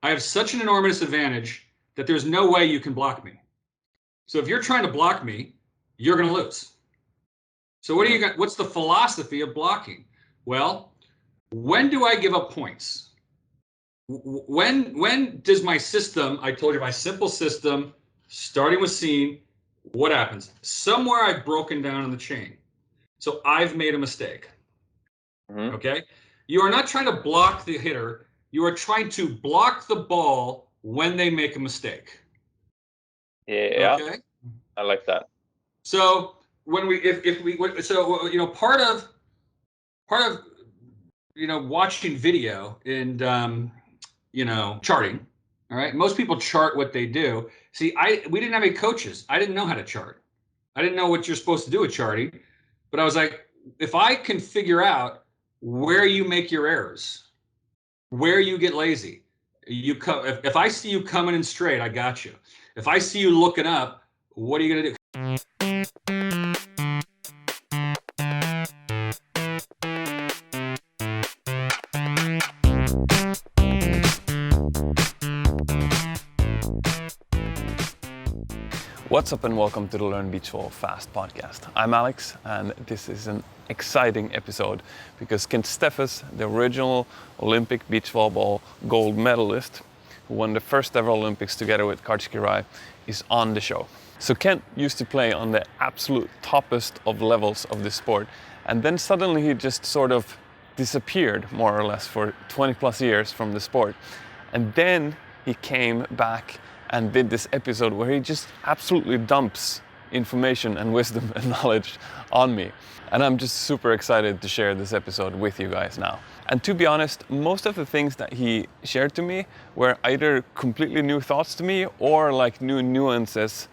I have such an enormous advantage that there's no way you can block me. So if you're trying to block me, you're going to lose. So what do you got? What's the philosophy of blocking? Well, when do I give up points? When does my system, I told you my simple system, starting with scene, what happens? Somewhere I've broken down in the chain. So I've made a mistake. Okay? You are not trying to block the hitter. You are trying to block the ball when they make a mistake. Yeah. Okay? I like that. So when we, if we, so, you know, part of, you know, watching video and, you know, charting, all right? Most people chart what they do. See, we didn't have any coaches. I didn't know how to chart. I didn't know what you're supposed to do with charting, but I was like, if I can figure out where you make your errors, where you get lazy, you come. If I see you coming in straight, I got you. If I see you looking up, what are you gonna do? What's up and welcome to the Learn Beach Volleyball Fast podcast. I'm Alex and this is an exciting episode because Kent Steffes, the original Olympic beach volleyball gold medalist who won the first ever Olympics together with Karch Kiraly, is on the show. So Kent used to play on the absolute toppest of levels of the sport, and then suddenly he just sort of disappeared more or less for 20 plus years from the sport. And then he came back and did this episode where he just absolutely dumps information and wisdom and knowledge on me. And I'm just super excited to share this episode with you guys now. And to be honest, most of the things that he shared to me were either completely new thoughts to me or like new nuances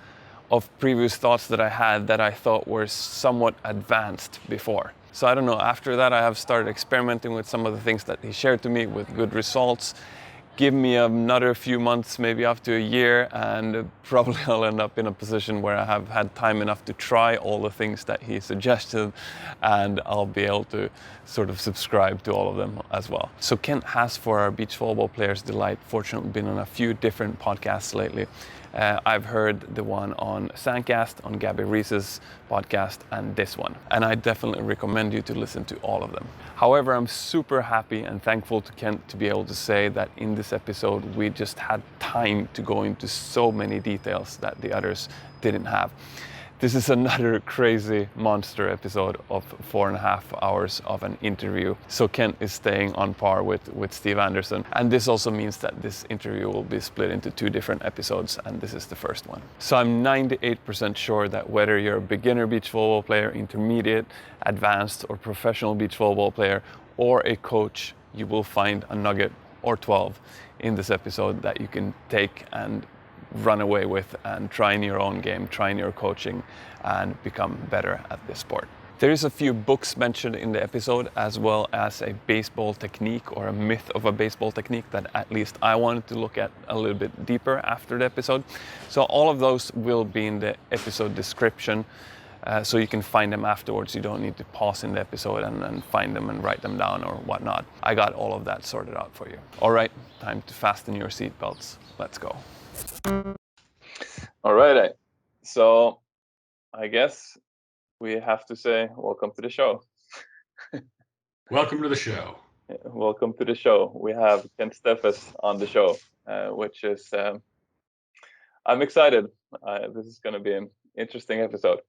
of previous thoughts that I had that I thought were somewhat advanced before. So I don't know, after that I have started experimenting with some of the things that he shared to me with good results. Give me another few months, maybe up to a year, and probably I'll end up in a position where I have had time enough to try all the things that he suggested, and I'll be able to sort of subscribe to all of them as well. So Kent has, for our beach volleyball players' delight, fortunately been on a few different podcasts lately. I've heard the one on Sandcast, on Gabby Reese's podcast, and this one. And I definitely recommend you to listen to all of them. However, I'm super happy and thankful to Kent to be able to say that in this episode, we just had time to go into so many details that the others didn't have. This is another crazy monster episode of 4.5 hours of an interview. So Kent is staying on par with Steve Anderson. And this also means that this interview will be split into 2 different episodes, and this is the first one. So I'm 98% sure that whether you're a beginner beach volleyball player, intermediate, advanced, or professional beach volleyball player, or a coach, you will find a nugget or 12 in this episode that you can take and run away with and try in your own game, try in your coaching, and become better at this sport. There is a few books mentioned in the episode, as well as a baseball technique or a myth of a baseball technique that at least I wanted to look at a little bit deeper after the episode. So all of those will be in the episode description, so you can find them afterwards. You don't need to pause in the episode and find them and write them down or whatnot. I got all of that sorted out for you. All right, time to fasten your seatbelts. Let's go. All right, so I guess we have to say welcome to the show. Welcome to the show. Welcome to the show. We have Kent Steffes on the show, which is, I'm excited. This is going to be an interesting episode.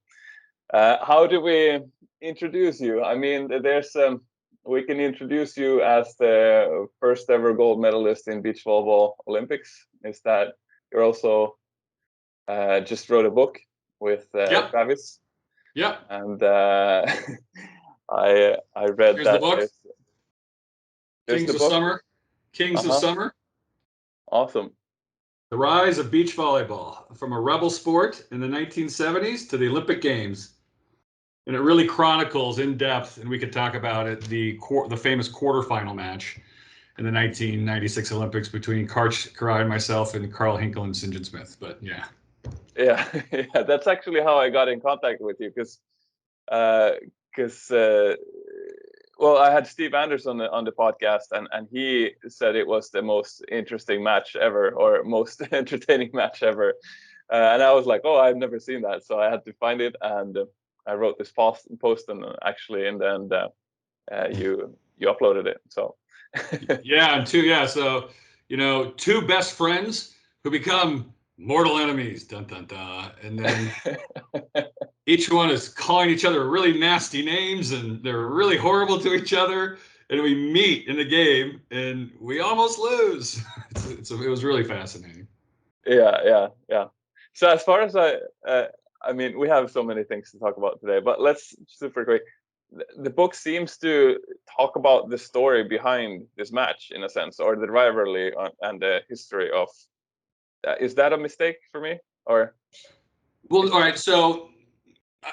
How do we introduce you? I mean, we can introduce you as the first ever gold medalist in beach volleyball Olympics. Is that you're also just wrote a book with Travis. Yeah. And I read Here's that. The book. Kings of Summer. Kings of Summer. Awesome. The rise of beach volleyball from a rebel sport in the 1970s to the Olympic Games. And it really chronicles in depth, and we could talk about it, the famous quarterfinal match in the 1996 Olympics between Karch Kiraly and myself and Carl Hinkle and St. John Smith. But yeah, that's actually how I got in contact with you, because Well, I had Steve Anderson on the podcast, and he said it was the most interesting match ever, or most entertaining match ever. And I was like, oh, I've never seen that, so I had to find it, and I wrote this post, and actually in the end, you uploaded it. So Yeah, so two best friends who become mortal enemies, dun dun dun, and then each one is calling each other really nasty names, and they're really horrible to each other. And we meet in the game, and we almost lose. It was really fascinating. Yeah. So as far as I mean, we have so many things to talk about today, but let's super quick. The book seems to talk about the story behind this match in a sense, or the rivalry and the history of. Is that a mistake for me, or? Well, all right. So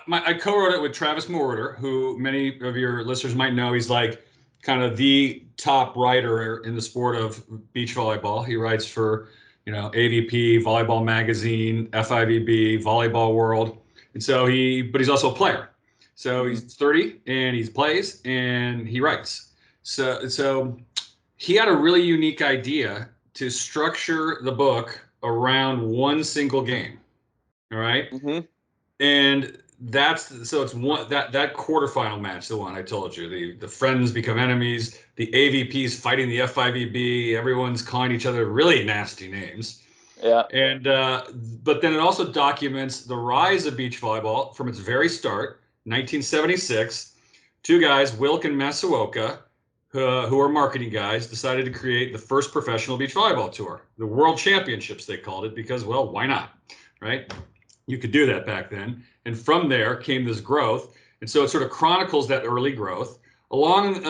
I co-wrote it with Travis Moroder, who many of your listeners might know. He's like kind of the top writer in the sport of beach volleyball. He writes for, AVP, Volleyball Magazine, FIVB, Volleyball World. And so but he's also a player. So he's 30 and he plays and he writes. So he had a really unique idea to structure the book around one single game. All right. Mm-hmm. And it's one that quarterfinal match, the one I told you, the friends become enemies, the AVPs fighting the FIVB, everyone's calling each other really nasty names. Yeah. And but then it also documents the rise of beach volleyball from its very start, 1976. Two guys, Wilk and Masuoka, who are marketing guys, decided to create the first professional beach volleyball tour, the World Championships they called it, because, well, why not, right? You could do that back then. And from there came this growth. And so it sort of chronicles that early growth along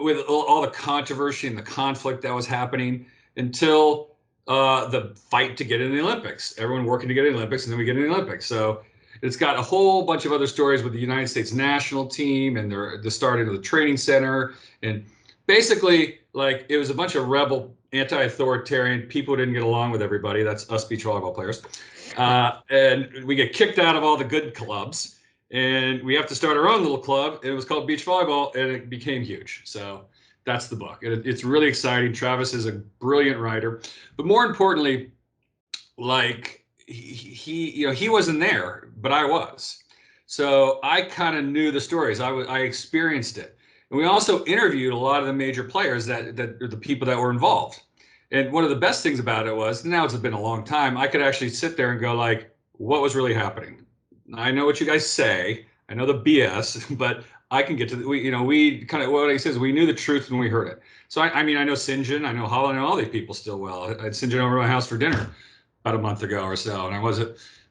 with all the controversy and the conflict that was happening until the fight to get in the Olympics. Everyone working to get in the Olympics, and then we get in the Olympics. So it's got a whole bunch of other stories with the United States national team and the starting of the training center. And basically, like, it was a bunch of rebel, anti-authoritarian people who didn't get along with everybody. That's us beach volleyball players. And we get kicked out of all the good clubs, and we have to start our own little club. And it was called Beach Volleyball, and it became huge. So that's the book. It's really exciting. Travis is a brilliant writer, but more importantly, like he wasn't there, but I was. So I kind of knew the stories. I experienced it, and we also interviewed a lot of the major players that are the people that were involved. And one of the best things about it was, now it's been a long time, I could actually sit there and go like, what was really happening? I know what you guys say. I know the BS, but I can get to we kind of, what he says, we knew the truth when we heard it. So I mean, I know Sinjin, I know Holland, and all these people still well. I had Sinjin over to my house for dinner about a month ago or so, and I was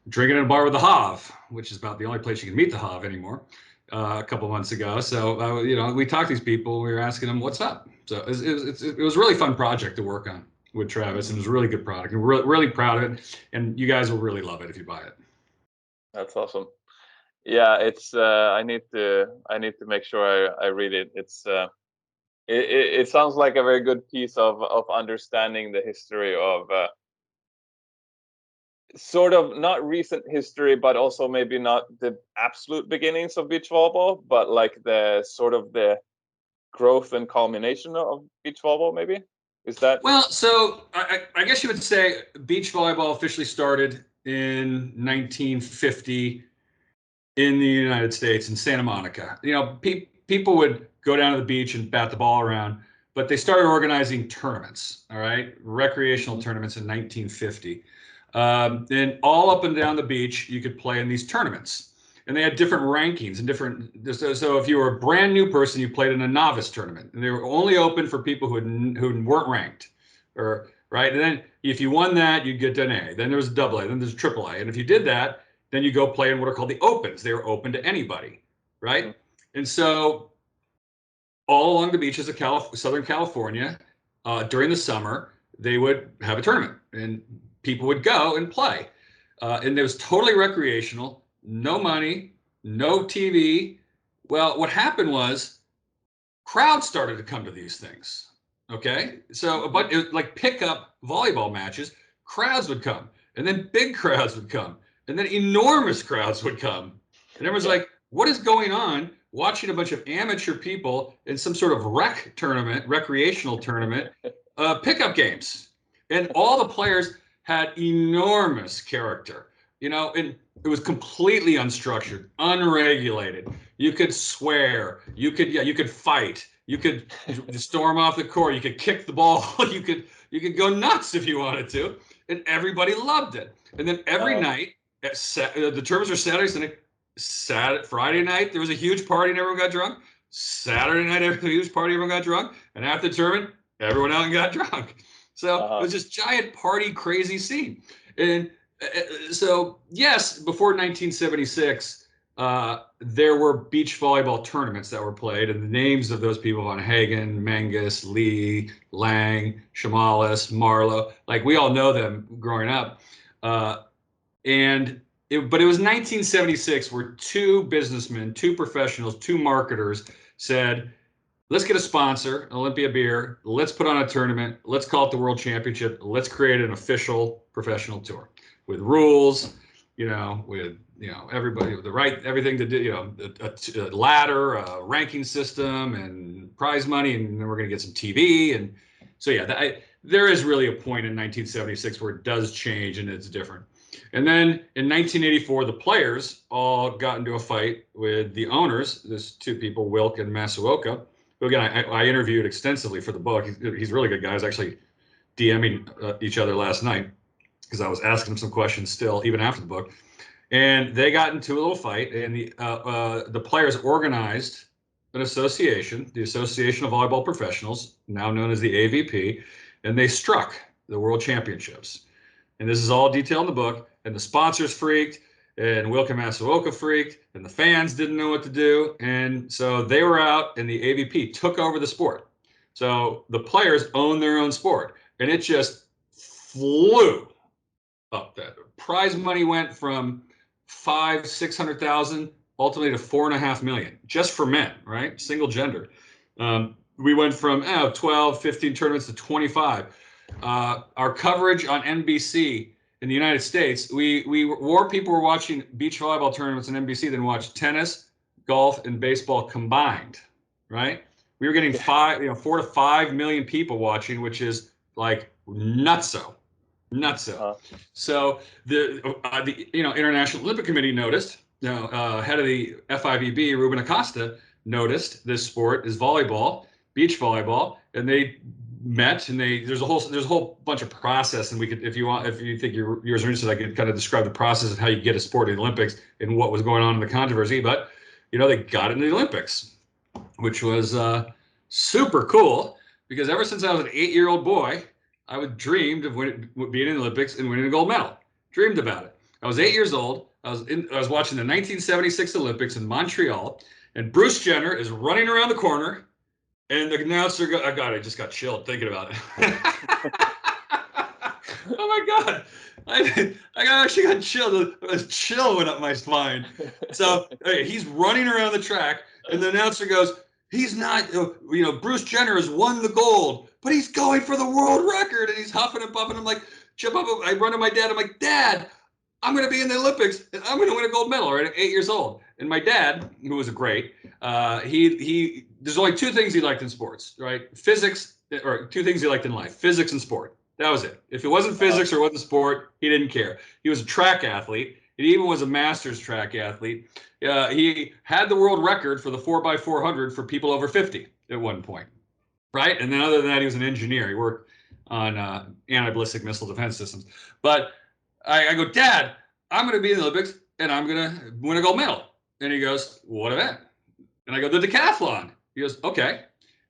drinking in a bar with the Hav, which is about the only place you can meet the Hav anymore, a couple months ago. So we talked to these people. We were asking them what's up. So it was a really fun project to work on with Travis, and it was a really good product. And we're really proud of it, and you guys will really love it if you buy it. That's awesome. Yeah, it's I need to make sure I read it. It sounds like a very good piece of understanding the history of sort of not recent history, but also maybe not the absolute beginnings of beach volleyball, but like the sort of the growth and culmination of beach volleyball, maybe? Is that? Well, so I guess you would say beach volleyball officially started in 1950 in the United States in Santa Monica. People would go down to the beach and bat the ball around, but they started organizing tournaments, all right, recreational tournaments in 1950. And all up and down the beach, you could play in these tournaments. And they had different rankings and different. So if you were a brand new person, you played in a novice tournament, and they were only open for people who weren't ranked, or right. And then if you won that, you'd get an A. Then there was a double A. Then there's a triple A. And if you did that, then you go play in what are called the opens. They were open to anybody, right? Mm-hmm. And so all along the beaches of Southern California, during the summer, they would have a tournament, and people would go and play. And it was totally recreational. No money, no TV. Well, what happened was crowds started to come to these things. Okay. So, but it was like pickup volleyball matches, crowds would come, and then big crowds would come, and then enormous crowds would come. And everyone's like, what is going on watching a bunch of amateur people in some sort of recreational tournament, pickup games. And all the players had enormous character, and it was completely unstructured, unregulated. You could swear, you could fight, you could storm off the court, you could kick the ball, you could go nuts if you wanted to, and everybody loved it. And then every night, the tournaments are Saturday, Sunday. Friday night, there was a huge party and everyone got drunk. Saturday night, there was a huge party, everyone got drunk. And after the tournament, everyone out and got drunk. So it was this giant party, crazy scene. And so, yes, before 1976, there were beach volleyball tournaments that were played, and the names of those people: Von Hagen, Menges, Lee, Lang, Chamales, Marlowe, like we all know them growing up. But it was 1976 where two businessmen, two professionals, two marketers said, let's get a sponsor, Olympia Beer. Let's put on a tournament. Let's call it the World Championship. Let's create an official professional tour with rules, with, everybody with everything to do, a ladder, a ranking system, and prize money. And then we're going to get some TV. And so, there is really a point in 1976 where it does change and it's different. And then in 1984, the players all got into a fight with the owners. There's two people, Wilk and Masuoka, who, again, I interviewed extensively for the book. He's a really good guy. I was actually DMing each other last night because I was asking him some questions still, even after the book. And they got into a little fight, and the players organized an association, the Association of Volleyball Professionals, now known as the AVP, and they struck the World Championships. And this is all detailed in the book. And the sponsors freaked, and Wilk and Masuoka freaked, and the fans didn't know what to do. And so they were out, and the AVP took over the sport. So the players own their own sport, and it just flew up. That prize money went from $600,000 ultimately to $4.5 million just for men, right? Single gender. We went from 12, 15 tournaments to 25. Our coverage on NBC in the United States, more people were watching beach volleyball tournaments on NBC than watched tennis, golf, and baseball combined, right? We were getting 4 to 5 million people watching, which is like nutso. So the International Olympic Committee noticed. Head of the FIVB, Ruben Acosta, noticed this sport is volleyball, beach volleyball, and they met, and there's a whole bunch of process, and we could, if you think your viewers are interested, I could kind of describe the process of how you get a sport in the Olympics and what was going on in the controversy. But they got into the Olympics, which was super cool, because ever since I was an 8-year-old boy, I would dreamed of being in the Olympics and winning a gold medal. Dreamed about it. I was 8 years old. I was watching the 1976 Olympics in Montreal, and Bruce Jenner is running around the corner. And the announcer, I just got chilled thinking about it. Oh my God. I actually got chilled. A chill went up my spine. So he's running around the track, and the announcer goes, he's not, Bruce Jenner has won the gold, but he's going for the world record. And he's huffing and puffing. I'm like, jump up. I run to my dad. I'm like, Dad, I'm going to be in the Olympics, and I'm going to win a gold medal, right? At 8 years old. And my dad, who was great, there's only two things he liked in sports, right? Physics, or two things he liked in life: physics and sport. That was it. If it wasn't physics or it wasn't sport, he didn't care. He was a track athlete. He even was a master's track athlete. He had the world record for the 4x400 for people over 50 at one point, right? And then other than that, he was an engineer. He worked on anti-ballistic missile defense systems. But I go, Dad, I'm going to be in the Olympics, and I'm going to win a gold medal. And he goes, what event? And I go, the decathlon. He goes, okay.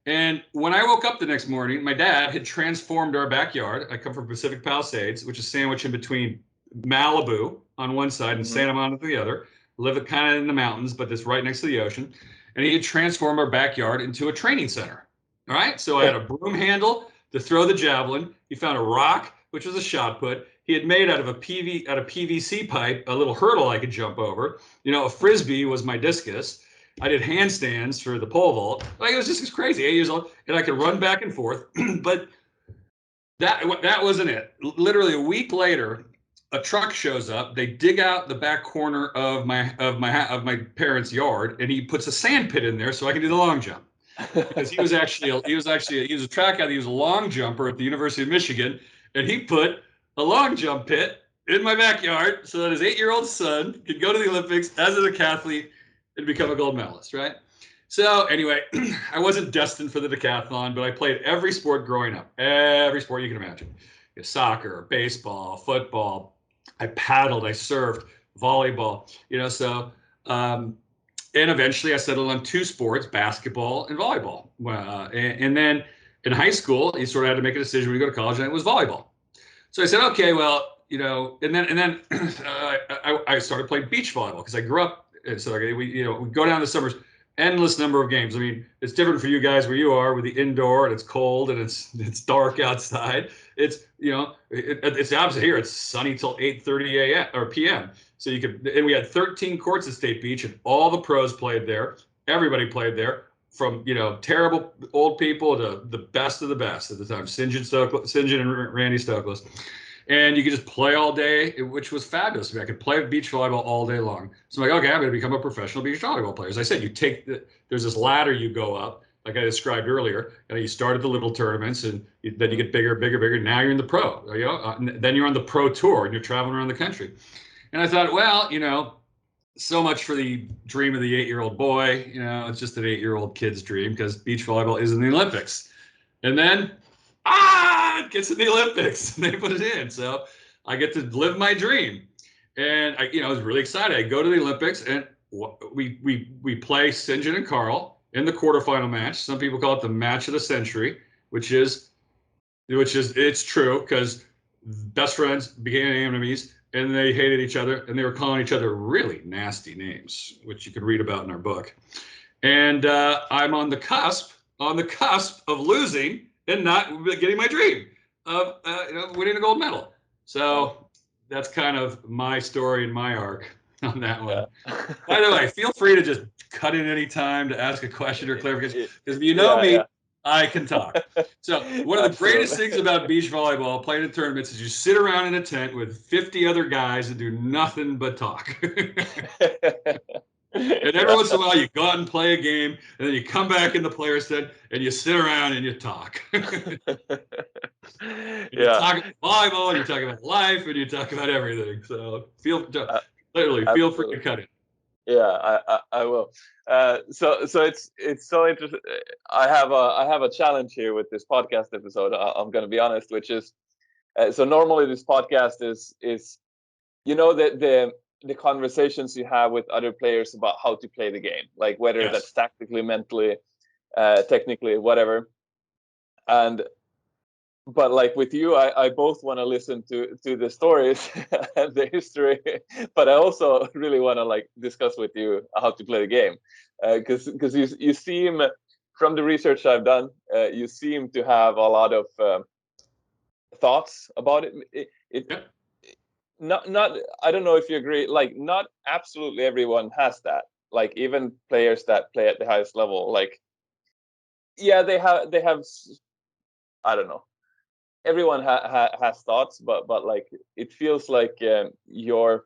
And when I woke up the next morning, my dad had transformed our backyard. I come from Pacific Palisades, which is sandwiched in between Malibu on one side and Santa Monica on the other. Live kind of in the mountains, but it's right next to the ocean. And he had transformed our backyard into a training center. All right. So I had a broom handle to throw the javelin. He found a rock, which was a shot put. He had made out of PVC pipe a little hurdle I could jump over. A frisbee was my discus. I did handstands for the pole vault. Like, it was just crazy. 8 years old, and I could run back and forth. But that wasn't it. Literally a week later, a truck shows up. They dig out the back corner of my parents' yard, and he puts a sand pit in there so I can do the long jump. Because he was a track guy. He was a long jumper at the University of Michigan, and he put a long jump pit in my backyard so that his 8-year-old son could go to the Olympics as a decathlete and become a gold medalist, right? So anyway, I wasn't destined for the decathlon, but I played every sport growing up, every sport you can imagine. Soccer, baseball, football. I paddled, I surfed, volleyball, so and eventually I settled on 2 sports, basketball and volleyball. And then in high school, you sort of had to make a decision when you go to college, and it was volleyball. So I said, okay, well, and then I started playing beach volleyball because I grew up. So we go down the summers, endless number of games. I mean, it's different for you guys where you are with the indoor, and it's cold and it's dark outside. It's it's the opposite here. It's sunny till 8:30 a.m. or p.m. So and we had 13 courts at State Beach, and all the pros played there. Everybody played there, from terrible old people to the best of the best at the time. St. John and Randy Stokely. And you could just play all day, which was fabulous. I mean, I could play beach volleyball all day long. So I'm like, okay, I'm going to become a professional beach volleyball player. As I said, there's this ladder you go up, like I described earlier. You start at the little tournaments, and then you get bigger, bigger, bigger. Now you're in the pro. Then you're on the pro tour, and you're traveling around the country. And I thought, well, so much for the dream of the 8-year-old boy. It's just an 8-year-old kid's dream, because beach volleyball is in the Olympics. And then, it gets in the Olympics, and they put it in. So I get to live my dream. And I was really excited. I go to the Olympics, and we play St. John and Karl in the quarterfinal match. Some people call it the match of the century, which is it's true, because best friends became enemies, and they hated each other, and they were calling each other really nasty names, which you can read about in our book. And I'm on the cusp of losing and not getting my dream of winning a gold medal. So that's kind of my story and my arc on that one. Yeah. By the way, feel free to just cut in any time to ask a question or clarification, because if you know me, I can talk. So one of the greatest things about beach volleyball, playing in tournaments, is you sit around in a tent with 50 other guys and do nothing but talk. And every once in a while, you go out and play a game, and then you come back in the player's tent, and you sit around and you talk. You talk about volleyball, and you talk about life, and you talk about everything. So feel free to cut it. Yeah, I will. So it's so interesting. I have a challenge here with this podcast episode. I'm going to be honest, which is so normally this podcast is the conversations you have with other players about how to play the game, like whether that's tactically, mentally, technically, whatever. But like with you, I both want to listen to the stories and the history, but I also really want to discuss with you how to play the game, because you seem, from the research I've done, you seem to have a lot of thoughts about it. Not I don't know if you agree, not absolutely everyone has that. Even players that play at the highest level, they have I don't know. Everyone has thoughts, but it feels like your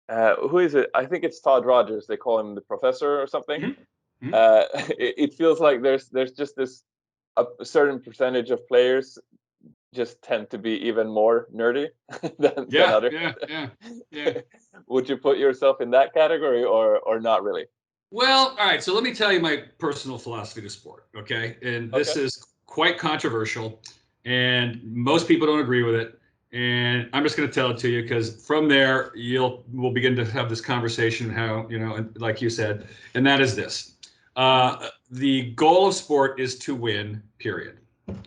who is it? I think it's Todd Rogers. They call him the professor or something. Mm-hmm. It feels like there's just a certain percentage of players just tend to be even more nerdy than others. Yeah. Would you put yourself in that category or not really? Well, all right. So let me tell you my personal philosophy to sport. Okay, and this is quite controversial, and most people don't agree with it. And I'm just going to tell it to you, because from there we'll begin to have this conversation. How like you said, and that is this: the goal of sport is to win. Period.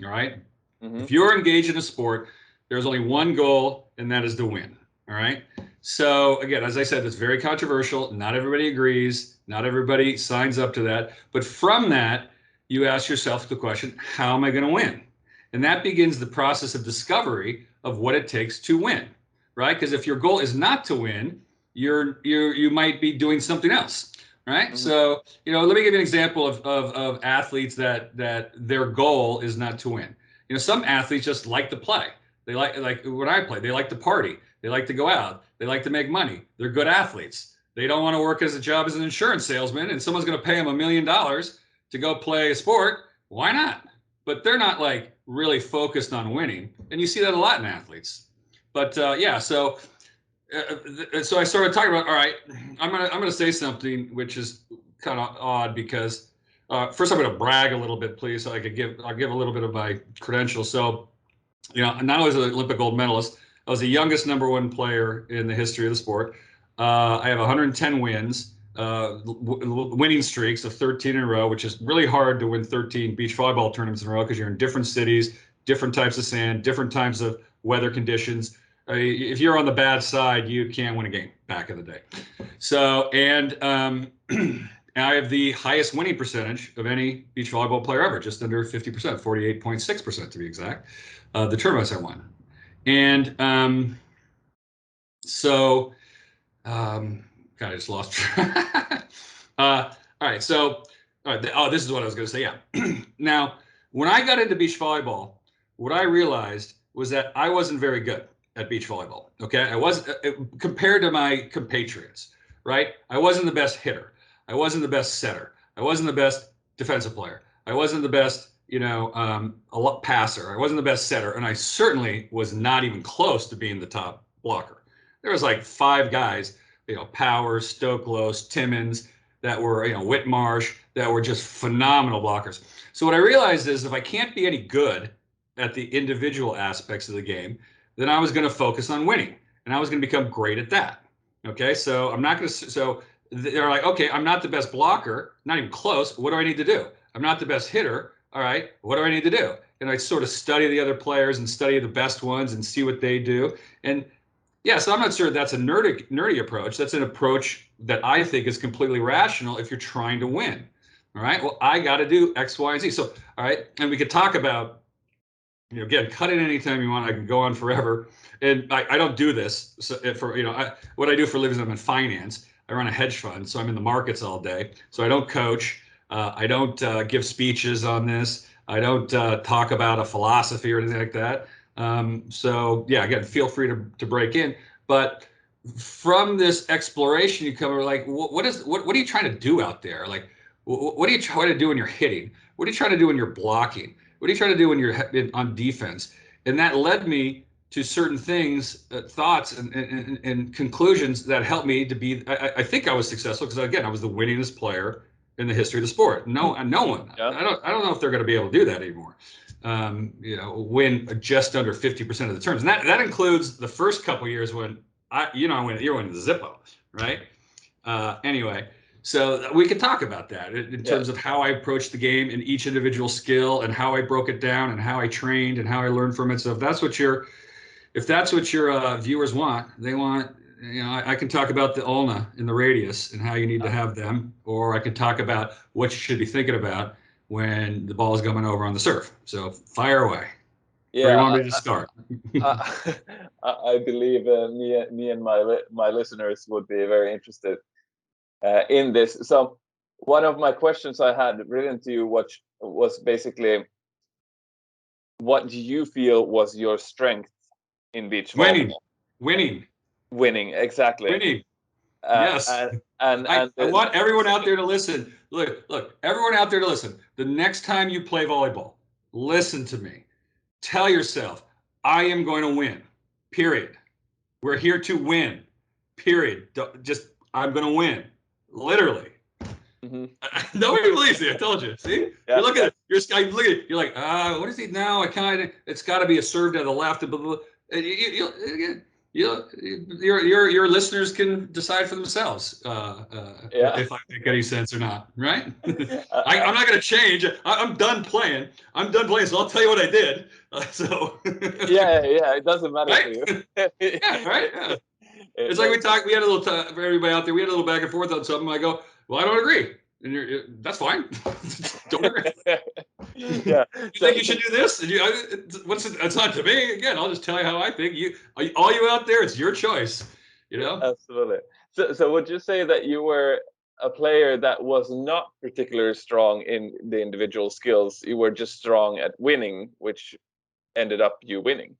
All right. Mm-hmm. If you're engaged in a sport, there's only one goal, and that is to win. All right. So again, as I said, it's very controversial. Not everybody agrees. Not everybody signs up to that. But from that, you ask yourself the question, how am I going to win? And that begins the process of discovery of what it takes to win, right? Because if your goal is not to win, you might be doing something else, right? Mm-hmm. So, let me give you an example of athletes that their goal is not to win. Some athletes just like to play. They like when I play, they like to party. They like to go out. They like to make money. They're good athletes. They don't want to work as a job as an insurance salesman, and someone's going to pay them $1 million to go play a sport. Why not? But they're not like really focused on winning, and you see that a lot in athletes. But yeah, so I started talking about, all right, I'm gonna say something which is kind of odd because first I'm gonna brag a little bit, please, so I'll give a little bit of my credentials. So, not only was I an Olympic gold medalist, I was the youngest #1 player in the history of the sport. I have 110 wins, winning streaks of 13 in a row, which is really hard to win 13 beach volleyball tournaments in a row because you're in different cities, different types of sand, different types of weather conditions. If you're on the bad side, you can't win a game back in the day. So, and I have the highest winning percentage of any beach volleyball player ever, just under 50%, 48.6% to be exact, the tournaments I won. And so, God, I just lost track. All right, so, this is what I was going to say. Yeah. Now, when I got into beach volleyball, what I realized was that I wasn't very good at beach volleyball. Okay, I was compared to my compatriots. Right, I wasn't the best hitter. I wasn't the best setter. I wasn't the best defensive player. I wasn't the best, passer. I wasn't the best setter, and I certainly was not even close to being the top blocker. There was like 5 guys, Powers, Stokelos, Timmons, that were, Whitmarsh, that were just phenomenal blockers. So what I realized is if I can't be any good at the individual aspects of the game, then I was going to focus on winning, and I was going to become great at that. Okay, so I'm not going to. So they're like, okay, I'm not the best blocker, not even close. What do I need to do? I'm not the best hitter. All right, what do I need to do? And I sort of study the other players and study the best ones and see what they do. And yeah, so I'm not sure that's a nerdy approach. That's an approach that I think is completely rational if you're trying to win. All right, well, I got to do X, Y, and Z. So, all right, and we could talk about, again, cut it anytime you want. I can go on forever. And I don't do this. So what I do for a living is I'm in finance. I run a hedge fund, so I'm in the markets all day. So I don't coach. I don't give speeches on this. I don't talk about a philosophy or anything like that. So yeah, again, feel free to break in. But from this exploration, you come like, what are you trying to do out there? Like, what are you trying to do when you're hitting? What are you trying to do when you're blocking? What are you trying to do when you're on defense? And that led me to certain things, thoughts and conclusions that helped me to be. I think I was successful because again, I was the winningest player in the history of the sport. No one. Yeah. I don't know if they're going to be able to do that anymore. Win just under 50% of the terms, and that includes the first couple of years when you're winning the Zippo, right? Anyway. So we could talk about that in terms of how I approached the game and each individual skill and how I broke it down and how I trained and how I learned from it. So if that's what your viewers want, they want, I can talk about the ulna and the radius and how you need to have them, or I can talk about what you should be thinking about when the ball is coming over on the serve. So fire away. Yeah. Where do you want me to start? I believe me and my listeners would be very interested in this. So one of my questions I had written to you was basically, what do you feel was your strength in beach volleyball? Winning, exactly. Winning. Yes. And I want everyone out there to listen. Look, everyone out there to listen. The next time you play volleyball, listen to me. Tell yourself, I am going to win, period. We're here to win, period. I'm going to win. Literally. Mm-hmm. Nobody believes me. I told you. See, yeah, you look at it. You're like, what is he now? It's got to be a serve to the left. Blah, blah, blah. Your listeners can decide for themselves if I make any sense or not. Right? I'm not going to change. I'm done playing. So I'll tell you what I did. It doesn't matter right? for you. Yeah, right. Yeah. It's like we had a little for everybody out there. We had a little back and forth on something. I go, well, I don't agree, and that's fine. Don't agree. Yeah. You think you should do this? It's not to me. Again, I'll just tell you how I think. All you out there, it's your choice. Absolutely. So would you say that you were a player that was not particularly strong in the individual skills? You were just strong at winning, which ended up you winning.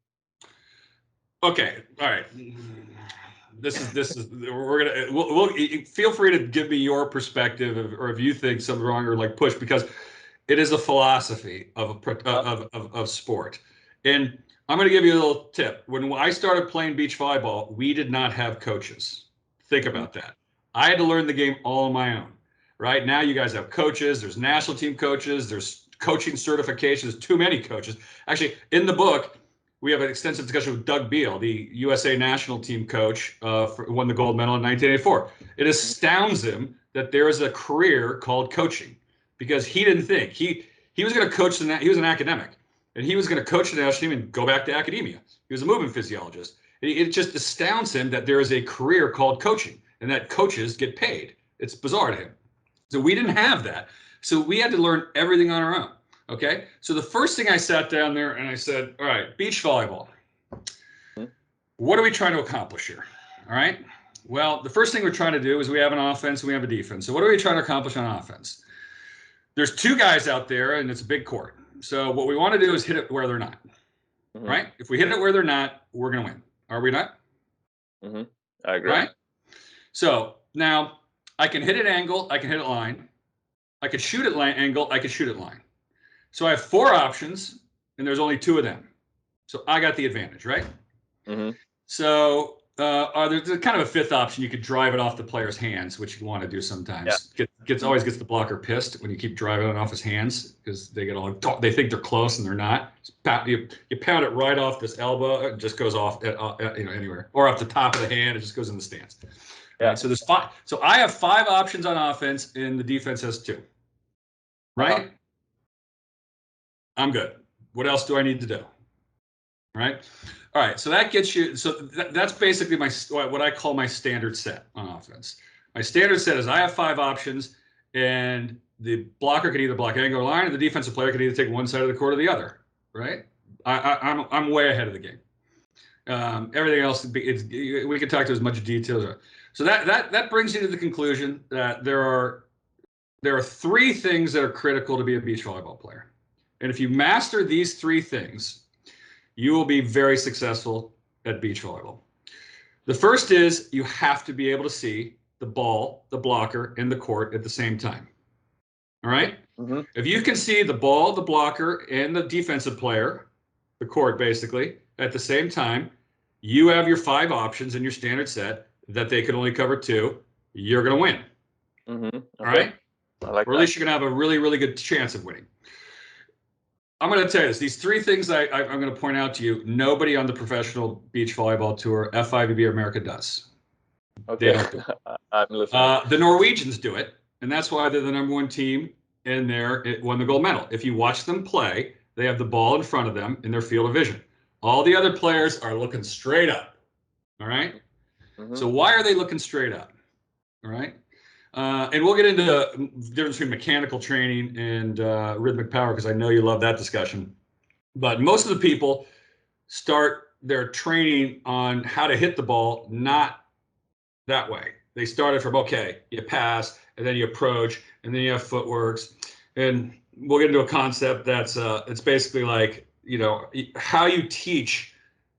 Okay. All right. We'll feel free to give me your perspective or if you think something wrong or like push, because it is a philosophy of sport. And I'm going to give you a little tip. When I started playing beach volleyball, we did not have coaches. Think about that. I had to learn the game all on my own. Right now, you guys have coaches. There's national team coaches. There's coaching certifications. There's too many coaches. Actually, in the book, we have an extensive discussion with Doug Beal, the USA national team coach, won the gold medal in 1984. It astounds him that there is a career called coaching, because he didn't think he was going to coach he was an academic, and he was going to coach the national team and go back to academia. He was a movement physiologist. It just astounds him that there is a career called coaching and that coaches get paid. It's bizarre to him. So we didn't have that. So we had to learn everything on our own. Okay. So the first thing I sat down there and I said, all right, beach volleyball. What are we trying to accomplish here? All right. Well, the first thing we're trying to do is we have an offense and we have a defense. So what are we trying to accomplish on offense? There's two guys out there and it's a big court. So what we want to do is hit it where they're not. Right? If we hit it where they're not, we're going to win. Are we not? I agree. Right? So now I can hit it angle. I can hit it line. I could shoot it line angle. I could shoot it line. So I have four options and there's only two of them. So I got the advantage, right? So there's kind of a fifth option. You could drive it off the player's hands, which you want to do sometimes. Yeah. Always gets the blocker pissed when you keep driving it off his hands, because they get all they think they're close and they're not. You pound it right off this elbow, it just goes off anywhere, or off the top of the hand, it just goes in the stance. Yeah. Right, so there's five. So I have five options on offense, and the defense has two. Right? I'm good. What else do I need to do? Right? All right, so that gets you. So that's basically what I call my standard set on offense. My standard set is I have five options, and the blocker can either block angle or line, and the defensive player can either take one side of the court or the other. Right? I'm way ahead of the game. Everything else, we can talk to as much detail. So that brings you to the conclusion that there are three things that are critical to be a beach volleyball player, and if you master these three things, you will be very successful at beach volleyball. The first is you have to be able to see the ball, the blocker, and the court at the same time. All right? If you can see the ball, the blocker, and the defensive player, the court basically, at the same time, you have your five options in your standard set that they can only cover two. You're going to win. Okay. All right? I like or at least you're going to have a really, really good chance of winning. I'm going to tell you this. These three things I'm going to point out to you, nobody on the professional beach volleyball tour, FIVB America, does. Okay. They don't do it. I'm listening. The Norwegians do it, and that's why they're the number one team, and it won the gold medal. If you watch them play, they have the ball in front of them in their field of vision. All the other players are looking straight up. All right? So why are they looking straight up? All right? And we'll get into the difference between mechanical training and rhythmic power, because I know you love that discussion. But most of the people start their training on how to hit the ball not that way. They started from, okay, you pass, and then you approach, and then you have footworks. And we'll get into a concept that's it's basically like, how you teach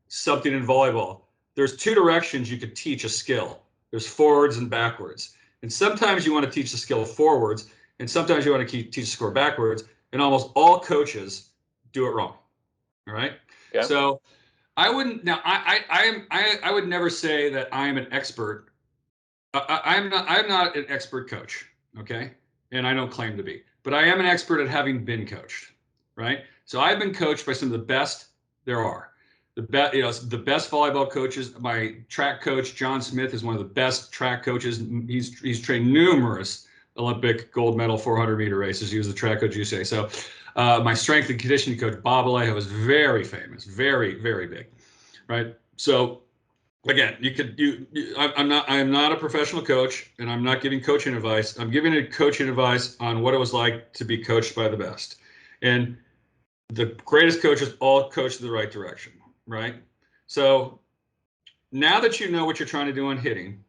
something in volleyball. There's two directions you could teach a skill. There's forwards and backwards. And sometimes you want to teach the skill forwards, and sometimes you want to teach the score backwards. And almost all coaches do it wrong. All right. Yeah. So I wouldn't. Now I would never say that I am an expert. I'm not an expert coach. Okay. And I don't claim to be, but I am an expert at having been coached. Right. So I've been coached by some of the best there are. The best volleyball coaches. My track coach, John Smith, is one of the best track coaches. He's trained numerous Olympic gold medal 400-meter races. He was the track coach at USA. So my strength and conditioning coach, Bob Alejo, was very famous, very, very big, right? So again, I'm not a professional coach, and I'm not giving coaching advice. I'm giving a coaching advice on what it was like to be coached by the best. And the greatest coaches all coach in the right direction. Right. So now that you know what you're trying to do on hitting,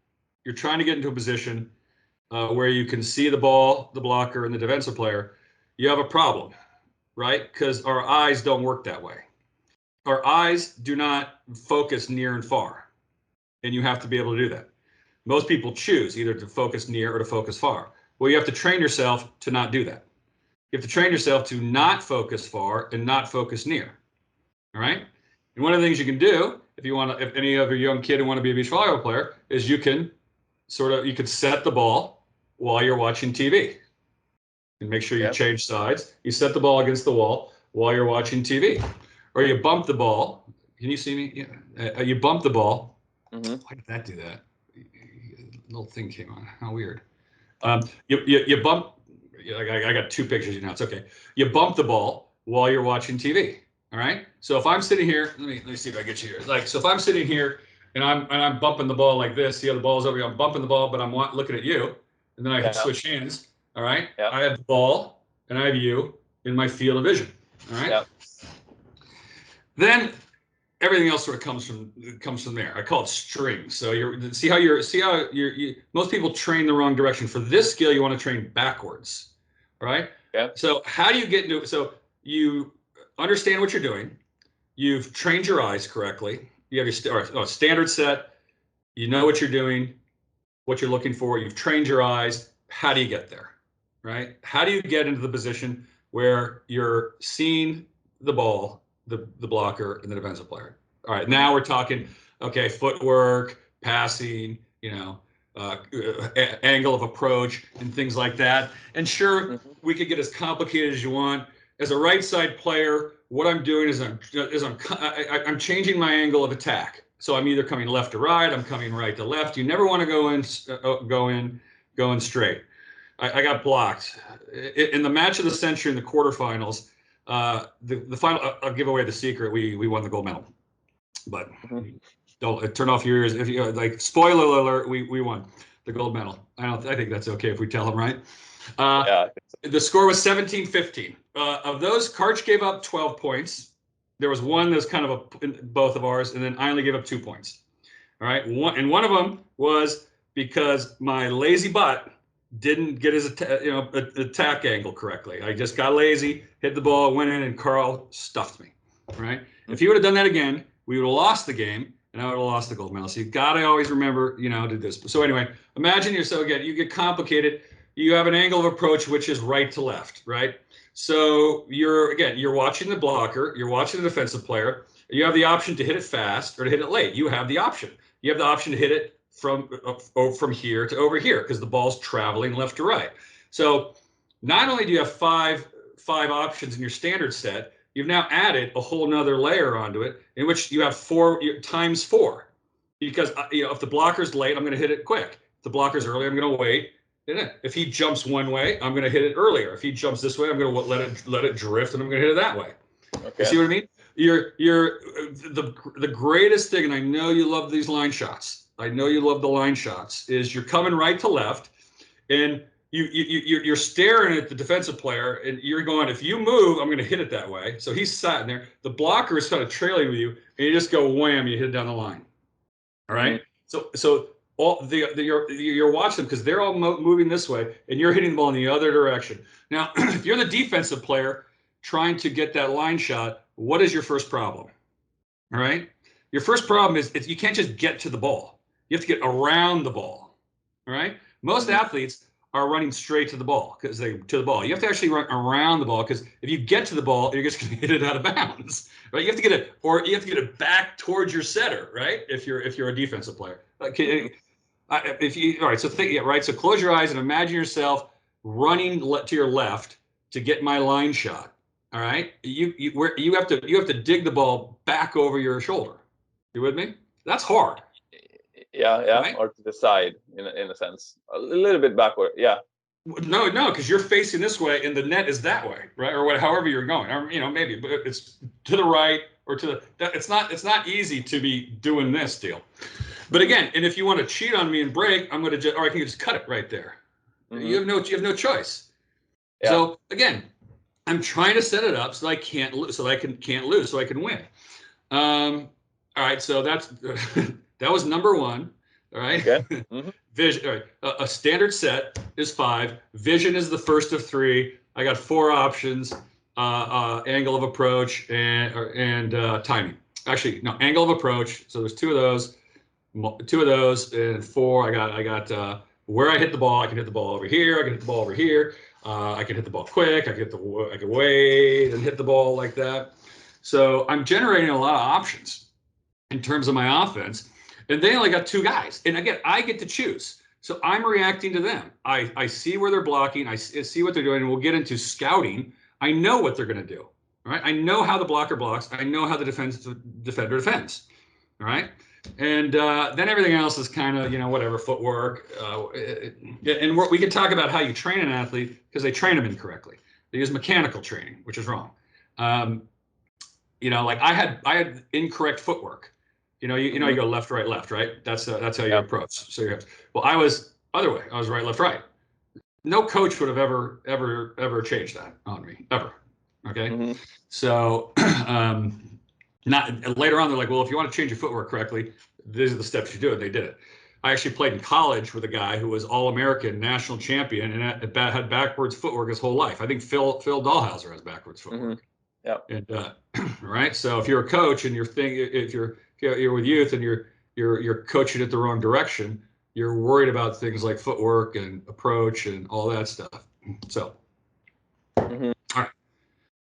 you're trying to get into a position where you can see the ball, the blocker, and the defensive player. You have a problem, right? Because our eyes don't work that way. our eyes do not focus near and far, and you have to be able to do that. Most people choose either to focus near or to focus far. Well, you have to train yourself to not do that. You have to train yourself to not focus far and not focus near. All right. And one of the things you can do if you want to, if any other young kid who want to be a beach volleyball player, is you can set the ball while you're watching TV. And make sure you change sides. You set the ball against the wall while you're watching TV. Or you bump the ball. Can you see me? Yeah. You bump the ball. Mm-hmm. Why did that do that? Little thing came on. How weird. You bump. I got two pictures. It's okay. You bump the ball while you're watching TV. All right. So if I'm sitting here, let me see if I get you here. So if I'm sitting here and I'm bumping the ball like this, the ball's over here. I'm bumping the ball, but I'm looking at you, and then I switch hands. All right. Yeah. I have the ball and I have you in my field of vision. All right. Yeah. Then everything else sort of comes from there. I call it string. So most people train the wrong direction. For this skill, you want to train backwards. All right. Yeah. So how do you get into it? So you understand what you're doing. You've trained your eyes correctly. You have your standard set. You know what you're doing, what you're looking for. You've trained your eyes. How do you get there? Right? How do you get into the position where you're seeing the ball, the blocker, and the defensive player? All right, now we're talking, okay, footwork, passing, angle of approach, and things like that. And sure, we could get as complicated as you want. As a right side player, what I'm doing is I'm changing my angle of attack. So I'm either coming left to right, I'm coming right to left. You never want to go in straight. I got blocked in the match of the century in the quarterfinals. The final, I'll give away the secret. We won the gold medal, but don't turn off your ears. If you spoiler alert, we won the gold medal. I think that's okay if we tell them, right? Yeah. The score was 17-15. Of those, Karch gave up 12 points. There was one that was kind of both of ours, and then I only gave up 2 points. All right, one of them was because my lazy butt didn't get his attack angle correctly. I just got lazy, hit the ball, went in, and Carl stuffed me. Right? If he would have done that again, we would have lost the game, and I would have lost the gold medal. So you got to always remember, to do this. So anyway, imagine yourself again. You get complicated. You have an angle of approach which is right to left, right? So you're watching the blocker, you're watching the defensive player. You have the option to hit it fast or to hit it late. You have the option. You have the option to hit it from here to over here because the ball's traveling left to right. So not only do you have five options in your standard set, you've now added a whole nother layer onto it in which you have 4 times 4. Because if the blocker's late, I'm going to hit it quick. If the blocker's early, I'm going to wait. If he jumps one way, I'm going to hit it earlier. If he jumps this way, I'm going to let it drift, and I'm going to hit it that way. Okay. You see what I mean? You're the greatest thing, and I know you love these line shots. I know you love the line shots. Is you're coming right to left, and you're staring at the defensive player, and you're going, if you move, I'm going to hit it that way. So he's sitting there. The blocker is kind of trailing with you, and you just go wham, you hit it down the line. All right. Mm-hmm. So you're watching them because they're all moving this way, and you're hitting the ball in the other direction. Now, if you're the defensive player trying to get that line shot, what is your first problem? All right. Your first problem is you can't just get to the ball. You have to get around the ball. All right. Most athletes are running straight to the ball You have to actually run around the ball because if you get to the ball, you're just going to hit it out of bounds. Right? You have to get it back towards your setter. Right. If you're a defensive player. Okay. So close your eyes and imagine yourself running to your left to get my line shot. All right. You have to dig the ball back over your shoulder. You with me? That's hard. Yeah, right? Or to the side in a sense, a little bit backward. Yeah. No, because you're facing this way and the net is that way, right? Or however you're going, or maybe, but it's to the right or to the. It's not easy to be doing this deal. But again, and if you want to cheat on me and break, I can just cut it right there. Mm-hmm. You have no choice. Yeah. So again, I'm trying to set it up so I can't lose, so I can win. All right, so that was number 1. All right. Okay. Mm-hmm. Vision. All right. A standard set is 5. Vision is the first of 3. I got 4 options: angle of approach and timing. actually, no, angle of approach. So there's two of those, and 4. I got where I hit the ball. I can hit the ball over here. I can hit the ball over here. I can hit the ball quick. I can wait and hit the ball like that. So I'm generating a lot of options in terms of my offense. And they only got 2 guys. And again, I get to choose. So I'm reacting to them. I see where they're blocking. I see what they're doing. And we'll get into scouting. I know what they're going to do. All right. I know how the blocker blocks. I know how the defender defends. All right. And then everything else is kind of, whatever, footwork. And we can talk about how you train an athlete because they train them incorrectly. They use mechanical training, which is wrong. Like I had incorrect footwork. You go left, right. That's how you approach. So well, I was other way. I was right, left, right. No coach would have ever changed that on me, ever. Okay. So not later on, they're like, well, if you want to change your footwork correctly, these are the steps you do, and they did it. I actually played in college with a guy who was All-American, national champion, and had backwards footwork his whole life. I think Phil Dahlhauser has backwards footwork. Yeah. And right. So if you're a coach and if you're with youth and you're coaching it the wrong direction, you're worried about things like footwork and approach and all that stuff. So, all right.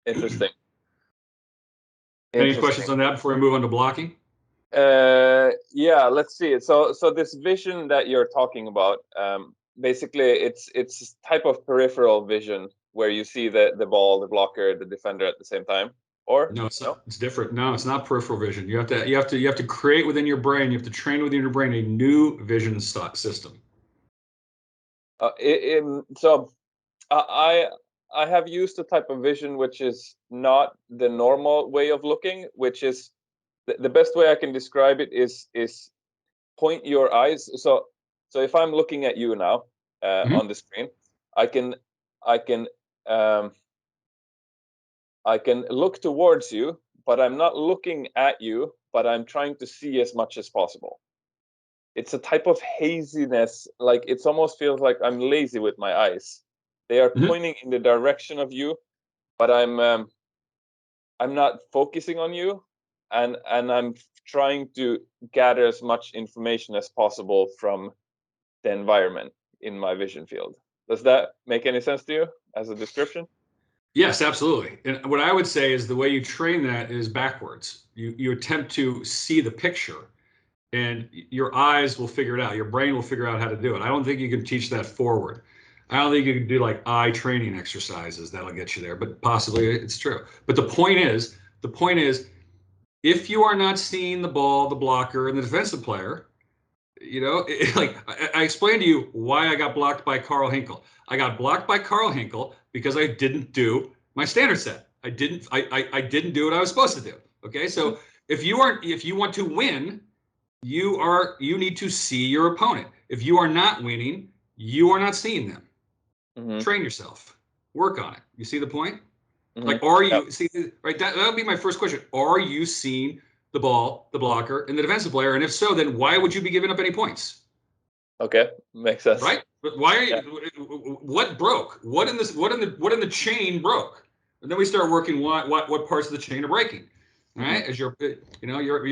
Interesting. Any questions on that before we move on to blocking? Yeah, let's see. So this vision that you're talking about, basically it's type of peripheral vision where you see the ball, the blocker, the defender at the same time. Or no, it's not. It's different. No, it's not peripheral vision. You have to create within your brain. You have to train within your brain a new vision system. So I have used a type of vision which is not the normal way of looking, which is the best way I can describe it is point your eyes. So if I'm looking at you now on the screen, I can look towards you, but I'm not looking at you, but I'm trying to see as much as possible. It's a type of haziness, like it almost feels like I'm lazy with my eyes. They are pointing in the direction of you, but I'm not focusing on you, and I'm trying to gather as much information as possible from the environment in my vision field. Does that make any sense to you as a description? Yes, absolutely. And what I would say is the way you train that is backwards. You attempt to see the picture, and your eyes will figure it out. Your brain will figure out how to do it. I don't think you can teach that forward. I don't think you can do like eye training exercises that'll get you there, but possibly it's true. But the point is, if you are not seeing the ball, the blocker, and the defensive player, like I explained to you why I got blocked by Carl Hinkle. I got blocked by Carl Hinkle because I didn't do my standard set. I didn't do what I was supposed to do. Okay, so if you want to win, you need to see your opponent. If you are not winning, you are not seeing them. Train yourself. Work on it. You see the point? Like, are you see right? That would be my first question. Are you seeing the ball, the blocker, and the defensive player? And if so, then why would you be giving up any points? Okay, makes sense. Right? But why are you? What broke? What in the chain broke? And then we start working what parts of the chain are breaking. Right? As your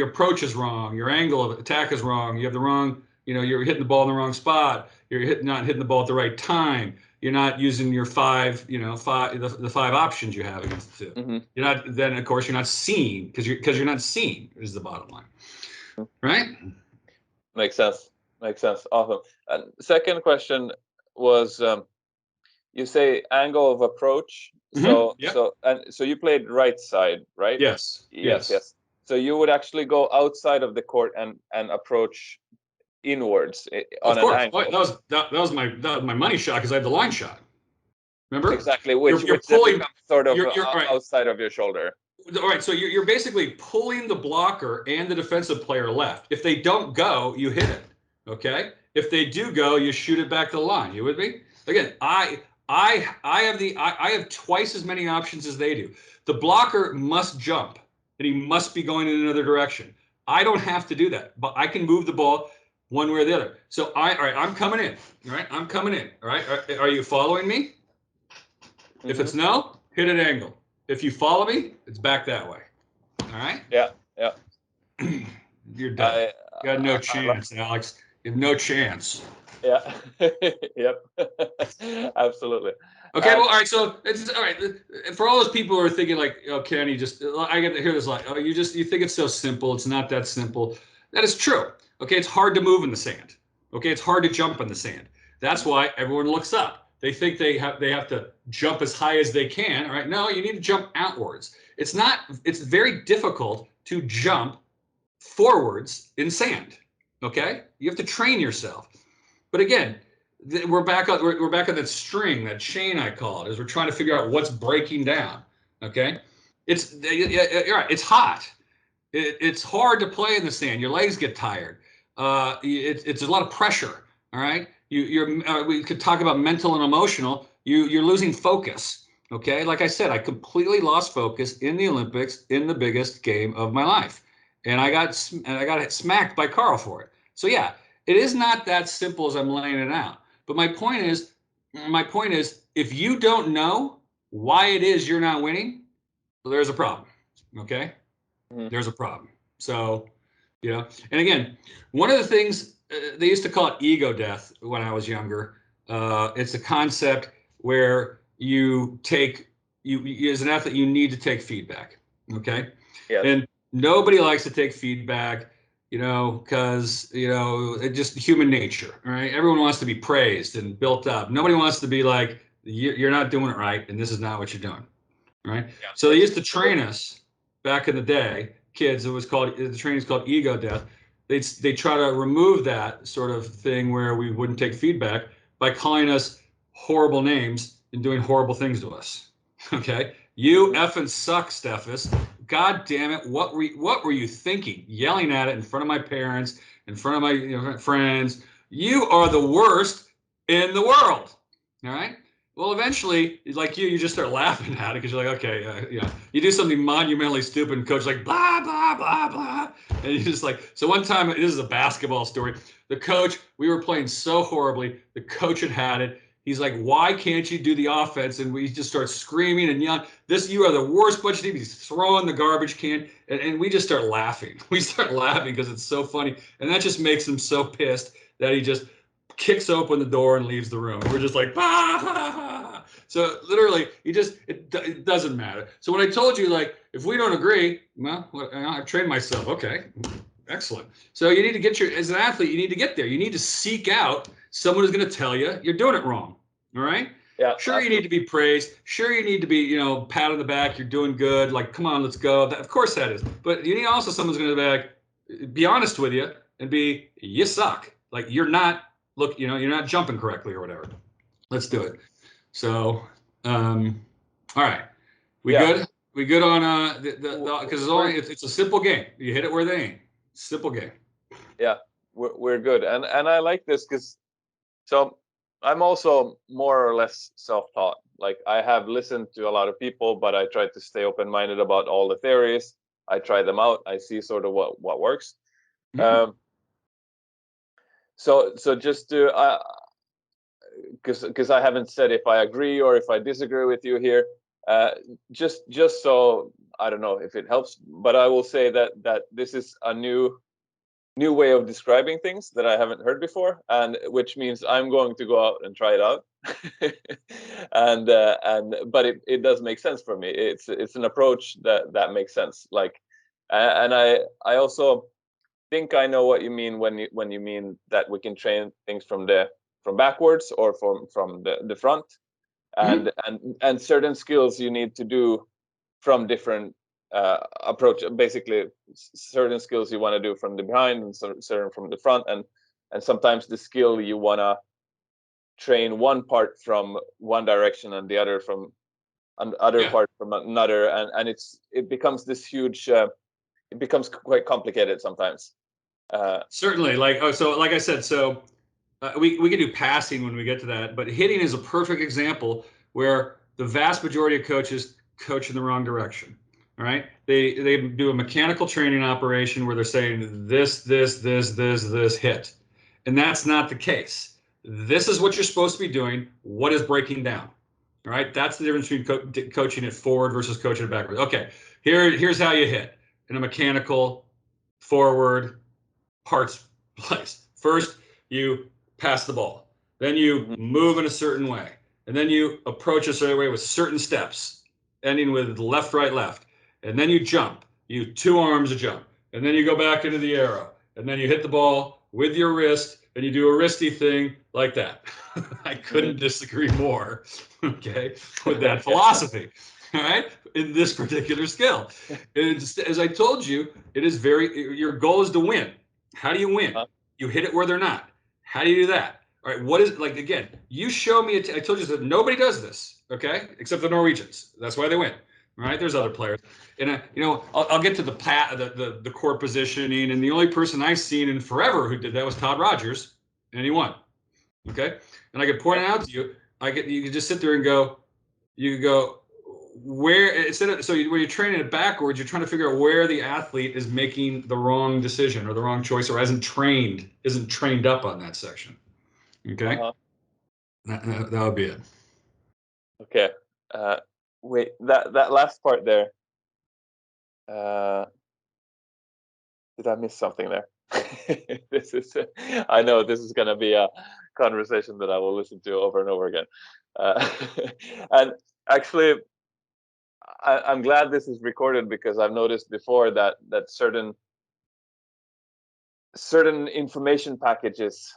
approach is wrong, your angle of attack is wrong. You have the wrong. You're hitting the ball in the wrong spot. You're not hitting the ball at the right time. You're not using your the 5 options you have against the 2. You're not. Then of course you're not seeing because you're not seeing is the bottom line, right? Makes sense. Awesome. And second question was, you say angle of approach. So you played right side, right? Yes. So you would actually go outside of the court and approach inwards on an angle. That was my money shot because I had the line shot. Remember? Exactly, which pulling sort of outside of your shoulder. All right, so you're basically pulling the blocker and the defensive player left. If they don't go, you hit it. Okay? If they do go, you shoot it back to the line. You with me? Again, I have twice as many options as they do. The blocker must jump and he must be going in another direction. I don't have to do that, but I can move the ball one way or the other. So I'm coming in. All right, I'm coming in. All right, are you following me? If it's no, hit an angle. If you follow me, it's back that way. All right. Yeah. You're done. I, You got no I like, chance, Alex. You have no chance. yeah, yep, absolutely. Okay, And well, all right. So it's all right for all those people who are thinking like, "Oh, Kenny, just," I get to hear this like, "Oh, you think it's so simple. It's not that simple." That is true. Okay, it's hard to move in the sand. Okay, it's hard to jump in the sand. That's why everyone looks up. They think they have to jump as high as they can. All right, no, you need to jump outwards. It's not. It's very difficult to jump forwards in sand. Okay, you have to train yourself. But again, we're back on that string, that chain I call it, as we're trying to figure out what's breaking down. Okay, you're right. It's hot. It's hard to play in the sand. Your legs get tired. It's a lot of pressure. All right. We could talk about mental and emotional. You're losing focus. Okay. Like I said, I completely lost focus in the Olympics in the biggest game of my life, and I got smacked by Carl for it. So yeah, it is not that simple as I'm laying it out. But my point is, if you don't know why it is you're not winning, well, there's a problem. Okay, mhm, there's a problem. So, and again, one of the things they used to call it ego death when I was younger. It's a concept where you as an athlete, you need to take feedback. Okay, yes, and nobody likes to take feedback. Because it's just human nature. All right, everyone wants to be praised and built up. Nobody wants to be like, you're not doing it right, and this is not what you're doing. Right. yeah, So they that's used to train us back in the day, kids. The training is called ego death. They try to remove that sort of thing where we wouldn't take feedback by calling us horrible names and doing horrible things to us. Okay, you mhm, effing suck, Steffes. God damn it! What were you thinking? Yelling at it in front of my parents, in front of my friends. You are the worst in the world. All right. Well, eventually, like you just start laughing at it because you're like, okay, you do something monumentally stupid, and coach like blah blah blah blah, and you just like. So one time, this is a basketball story. The coach, we were playing so horribly. The coach had it. He's like, why can't you do the offense? And we just start screaming and yelling. You are the worst bunch of teams. He's throwing the garbage can, and we just start laughing. We start laughing because it's so funny, and that just makes him so pissed that he just kicks open the door and leaves the room. We're just like, bah! So literally, it doesn't matter. So when I told you, like, if we don't agree, well, I've trained myself. Okay, excellent. So you need to as an athlete, you need to get there. You need to seek out someone who's going to tell you you're doing it wrong. All right. yeah, Sure, you need absolutely, to be praised. Sure, you need to be, pat on the back. You're doing good. Like, come on, let's go. Of course that is. But you need also someone's going to be honest with you and you suck. Like, you're not, look, you're not jumping correctly or whatever. Let's do it. So, all right. We yeah. good? We good on because We're it's a simple game. You hit it where they ain't. Simple game. yeah, we're good, and I like this because so I'm also more or less self-taught. Like I have listened to a lot of people, but I try to stay open-minded about all the theories. I try them out. I see sort of what works. Mhm. Um, so just to because I haven't said if I agree or if I disagree with you here. Uh, just so I don't know if it helps, but I will say that this is a new way of describing things that I haven't heard before, and which means I'm going to go out and try it out. And but it does make sense for me. It's an approach that makes sense. Like, and I also think I know what you mean when you mean that we can train things from backwards or from the front, Mhm. and certain skills you need to do from different approach. Basically, certain skills you want to do from the behind and certain from the front, and sometimes the skill you want to train one part from one direction and the other from other Yeah. part from another, and it becomes this huge. It becomes quite complicated sometimes. Uh, Certainly. Like I said, we can do passing when we get to that, but hitting is a perfect example where the vast majority of coaches coach in the wrong direction. All right, they do a mechanical training operation where they're saying this hit, and that's not the case. This is what you're supposed to be doing. What is breaking down? All right, that's the difference between coaching it forward versus coaching it backward. Okay, here's how you hit in a mechanical forward, parts place. First, you pass the ball. Then you move in a certain way. And then you approach a certain way with certain steps, ending with left, right, left. And then you jump. You 2 arms a jump. And then you go back into the arrow. And then you hit the ball with your wrist, and you do a wristy thing like that. I couldn't disagree more, okay, with that philosophy, all right, in this particular skill. As I told you, it is your goal is to win. How do you win? You hit it where they're not. How do you do that? All right, what is, like, again, you show me, I told you that nobody does this, okay, except the Norwegians. That's why they win. Right? There's other players. And, I'll get to the court positioning. And the only person I've seen in forever who did that was Todd Rogers, and he won. Okay? And I could point it out to you. You could just sit there and go, where, when you're training it backwards, you're trying to figure out where the athlete is making the wrong decision or the wrong choice or isn't trained up on that section. Okay? That would be it. Okay. Wait, that last part there. Did I miss something there? I know this is going to be a conversation that I will listen to over and over again. And actually, I'm glad this is recorded, because I've noticed before that certain information packages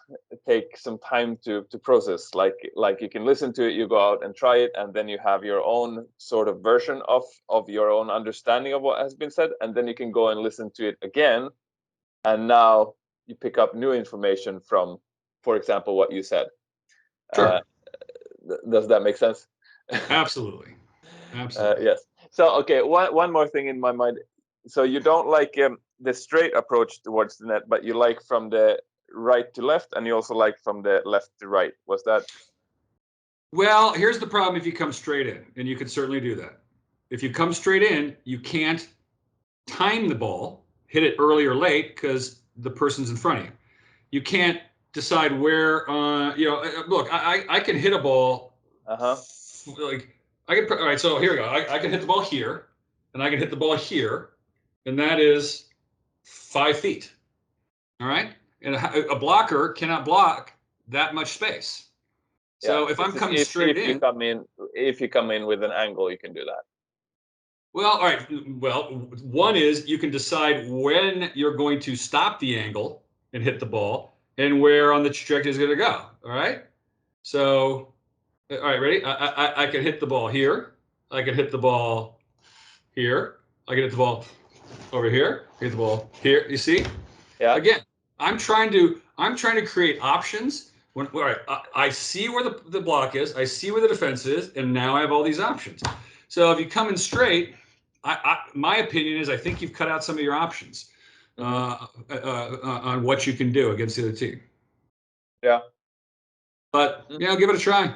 take some time to process. Like you can listen to it, you go out and try it, and then you have your own sort of version of your own understanding of what has been said, and then you can go and listen to it again, and now you pick up new information from, for example, what you said. Sure. Does that make sense? Absolutely. Yes. So, okay, one more thing in my mind. So you don't like the straight approach towards the net, but you like from the right to left, and you also like from the left to right. Was that? Well, here's the problem if you come straight in, and you can certainly do that. If you come straight in, you can't time the ball, hit it early or late, because the person's in front of you. You can't decide where, look, I can hit a ball. Like, all right, so here we go. I can hit the ball here, and I can hit the ball here, and that is 5 feet. All right? And a blocker cannot block that much space. So if I'm coming straight in, if you come in with an angle, you can do that. Well, all right. Well, one is you can decide when you're going to stop the angle and hit the ball, and where on the trajectory is going to go. All right. So, all right, ready? I can hit the ball here. I can hit the ball here. I can hit the ball over here. Hit the ball here. You see? Yeah. Again, I'm trying to create options. All right, I see where the block is. I see where the defense is, and now I have all these options. So if you come in straight, my opinion is I think you've cut out some of your options on what you can do against the other team. Yeah. But give it a try.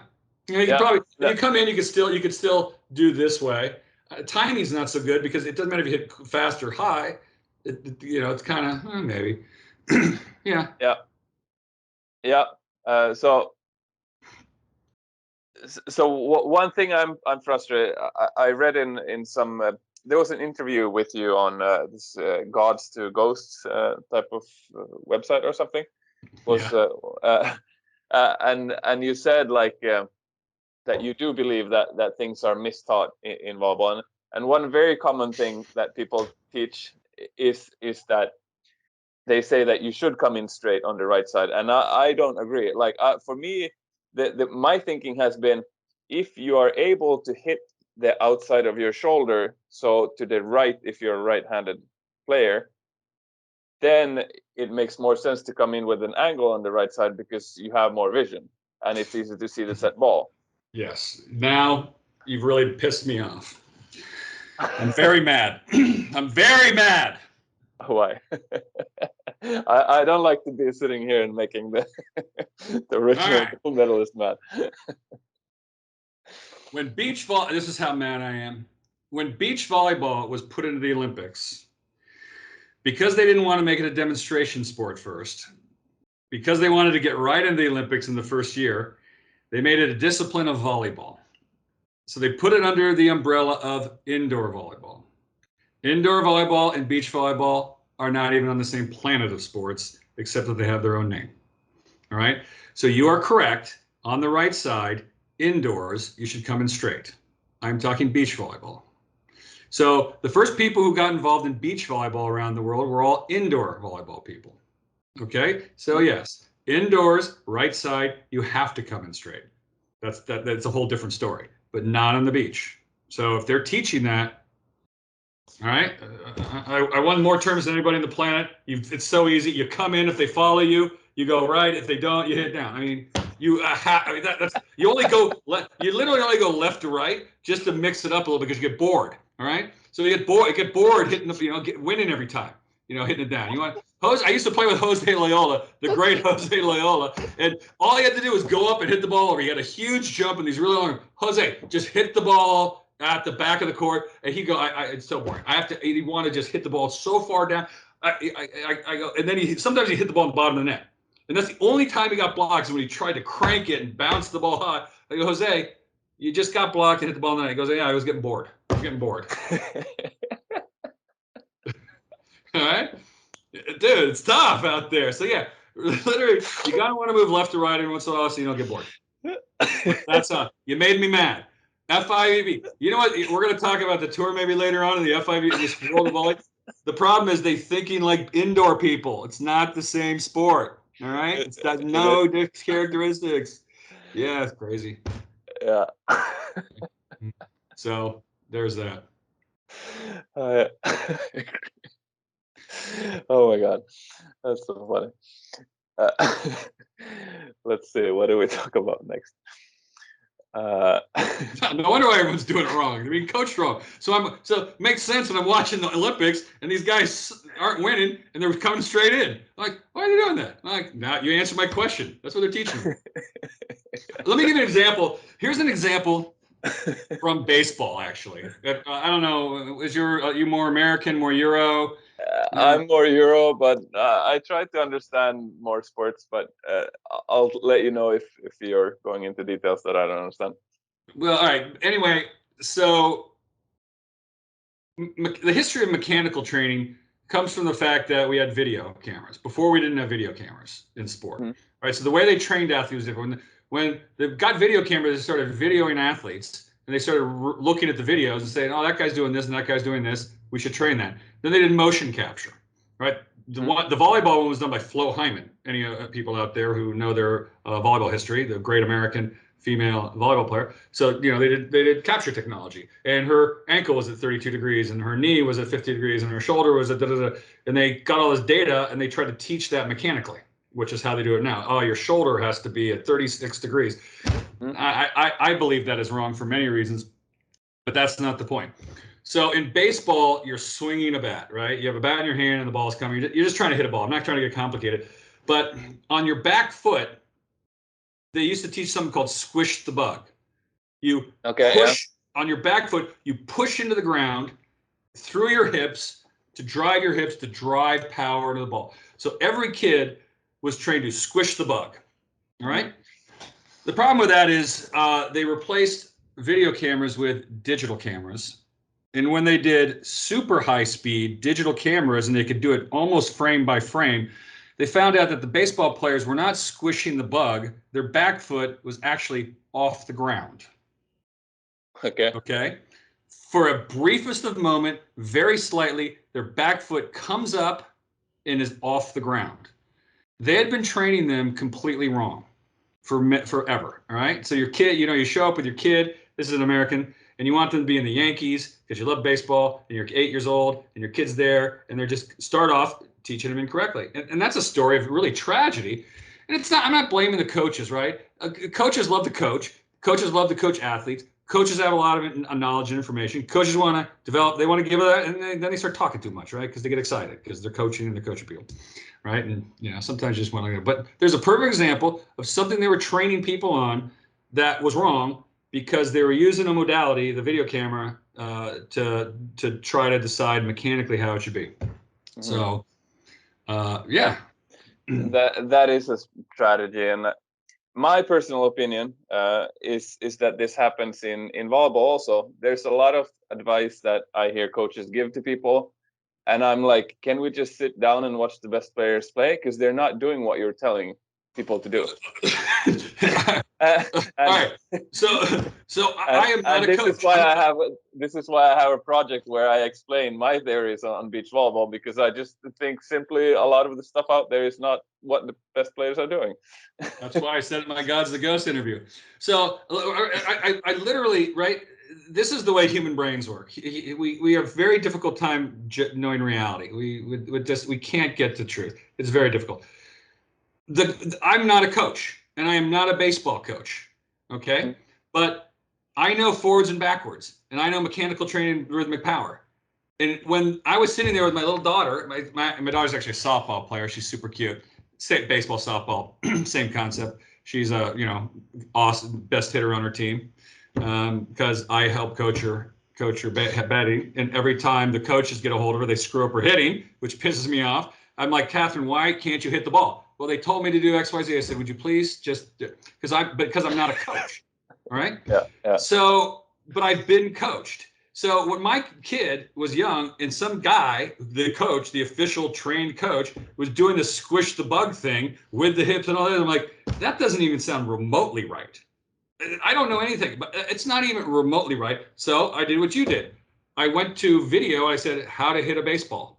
You can probably you come in, you could still do this way. Timing's not so good because it doesn't matter if you hit fast or high. It's kind of maybe. Yeah. Yeah. Yeah. So one thing I'm frustrated. I read in some there was an interview with you on this Gods to Ghosts type of website or something. And you said that you do believe that things are mistaught in volleyball, and one very common thing that people teach is that they say that you should come in straight on the right side, and I don't agree. For me, my thinking has been, if you are able to hit the outside of your shoulder, so to the right if you're a right-handed player, then it makes more sense to come in with an angle on the right side because you have more vision and it's easy to see the set ball. Yes. Now you've really pissed me off. I'm very mad. I'm very mad. Why? I don't like to be sitting here and making the original gold medalist mad. When this is how mad I am. When beach volleyball was put into the Olympics, because they didn't want to make it a demonstration sport first, because they wanted to get right into the Olympics in the first year, they made it a discipline of volleyball. So they put it under the umbrella of indoor volleyball. Indoor volleyball and beach volleyball are not even on the same planet of sports, except that they have their own name. All right. So you are correct. On the right side, indoors, you should come in straight. I'm talking beach volleyball. So the first people who got involved in beach volleyball around the world were all indoor volleyball people. Okay. So yes, indoors, right side, you have to come in straight. That's a whole different story, but not on the beach. So if they're teaching that, all right, I won more terms than anybody on the planet. It's so easy. You come in, if they follow you, you go right. If they don't, you hit down. I mean, that's you only go you literally only go left to right just to mix it up a little because you get bored. All right, so you get bored hitting the winning every time. Hitting it down. I used to play with Jose Loyola, the great Jose Loyola, and all he had to do was go up and hit the ball over. He had a huge jump and these really long. Jose, just hit the ball at the back of the court, and he go. It's so boring. I have to. He want to just hit the ball so far down. I go, and then sometimes he hit the ball in the bottom of the net, and that's the only time he got blocked is when he tried to crank it and bounce the ball high. I go, Jose, you just got blocked and hit the ball in the net. He goes, yeah, I was getting bored. All right, dude, it's tough out there. So yeah, literally, you gotta want to move left to right every once in a while so you don't get bored. That's you made me mad. FIVB. You know what? We're going to talk about the tour maybe later on in the FIVB, this world of volley. The problem is they thinking like indoor people. It's not the same sport. All right, it's got no characteristics. Yeah, it's crazy. Yeah. So there's that. Oh my God, that's so funny. Let's see, what do we talk about next? No wonder why everyone's doing it wrong. They're being coached wrong. So it makes sense when I'm watching the Olympics and these guys aren't winning and they're coming straight in. I'm like, why are you doing that? I'm like, now you answer my question. That's what they're teaching me. Let me give you an example. Here's an example from baseball, actually. I don't know. Is you more American, more Euro? I'm more Euro, but I try to understand more sports, but I'll let you know if you're going into details that I don't understand. Well, all right. Anyway, so the history of mechanical training comes from the fact that we had video cameras. Before we didn't have video cameras in sport. Mm-hmm. Right. So the way they trained athletes was different. When they got video cameras, they started videoing athletes and they started looking at the videos and saying, oh, that guy's doing this and that guy's doing this. We should train that. Then they did motion capture. Right. The volleyball one was done by Flo Hyman. Any people out there who know their volleyball history, the great American female volleyball player. So, they did capture technology, and her ankle was at 32 degrees and her knee was at 50 degrees and her shoulder was at da-da-da. And they got all this data and they tried to teach that mechanically, which is how they do it now. Oh, your shoulder has to be at 36 degrees. I believe that is wrong for many reasons, but that's not the point. So in baseball, you're swinging a bat, right? You have a bat in your hand and the ball's coming. You're just trying to hit a ball. I'm not trying to get complicated. But on your back foot, they used to teach something called squish the bug. You push on your back foot, you push into the ground through your hips to drive power into the ball. So every kid was trained to squish the bug, all right? The problem with that is they replaced video cameras with digital cameras. And when they did super high speed digital cameras and they could do it almost frame by frame, they found out that the baseball players were not squishing the bug. Their back foot was actually off the ground. Okay. For a briefest of moment, very slightly, their back foot comes up and is off the ground. They had been training them completely wrong forever. All right. So your kid, you show up with your kid. This is an American. And you want them to be in the Yankees because you love baseball and you're 8 years old and your kid's there and they're just start off teaching them incorrectly. And that's a story of really tragedy. And I'm not blaming the coaches, right? Coaches love to coach. Coaches love to coach athletes. Coaches have a lot of knowledge and information. Coaches want to develop, they want to give that, and then they start talking too much, right? Because they get excited because they're coaching and they're coaching people, right? And, sometimes you just want to, but there's a perfect example of something they were training people on that was wrong, because they were using a modality, the video camera, to try to decide mechanically how it should be. Mm-hmm. So, yeah. That is a strategy, and my personal opinion is that this happens in volleyball also. There's a lot of advice that I hear coaches give to people, And I'm like, can we just sit down and watch the best players play? Because they're not doing what you're telling people to do. All right. So I am not a this coach. This is why I have a project where I explain my theories on beach volleyball, because I just think simply a lot of the stuff out there is not what the best players are doing. That's why I said in my God's the Ghost interview. So I literally, right, this is the way human brains work. We have very difficult time knowing reality. We can't get the truth. It's very difficult. I'm not a coach, and I am not a baseball coach, okay? But I know forwards and backwards, and I know mechanical training, rhythmic power. And when I was sitting there with my little daughter, my daughter's actually a softball player. She's super cute. Same baseball, softball, same concept. She's a awesome, best hitter on her team because I help coach her batting. And every time the coaches get a hold of her, they screw up her hitting, which pisses me off. I'm like, Catherine, why can't you hit the ball? Well, they told me to do X, Y, Z. I said, would you please just because I'm not a coach. All right. Yeah. So, but I've been coached. So when my kid was young and some guy, the coach, the official trained coach, was doing the squish the bug thing with the hips and all that, I'm like, that doesn't even sound remotely right. I don't know anything, but it's not even remotely right. So I did what you did. I went to video and I said, how to hit a baseball.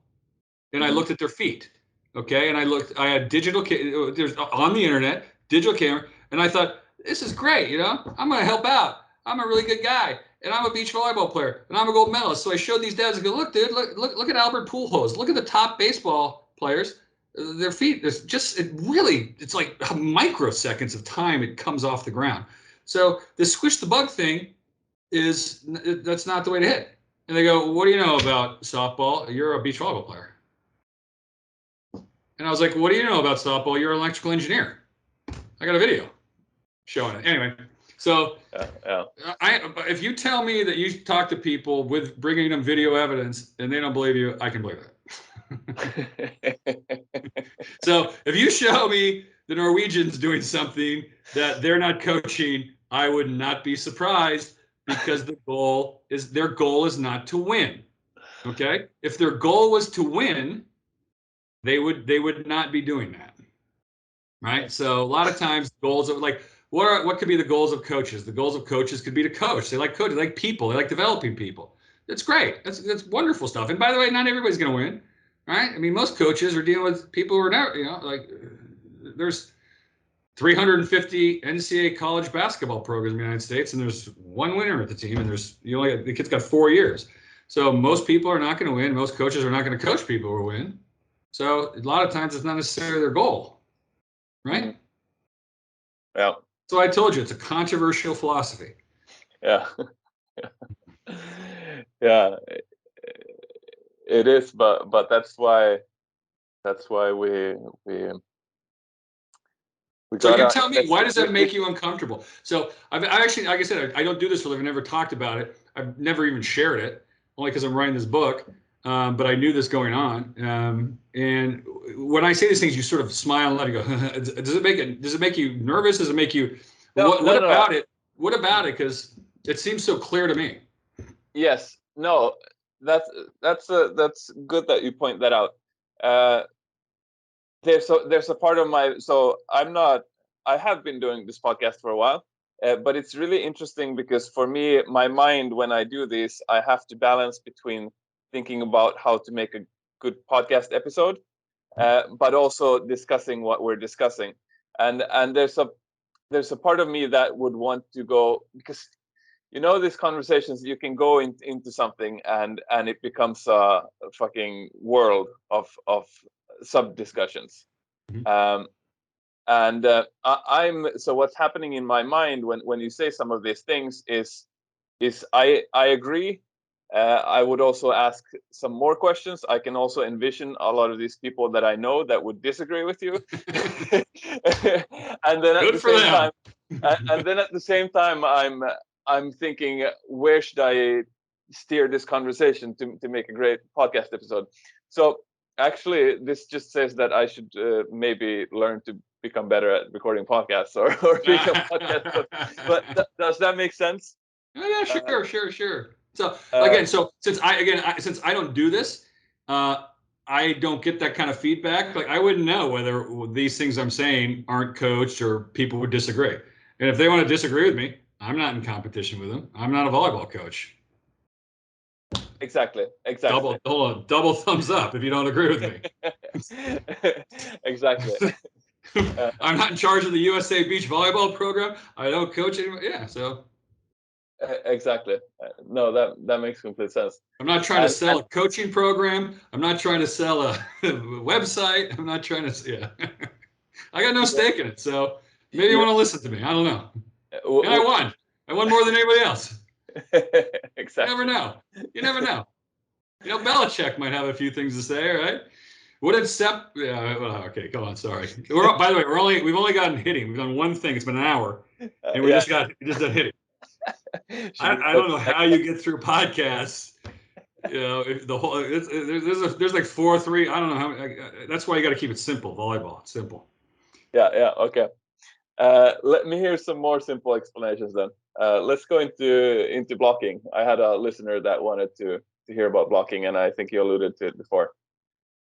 And I looked at their feet. Okay. And I had digital, there's on the internet, digital camera. And I thought, this is great. I'm going to help out. I'm a really good guy. And I'm a beach volleyball player, and I'm a gold medalist. So I showed these dads. I go, look, dude, look at Albert Pujols. Look at the top baseball players. Their feet. It's like microseconds of time it comes off the ground. So the squish the bug thing that's not the way to hit. And they go, what do you know about softball? You're a beach volleyball player. And I was like, what do you know about softball? You're an electrical engineer. I got a video showing it. Anyway. So if you tell me that you talk to people with bringing them video evidence and they don't believe you, I can believe it. So if you show me the Norwegians doing something that they're not coaching, I would not be surprised because their goal is not to win. Okay? If their goal was to win, they would not be doing that. Right? So a lot of times goals are like, what could be the goals of coaches? The goals of coaches could be to coach. They like coaching, they like people, they like developing people. That's great. That's wonderful stuff. And by the way, not everybody's going to win, right? I mean, most coaches are dealing with people who are never, like there's 350 NCAA college basketball programs in the United States, and there's one winner at the team, and the kid's got 4 years. So most people are not going to win. Most coaches are not going to coach people who win. So a lot of times it's not necessarily their goal, right? Yeah. So I told you it's a controversial philosophy. Yeah. Yeah, it is, but that's why we so you tell me, why does that make you uncomfortable? So I actually, like I said, I don't do this for a living. I've never talked about it. I've never even shared it, only because I'm writing this book. But I knew this going on. And when I say these things, you sort of smile and let it go. Does it make you nervous? Does it make you? What about it? What about it? Because it seems so clear to me. Yes. No. That's good that you point that out. There's a part of I have been doing this podcast for a while, but it's really interesting because for me, my mind, when I do this, I have to balance between thinking about how to make a good podcast episode, but also discussing what we're discussing. And there's a part of me that would want to go, because these conversations, you can go into something and it becomes a fucking world of sub discussions. Mm-hmm. So what's happening in my mind when you say some of these things is I agree. I would also ask some more questions. I can also envision a lot of these people that I know that would disagree with you. And then at the same time, I'm thinking, where should I steer this conversation to make a great podcast episode? So actually, this just says that I should maybe learn to become better at recording podcasts or being a podcast. But does that make sense? Oh, yeah, sure. So again, since I don't do this, I don't get that kind of feedback. Like I wouldn't know whether these things I'm saying aren't coached or people would disagree. And if they want to disagree with me, I'm not in competition with them. I'm not a volleyball coach. Exactly. Double thumbs up if you don't agree with me. Exactly. I'm not in charge of the USA Beach Volleyball program. I don't coach anyone. Yeah, so exactly. No, that makes complete sense. I'm not trying to sell a coaching program. I'm not trying to sell a website. I'm not trying to. Yeah, I got no stake in it. So maybe you want to listen to me. I don't know. And I won. I won more than anybody else. Exactly. You never know. You never know. You know, Belichick might have a few things to say, right? What did Sepp? Yeah, okay, come on. Sorry. By the way, we've only gotten hitting. We've done one thing. It's been an hour, and we just done hitting. I don't know how you get through podcasts. You know, the whole there's like 4-3. I don't know how. That's why you got to keep it simple. Volleyball, it's simple. Yeah. Okay. Let me hear some more simple explanations then. Let's go into blocking. I had a listener that wanted to hear about blocking, and I think you alluded to it before.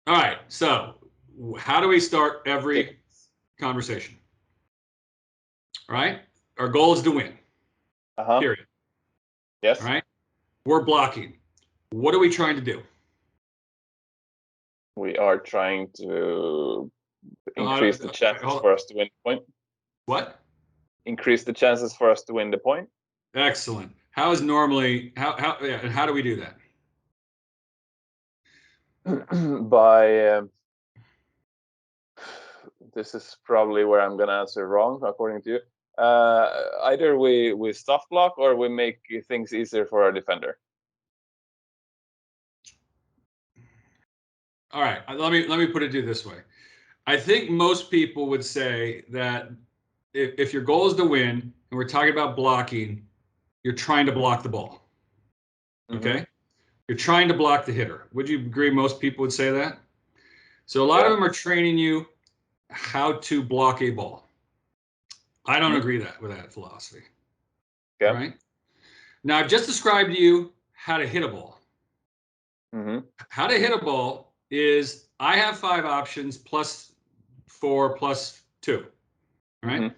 All right. So, how do we start every conversation? All right. Our goal is to win. Period. Yes. All right. We're blocking. What are we trying to do? We are trying to increase the chances for us to win the point. What? Increase the chances for us to win the point. Excellent. How do we do that? By this is probably where I'm gonna answer wrong, according to you. Either we stuff block or we make things easier for our defender. All right. Let me put it this way. I think most people would say that if your goal is to win and we're talking about blocking, you're trying to block the ball. Okay? You're trying to block the hitter. Would you agree most people would say that? So a lot of them are training you how to block a ball. I don't agree with that philosophy. Okay. All right? Now, I've just described to you how to hit a ball. How to hit a ball is I have 5 options plus 4 plus 2, right?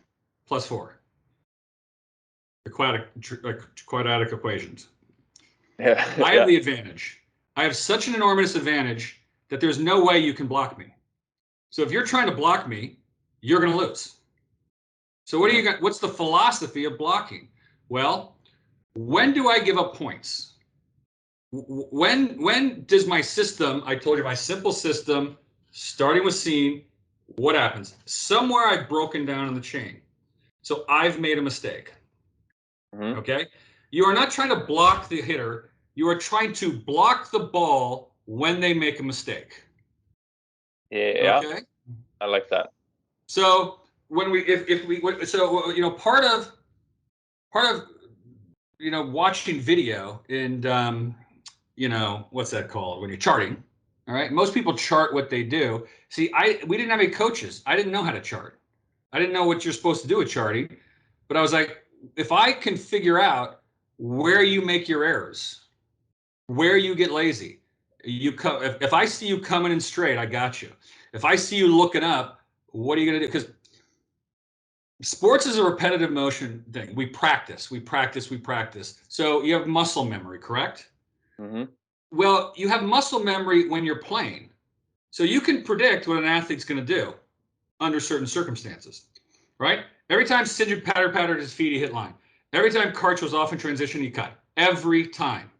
Plus 4. The quadratic equations. Yeah. I have the advantage. I have such an enormous advantage that there's no way you can block me. So if you're trying to block me, you're going to lose. So what's the philosophy of blocking? Well, when do I give up points? When does my system, I told you my simple system, starting with scene, what happens? Somewhere I've broken down in the chain. So I've made a mistake. Okay? You are not trying to block the hitter. You are trying to block the ball when they make a mistake. Yeah. Okay? I like that. So when part of watching video and what's that called when you're charting? All right, most people chart what they do. See, we didn't have any coaches. I didn't know how to chart. I didn't know what you're supposed to do with charting, but I was like, if I can figure out where you make your errors, where you get lazy, if I see you coming in straight, I got you. If I see you looking up, what are you going to do? Because sports is a repetitive motion thing. We practice. So you have muscle memory, correct? Well, you have muscle memory when you're playing. So you can predict what an athlete's going to do under certain circumstances, right? Every time St. John pattered his feet, he hit line. Every time Karch was off in transition, he cut. Every time.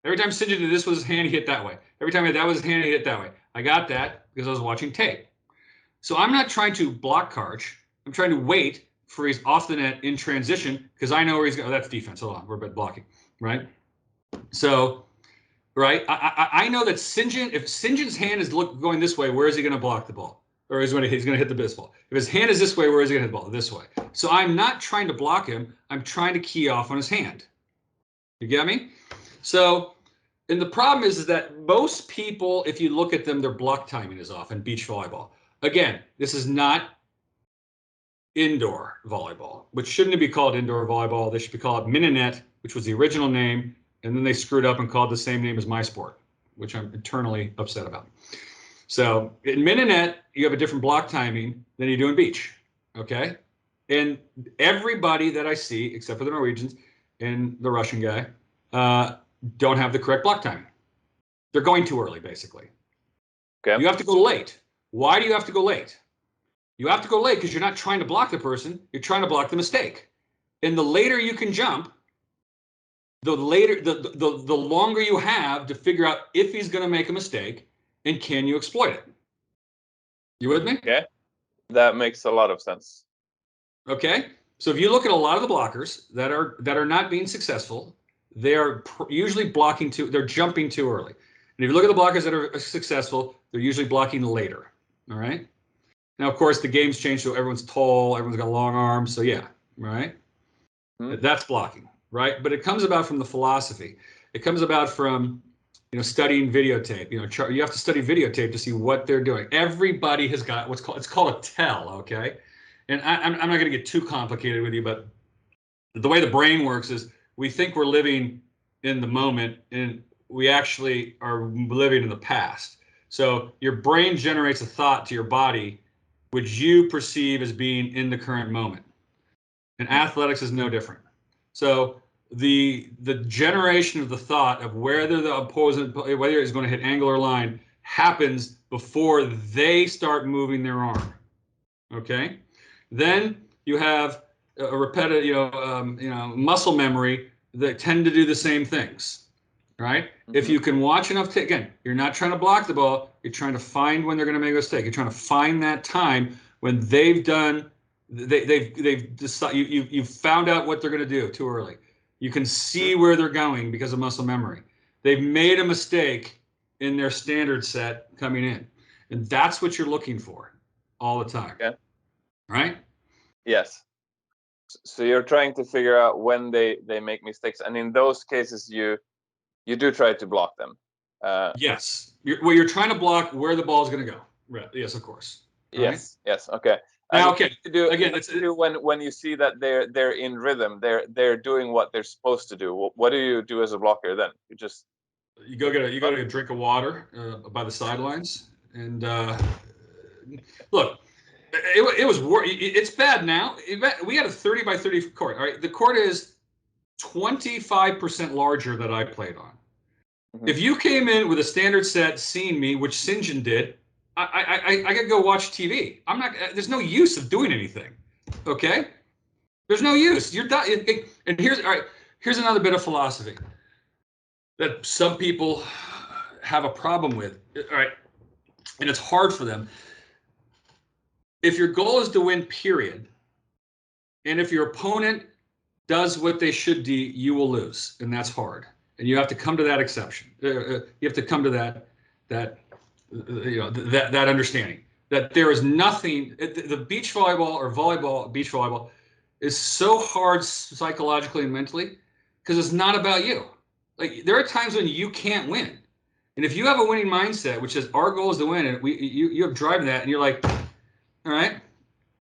Every time St. John did this with his hand, he hit that way. Every time that was his hand, he hit that way. I got that because I was watching tape. So I'm not trying to block Karch. I'm trying to wait for he's off the net in transition because I know where he's going. Oh, that's defense. Hold on. We're blocking, right? So, right, I know that if St. John's hand is going this way, where is he going to block the ball? Or he's going to hit the baseball. If his hand is this way, where is he going to hit the ball? This way. So I'm not trying to block him. I'm trying to key off on his hand. You get me? So, and the problem is that most people, if you look at them, their block timing is off in beach volleyball. Again, this is not indoor volleyball, which shouldn't be called indoor volleyball. They should be called mininet, which was the original name, and then they screwed up and called the same name as my sport. which I'm eternally upset about. So in min and net, you have a different block timing than you do in beach, okay? And everybody that I see, except for the Norwegians and the Russian guy, don't have the correct block timing. They're going too early, basically. Okay. You have to go late. Why do you have to go late? You have to go late because you're not trying to block the person. You're trying to block the mistake. And the later you can jump, the longer you have to figure out if he's going to make a mistake and can you exploit it. You with me? Okay. That makes a lot of sense. Okay. So if you look at a lot of the blockers that are not being successful, they are usually they're jumping too early. And if you look at the blockers that are successful, they're usually blocking later. All right. Now, of course, the game's changed, so everyone's tall, everyone's got long arms. So yeah, right. That's blocking, right? But it comes about from the philosophy. It comes about from studying videotape. You have to study videotape to see what they're doing. Everybody has got it's called a tell, okay? And I'm not going to get too complicated with you, but the way the brain works is we think we're living in the moment, and we actually are living in the past. So your brain generates a thought to your body, which you perceive as being in the current moment. And athletics is no different. So the generation of the thought of whether the opposing, whether it's going to hit angle or line, happens before they start moving their arm. Okay, then you have a repetitive, muscle memory that tend to do the same things. Right? If you can watch enough, again, you're not trying to block the ball. You're trying to find when they're going to make a mistake. You're trying to find that time when they've decided, you've found out what they're going to do too early. You can see where they're going because of muscle memory. They've made a mistake in their standard set coming in, and that's what you're looking for all the time. Okay. Right? Yes. So you're trying to figure out when they make mistakes, and in those cases, you do try to block them. Yes. You're trying to block where the ball is going to go. Right. Yes, of course. Right? Yes. Okay. Now, okay. Again, when you see that they're in rhythm, they're doing what they're supposed to do. What do you do as a blocker then? You go get a drink of water by the sidelines, and look, it was it's bad now. We had a 30 by 30 court. All right, the court is 25% larger that I played on. If you came in with a standard set, seeing me, which St. John did, I could go watch TV. I'm not. There's no use of doing anything. Okay, there's no use. You're done. And here's another bit of philosophy that some people have a problem with. All right, and it's hard for them. If your goal is to win, period, and if your opponent does what they should do, you will lose, and that's hard. And you have to come to that exception. You have to come to that understanding that there is nothing. The beach volleyball or beach volleyball is so hard psychologically and mentally because it's not about you. Like there are times when you can't win, and if you have a winning mindset, which is our goal is to win, and you have drive that, and you're like, all right.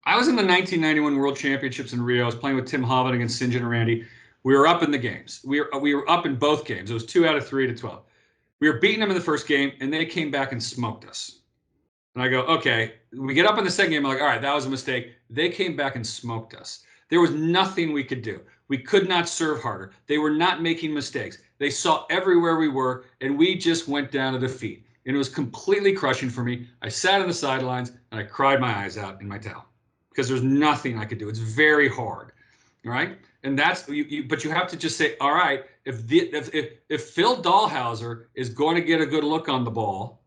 I was in the 1991 World Championships in Rio. I was playing with Tim Hovland against St. John and Randy. We were up in the games. We were up in both games. It was 2 out of 3 to 12. We were beating them in the first game, and they came back and smoked us. And I go, okay. We get up in the second game. I'm like, all right, that was a mistake. They came back and smoked us. There was nothing we could do. We could not serve harder. They were not making mistakes. They saw everywhere we were, and we just went down to defeat. And it was completely crushing for me. I sat on the sidelines, and I cried my eyes out in my towel because there's nothing I could do. It's very hard, all right? And that's but you have to just say, all right, if Phil Dahlhauser is going to get a good look on the ball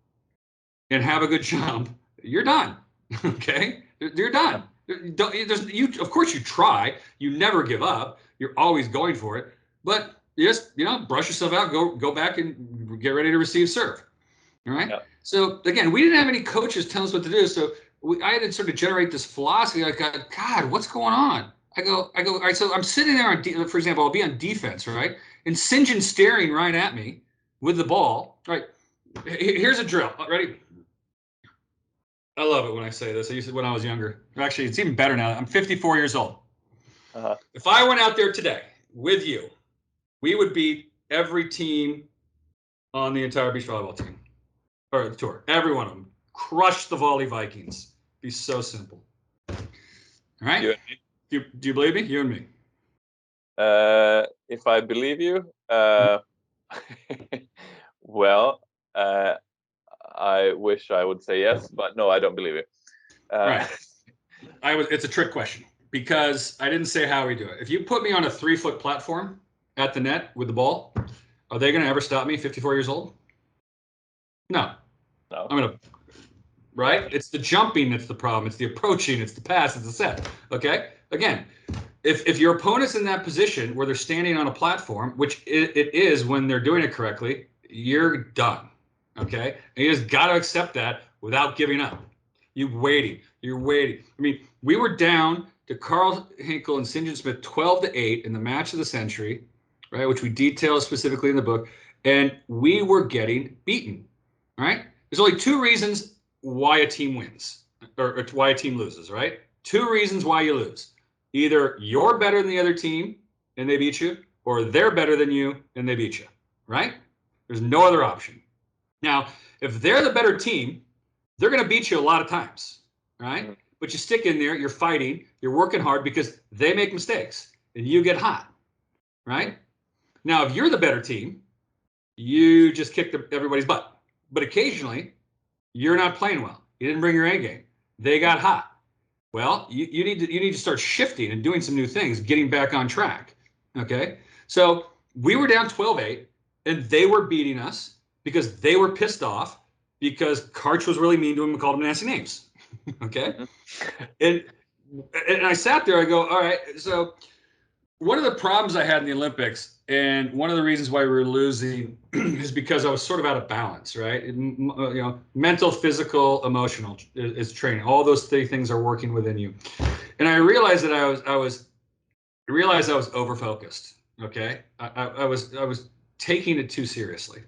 and have a good jump, you're done. Okay, you're done. Of course you try. You never give up. You're always going for it. But just brush yourself out. Go back and get ready to receive serve. All right. Yeah. So again, we didn't have any coaches telling us what to do. So I had to sort of generate this philosophy. Like, God, what's going on? I go, all right, so I'm sitting there for example, I'll be on defense, right? And St. John staring right at me with the ball. Right. Here's a drill. Ready? I love it when I say this. I used to when I was younger. Actually, it's even better now. I'm 54 years old. If I went out there today with you, we would beat every team on the entire beach volleyball team or the tour. Every one of them. Crush the Volley Vikings. Be so simple. All right. You and me? Do you believe me? You and me. If I believe you, well, I wish I would say yes, but no, I don't believe you. Right. It's a trick question because I didn't say how we do it. If you put me on a 3-foot platform at the net with the ball, are they going to ever stop me? 54 years old? No. No. I'm going to. Right? It's the jumping that's the problem. It's the approaching. It's the pass. It's the set. Okay. Again, if your opponent's in that position where they're standing on a platform, which it is when they're doing it correctly, you're done. Okay. And you just got to accept that without giving up. You're waiting. I mean, we were down to Carl Hinkle and St. John Smith 12-8 in the match of the century, right? Which we detail specifically in the book. And we were getting beaten, right? There's only 2 reasons why a team wins or why a team loses, right? 2 reasons why you lose. Either you're better than the other team and they beat you, or they're better than you and they beat you, right? There's no other option. Now, if they're the better team, they're going to beat you a lot of times, right? But you stick in there, you're fighting, you're working hard because they make mistakes and you get hot, right? Now, if you're the better team, you just kick everybody's butt. But occasionally, you're not playing well. You didn't bring your A game. They got hot. Well, you need to start shifting and doing some new things, getting back on track. Okay? So we were down 12-8, and they were beating us because they were pissed off because Karch was really mean to him and called him nasty names. Okay? And I sat there, I go, all right, so one of the problems I had in the Olympics, and one of the reasons why we were losing is because I was sort of out of balance, right? Mental, physical, emotional is training. All those 3 things are working within you. And I realized that I was over-focused, okay? I was taking it too seriously,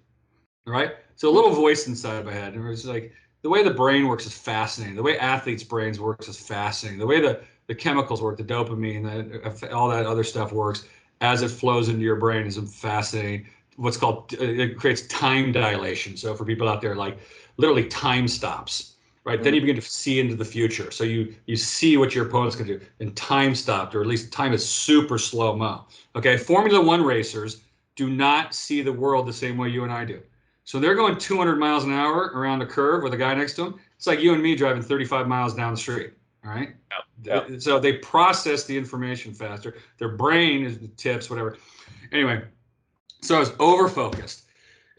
right? So a little voice inside my head, and it was like, the way the brain works is fascinating. The way athletes' brains works is fascinating. The way the chemicals work, the dopamine, all that other stuff works as it flows into your brain is fascinating. What's called, it creates time dilation. So for people out there, like literally time stops, right? Then you begin to see into the future. So you see what your opponent's going to do, and time stopped, or at least time is super slow-mo. Okay, Formula One racers do not see the world the same way you and I do. So they're going 200 miles an hour around a curve with a guy next to them. It's like you and me driving 35 miles down the street. All right. Yeah. So they process the information faster. Their brain is tips, whatever. Anyway, so I was over-focused.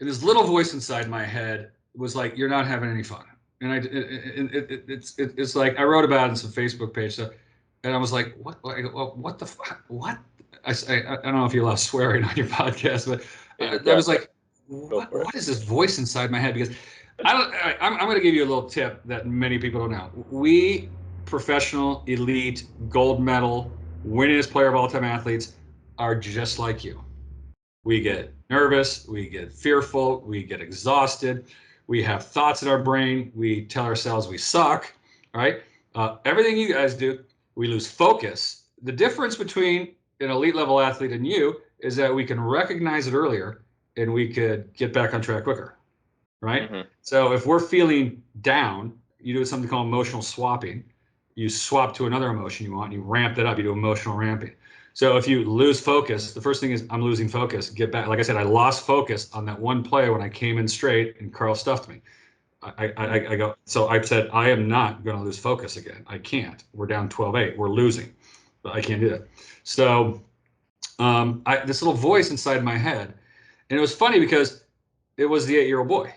And this little voice inside my head was like, "You're not having any fun." And it's like I wrote about it in some Facebook page. So, and I was like, "What the fuck? What?" I don't know if you allow swearing on your podcast, but I was like, what is this voice inside my head? Because I'm going to give you a little tip that many people don't know. We professional, elite, gold medal, winningest player of all time athletes are just like you. We get nervous, we get fearful, we get exhausted, we have thoughts in our brain, we tell ourselves we suck, right? Everything you guys do, we lose focus. The difference between an elite level athlete and you is that we can recognize it earlier and we could get back on track quicker, right? So if we're feeling down, you do something called emotional swapping. You swap to another emotion you want, and you ramp it up. You do emotional ramping. So if you lose focus, the first thing is I'm losing focus. Get back. Like I said, I lost focus on that one play when I came in straight and Carl stuffed me. I go. So I said I am not going to lose focus again. I can't. We're down 12-8. We're losing. But I can't do that. So this little voice inside my head. And it was funny because it was the 8-year-old boy.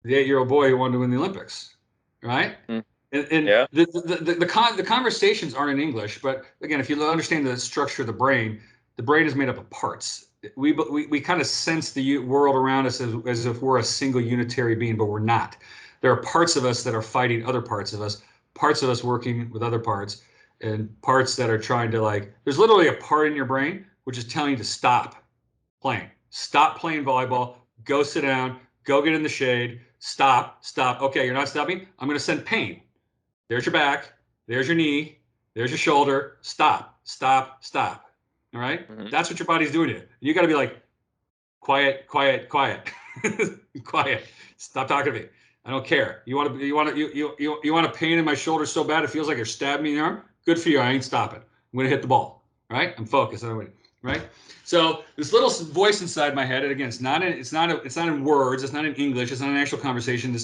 The 8-year-old boy who wanted to win the Olympics, right? And yeah. The conversations aren't in English, but again, if you understand the structure of the brain is made up of parts. We kind of sense the world around us as if we're a single unitary being, but we're not. There are parts of us that are fighting other parts of us working with other parts, and parts that are trying to there's literally a part in your brain which is telling you to stop playing. Stop playing volleyball. Go sit down. Go get in the shade. Stop. Okay, you're not stopping. I'm going to send pain. There's your back. There's your knee. There's your shoulder. Stop. All right? That's what your body's doing to you. You got to be like, quiet. Quiet. Stop talking to me. I don't care. You want a pain in my shoulder so bad it feels like you're stabbing me in the arm? Good for you. I ain't stopping. I'm gonna hit the ball. All right? I'm focused. Right? So this little voice inside my head, and again, it's not in words. It's not in English. It's not an actual conversation.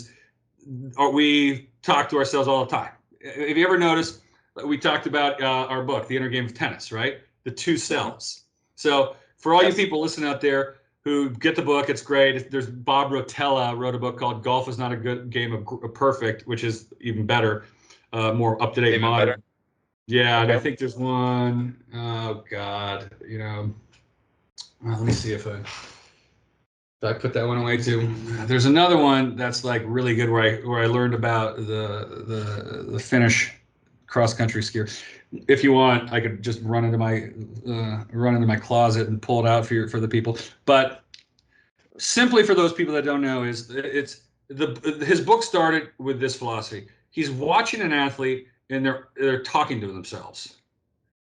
We talk to ourselves all the time. Have you ever noticed? We talked about our book, The Inner Game of Tennis, right? The two selves. So for all you people listening out there who get the book, it's great. There's Bob Rotella wrote a book called Golf is Not a Good Game of Perfect, which is even better, more up to date, modern. Better. Yeah, okay. And I think there's one. Oh God, let me see if I put that one away too. There's another one that's like really good where I learned about the Finnish cross country skier. If you want, I could just run into my closet and pull it out for the people. But simply for those people that don't know, his book started with this philosophy. He's watching an athlete and they're talking to themselves.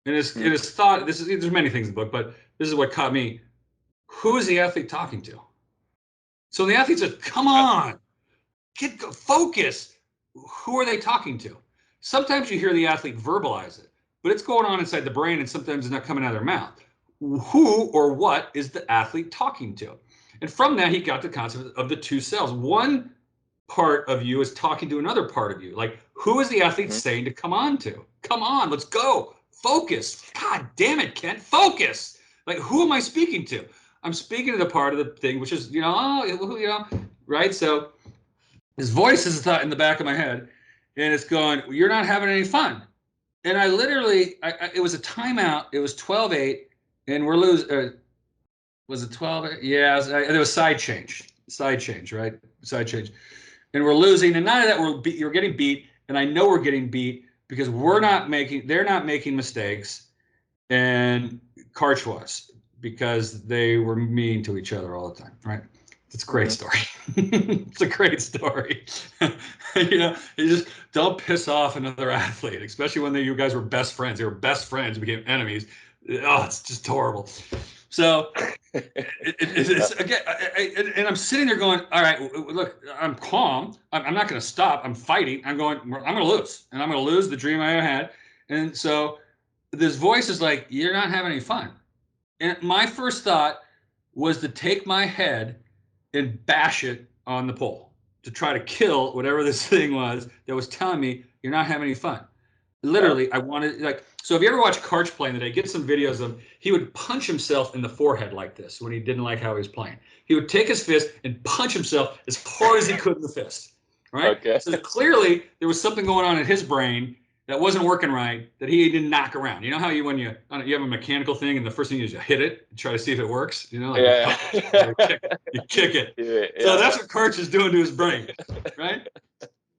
And it is thought, there's many things in the book, but this is what caught me. Who is the athlete talking to? So the athlete says, come on, focus. Who are they talking to? Sometimes you hear the athlete verbalize it, but it's going on inside the brain and sometimes it's not coming out of their mouth. Who or what is the athlete talking to? And from that, he got the concept of the two selves. One part of you is talking to another part of you. Like, who is the athlete saying to come on to? Come on, let's go. Focus. God damn it, Kent, focus. Like, who am I speaking to? I'm speaking to the part of the thing, which is, right? So his voice is in the back of my head, and it's going, you're not having any fun. And I literally, it was a timeout. It was 12-8, and we're losing. Was it 12-8? Yeah, there was side change, right? Side change. And we're losing, and none of that, you're getting beat, and I know we're getting beat because they're not making mistakes, and Karch was, because they were mean to each other all the time, right? It's a great story. It's a great story. You just don't piss off another athlete, especially when you guys were best friends. They were best friends, became enemies. Oh, it's just horrible. So it's again, and I'm sitting there going, all right, look, I'm calm. I'm not going to stop. I'm fighting. I'm going to lose, and I'm going to lose the dream I had. And so this voice is like, you're not having any fun. And my first thought was to take my head and bash it on the pole to try to kill whatever this thing was that was telling me you're not having any fun. Literally, I wanted, so if you ever watch Karch play in the day, get some videos of him, he would punch himself in the forehead like this when he didn't like how he was playing. He would take his fist and punch himself as hard as he could in the fist, right? Okay. So clearly there was something going on in his brain that wasn't working right, that he didn't knock around. You know how when you have a mechanical thing and the first thing you do is you hit it and try to see if it works? You kick it. Yeah. So that's what Karch is doing to his brain, right?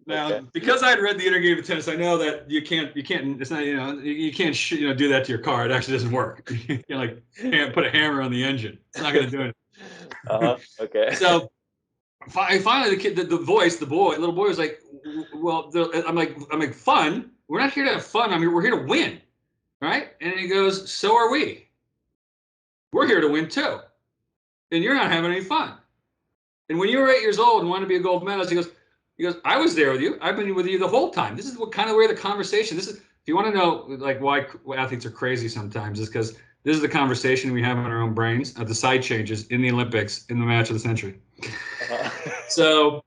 Now, because I had read The Inner Game of Tennis, I know that you can't, it's not, you can't, do that to your car. It actually doesn't work. You can't put a hammer on the engine. It's not going to do it. Okay. So finally the voice, little boy was like, well, I'm like, fun? We're not here to have fun. We're here to win. Right. And he goes, so are we. We're here to win too. And you're not having any fun. And when you were 8 years old and wanted to be a gold medalist, he goes, I was there with you. I've been with you the whole time. This is what kind of where the conversation, if you want to know like why athletes are crazy sometimes, is because this is the conversation we have in our own brains at the side changes in the Olympics in the match of the century. So,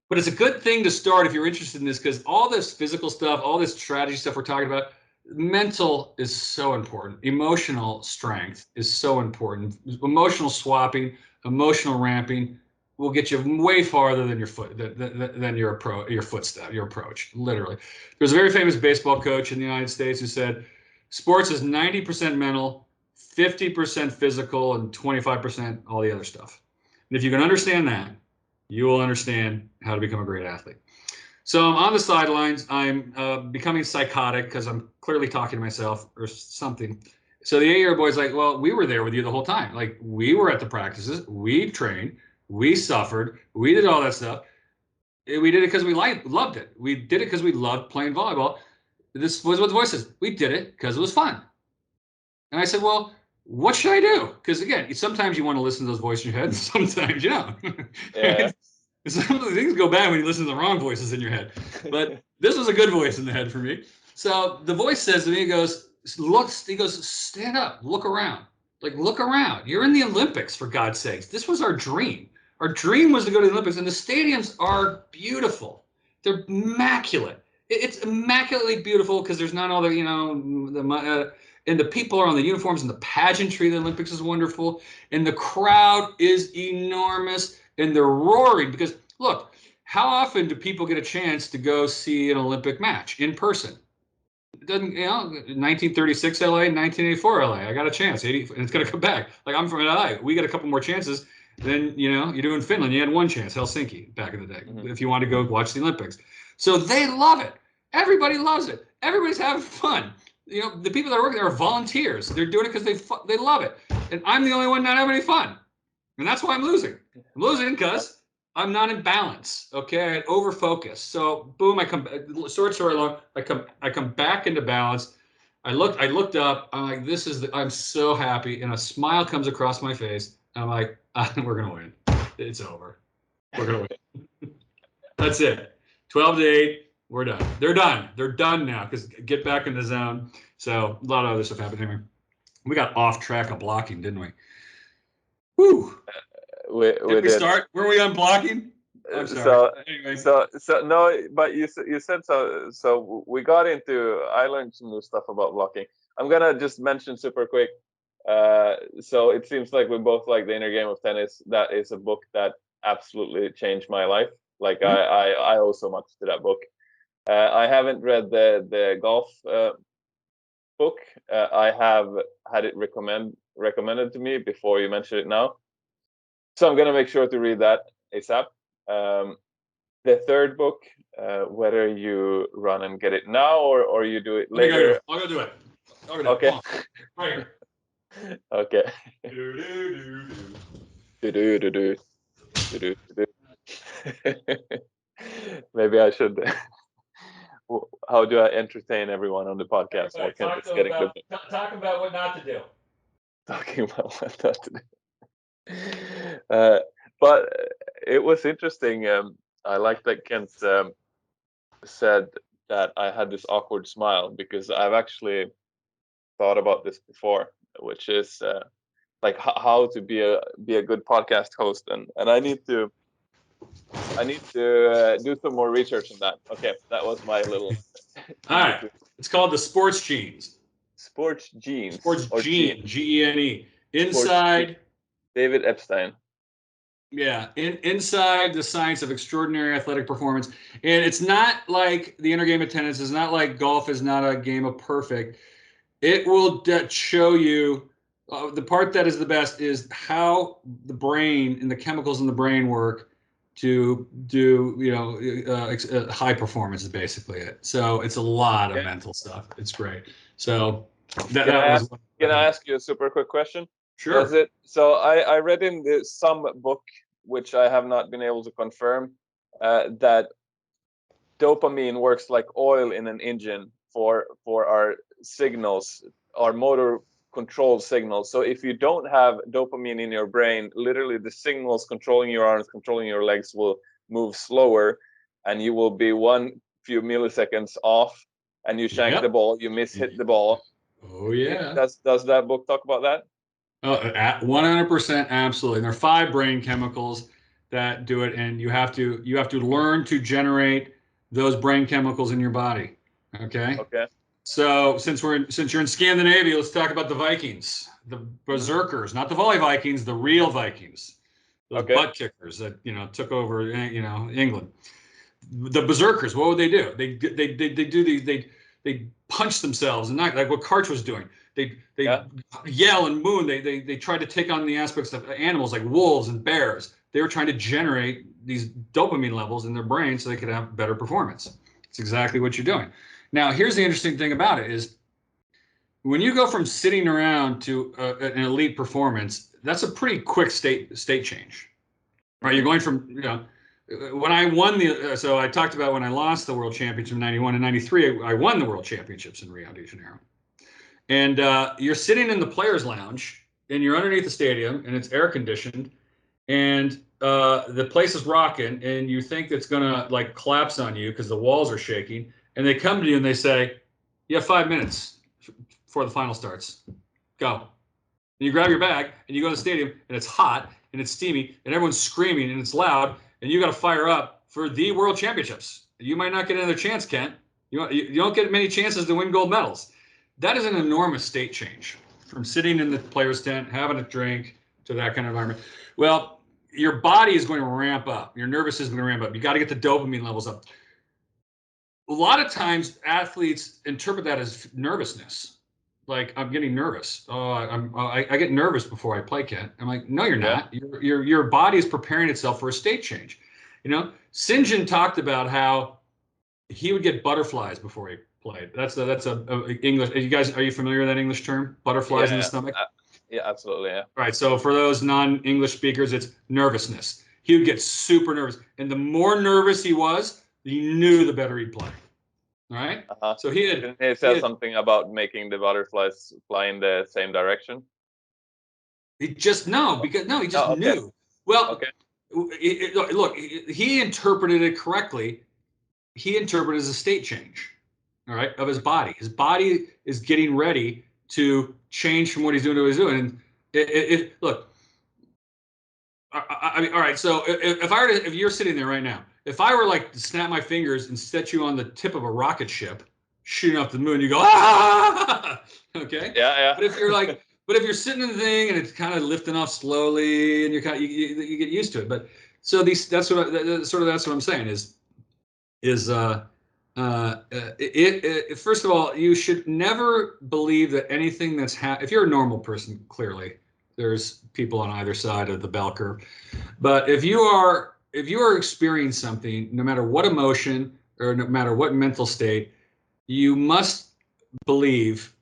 but it's a good thing to start if you're interested in this, because all this physical stuff, all this strategy stuff we're talking about, mental is so important. Emotional strength is so important. Emotional swapping, emotional ramping will get you way farther than your approach, literally. There's a very famous baseball coach in the United States who said, sports is 90% mental, 50% physical, and 25% all the other stuff. And if you can understand that, you will understand how to become a great athlete. So I'm on the sidelines. I'm becoming psychotic because I'm clearly talking to myself or something. So the 8-year-old boy's like, well, we were there with you the whole time. Like, we were at the practices. We trained. We suffered. We did all that stuff. We did it because we loved it. We did it because we loved playing volleyball. This was what the voice says. We did it because it was fun. And I said, well, what should I do? Because again, sometimes you want to listen to those voices in your head, and sometimes you don't. Yeah. Some of the things go bad when you listen to the wrong voices in your head. But this was a good voice in the head for me. So the voice says to me, he goes, stand up, look around. Like, look around. You're in the Olympics, for God's sakes. This was our dream. Our dream was to go to the Olympics, and the stadiums are beautiful. They're immaculate. It's immaculately beautiful because there's not all the, and the people are on the uniforms, and the pageantry of the Olympics is wonderful, and the crowd is enormous, and they're roaring because, look, how often do people get a chance to go see an Olympic match in person? It doesn't, 1936 LA, 1984 LA. I got a chance, 80, and it's going to come back. Like, I'm from LA. We got a couple more chances than, you do in Finland. You had one chance, Helsinki, back in the day, if you want to go watch the Olympics. So they love it. Everybody loves it. Everybody's having fun. The people that are working there are volunteers. They're doing it because they love it. And I'm the only one not having any fun. And that's why I'm losing. I'm losing because I'm not in balance. Okay, I over focus. So boom, I come. Short story long. I come back into balance. I looked up. I'm like, I'm so happy, and a smile comes across my face. I'm like, we're gonna win. It's over. We're gonna win. That's it. 12-8. We're done. They're done. They're done now because get back in the zone. So a lot of other stuff happened anyway. We got off track of blocking, didn't we? Whew. Did we start? Were we on blocking? I'm sorry. So anyway. So no, but you said so. So we got into. I learned some new stuff about blocking. I'm gonna just mention super quick. So it seems like we both like The Inner Game of Tennis. That is a book that absolutely changed my life. Like I owe so much to that book. I haven't read the golf book. I have had it recommended to me before you mentioned it now. So I'm gonna make sure to read that ASAP. The third book, whether you run and get it now or you do it later. I'll go do it. Okay. Right here. Okay. Maybe I should. How do I entertain everyone on the podcast? Talk about what not to do. Talking about what not to do. But it was interesting. I like that Kent said that I had this awkward smile because I've actually thought about this before, which is like how to be a good podcast host, and I need to do some more research on that. Okay, that was my little. All right, it's called the Sports Genes. Sports Genes. Sports Gene, Gene. Inside. David Epstein. Yeah, inside the science of extraordinary athletic performance. And it's not like the inner game of tennis. It's not like golf is not a game of perfect. It will show you the part that is the best is how the brain and the chemicals in the brain work to do, high performance is basically it. So it's a lot of mental stuff. It's great. So Can I ask you a super quick question? Sure. So I read in some book, which I have not been able to confirm, that dopamine works like oil in an engine for our signals, our motor control signals. So if you don't have dopamine in your brain, literally the signals controlling your arms, controlling your legs will move slower, and you will be one few milliseconds off, and you shank the ball, you hit the ball. Oh yeah. Does that book talk about that? Oh, 100%, absolutely. And there are 5 brain chemicals that do it, and you have to learn to generate those brain chemicals in your body. Okay. Okay. So since you're in Scandinavia, let's talk about the Vikings, the Berserkers, not the volley Vikings, the real Vikings, those butt kickers that took over England. The Berserkers, what would they do? They do these they punch themselves, and not like what Karch was doing. They yell and moon. They tried to take on the aspects of animals like wolves and bears. They were trying to generate these dopamine levels in their brain so they could have better performance. It's exactly what you're doing. Now, here's the interesting thing about it is when you go from sitting around to an elite performance, that's a pretty quick state change, right? You're going from, when I won so I talked about when I lost the world championship in 91 and 93, I won the world championships in Rio de Janeiro. And you're sitting in the players' lounge, and you're underneath the stadium, and it's air conditioned, and the place is rocking, and you think it's gonna like collapse on you because the walls are shaking. And they come to you and they say, "You have 5 minutes before the final starts. Go." And you grab your bag and you go to the stadium, and it's hot and it's steamy and everyone's screaming and it's loud, and you got to fire up for the World Championships. You might not get another chance, Kent. You don't get many chances to win gold medals. That is an enormous state change from sitting in the players' tent, having a drink, to that kind of environment. Well, your body is going to ramp up. Your nervous system is going to ramp up. You got to get the dopamine levels up. A lot of times athletes interpret that as nervousness. Like, I'm getting nervous. Oh, I get nervous before I play, Kent. I'm like, no, you're not. Your body is preparing itself for a state change. St. John talked about how he would get butterflies before he played. That's a English. Are you familiar with that English term? Butterflies in the stomach? Yeah, absolutely. Yeah. Right. So for those non-English speakers, it's nervousness. He would get super nervous, and the more nervous he was, you knew the better he'd play. All right. So Didn't he say something about making the butterflies fly in the same direction? He just knew. Well, look, he interpreted it correctly. He interpreted it as a state change, all right, of his body. His body is getting ready to change from what he's doing to what he's doing. And look, I mean, all right. So if you're sitting there right now, if I were like to snap my fingers and set you on the tip of a rocket ship shooting off the moon, you go, ah, okay. Yeah. But if you're sitting in the thing and it's kind of lifting off slowly, and you get used to it. But so that's what I'm saying first of all, you should never believe that anything that's if you're a normal person, clearly there's people on either side of the bell curve. But if you are experiencing something, no matter what emotion or no matter what mental state, you must believe,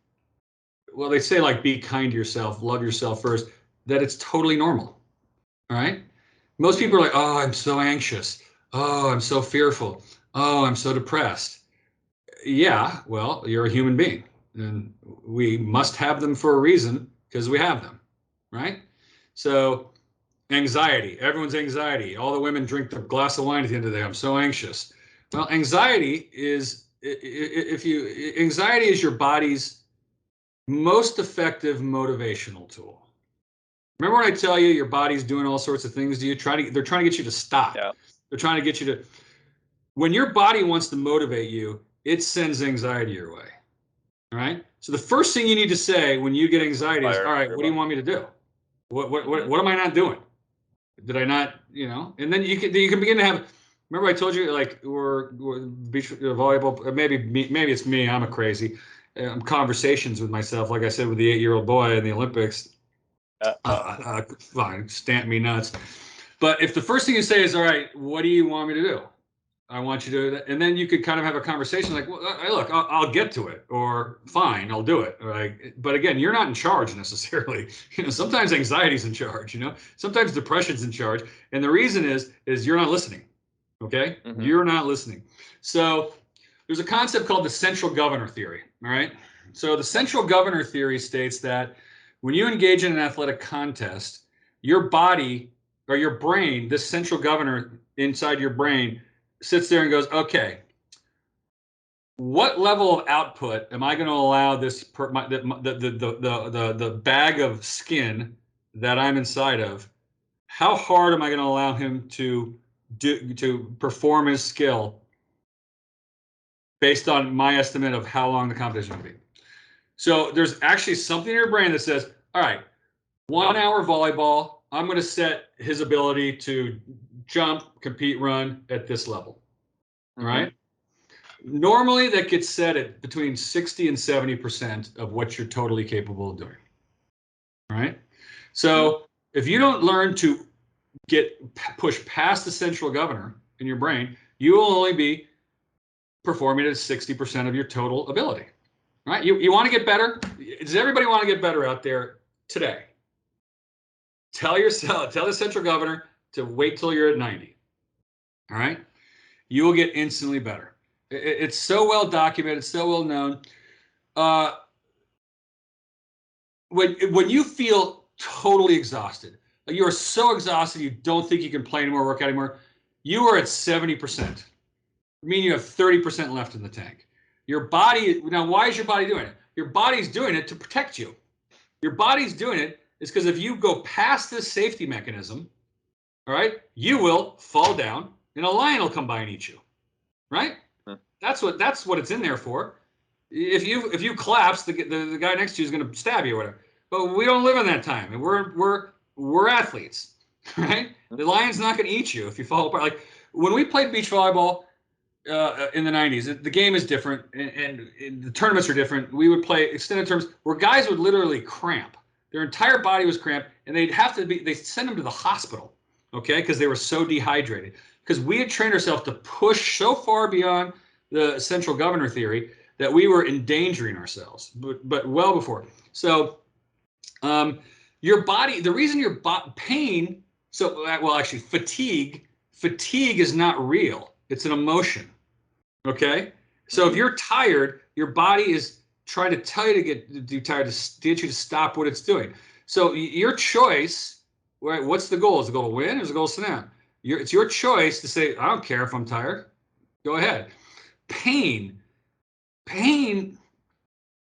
well, they say, like, be kind to yourself, love yourself first, that it's totally normal. All right. Most people are like, oh, I'm so anxious. Oh, I'm so fearful. Oh, I'm so depressed. Yeah, well, you're a human being, and we must have them for a reason, because we have them, right? So anxiety, everyone's anxiety. All the women drink a glass of wine at the end of the day. I'm so anxious. Well, anxiety is your body's most effective motivational tool. Remember when I tell you your body's doing all sorts of things to you? They're trying to get you to stop. Yeah. They're trying to get you to. When your body wants to motivate you, it sends anxiety your way. All right. So the first thing you need to say when you get anxiety is, all right, what do you want me to do? What am I not doing? Did I not, And then you can begin to have. Remember I told you, like, we're beach volleyball. Maybe it's me. I'm a crazy. Conversations with myself, like I said, with the 8-year-old boy in the Olympics. Fine, stamp me nuts. But if the first thing you say is, all right, what do you want me to do? I want you to, and then you could kind of have a conversation like, well, look, I'll get to it, or fine, I'll do it. Right? But again, you're not in charge necessarily. Sometimes anxiety's in charge. Sometimes depression's in charge, and the reason is you're not listening. Okay, You're not listening. So there's a concept called the central governor theory. All right. So the central governor theory states that when you engage in an athletic contest, your body or your brain, this central governor inside your brain, sits there and goes, okay, what level of output am I going to allow this the bag of skin that I'm inside of? How hard am I going to allow him to perform his skill based on my estimate of how long the competition will be? So there's actually something in your brain that says, all right, 1 hour volleyball, I'm going to set his ability to jump, compete, run at this level. All right. Normally that gets set at between 60 and 70% of what you're totally capable of doing. All right. So if you don't learn to push past the central governor in your brain, you will only be performing at 60% of your total ability. All right. You want to get better? Does everybody want to get better out there today? Tell the central governor to wait till you're at 90. All right. You will get instantly better. It's so well documented, so well known. when you feel totally exhausted, like you are so exhausted you don't think you can play anymore, work out anymore, you are at 70%. Meaning you have 30% left in the tank. Your body, now why is your body doing it? Your body's doing it to protect you. Your body's doing it is because if you go past this safety mechanism, all right, you will fall down and a lion will come by and eat you, right? That's what it's in there for. If you collapse, the guy next to you is going to stab you or whatever. But we don't live in that time, and we're athletes, right? The lion's not going to eat you if you fall apart. Like when we played beach volleyball in the 90s, the game is different, and the tournaments are different. We would play extended terms where guys would literally cramp. Their entire body was cramped, and they send them to the hospital, okay, because they were so dehydrated. Because we had trained ourselves to push so far beyond the central governor theory that we were endangering ourselves, but well before. So your body, the reason your pain, actually fatigue is not real. It's an emotion, okay? So if you're tired, your body is trying to tell you to get tired, to get you to stop what it's doing. So your choice, right, what's the goal? Is the goal to win or is the goal to sit down? It's your choice to say, I don't care if I'm tired. Go ahead. Pain,